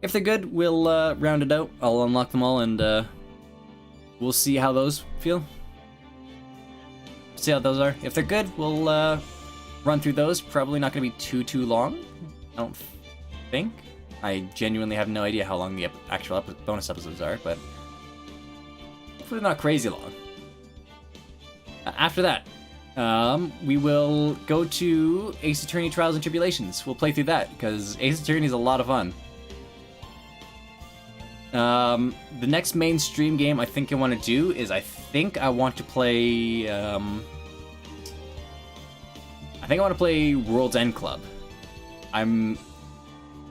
If they're good, we'll round it out. I'll unlock them all, and we'll see how those feel. See how those are. If they're good, we'll run through those. Probably not going to be too long. I don't think. I genuinely have no idea how long the actual bonus episodes are, but hopefully not crazy long. After that, we will go to Ace Attorney Trials and Tribulations. We'll play through that, because Ace Attorney is a lot of fun. The next mainstream game I think I want to do is I think I want to play World's End Club. I'm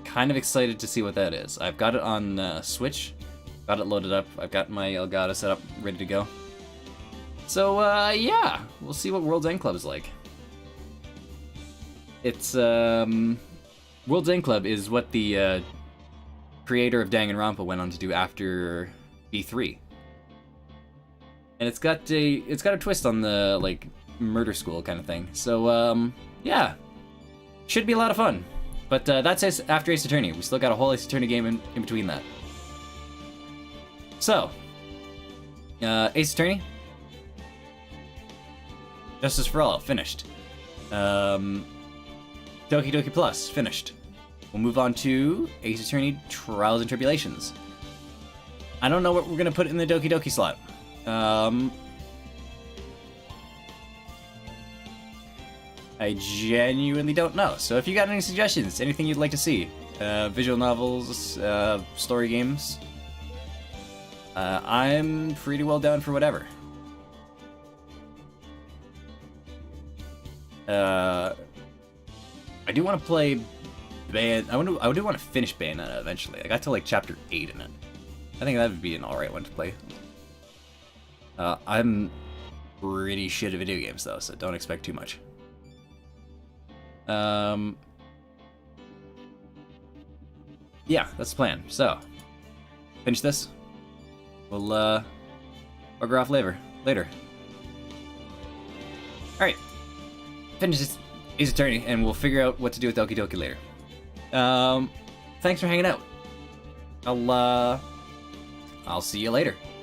kind of excited to see what that is. I've got it on Switch, got it loaded up. I've got my Elgato set up, ready to go. So yeah, we'll see what World's End Club is like. It's World's End Club is what the creator of Danganronpa went on to do after B3, and it's got a twist on the like murder school kind of thing. So yeah, should be a lot of fun. But that's after Ace Attorney. We still got a whole Ace Attorney game in between that. So Ace Attorney, Justice for All, finished. Doki Doki Plus, finished. We'll move on to Ace Attorney Trials and Tribulations. I don't know what we're gonna put in the Doki Doki slot. I genuinely don't know. So if you got any suggestions, anything you'd like to see, visual novels, story games, I'm pretty well down for whatever. I do want to play I do want to finish Bayonetta eventually. I got to like chapter 8 in it. I think that would be an alright one to play. I'm pretty shit at video games though, so don't expect too much. Yeah, that's the plan. So, finish this. We'll bugger off later. Alright. Finish this Ace Attorney, and we'll figure out what to do with Doki Doki later. Thanks for hanging out. I'll see you later.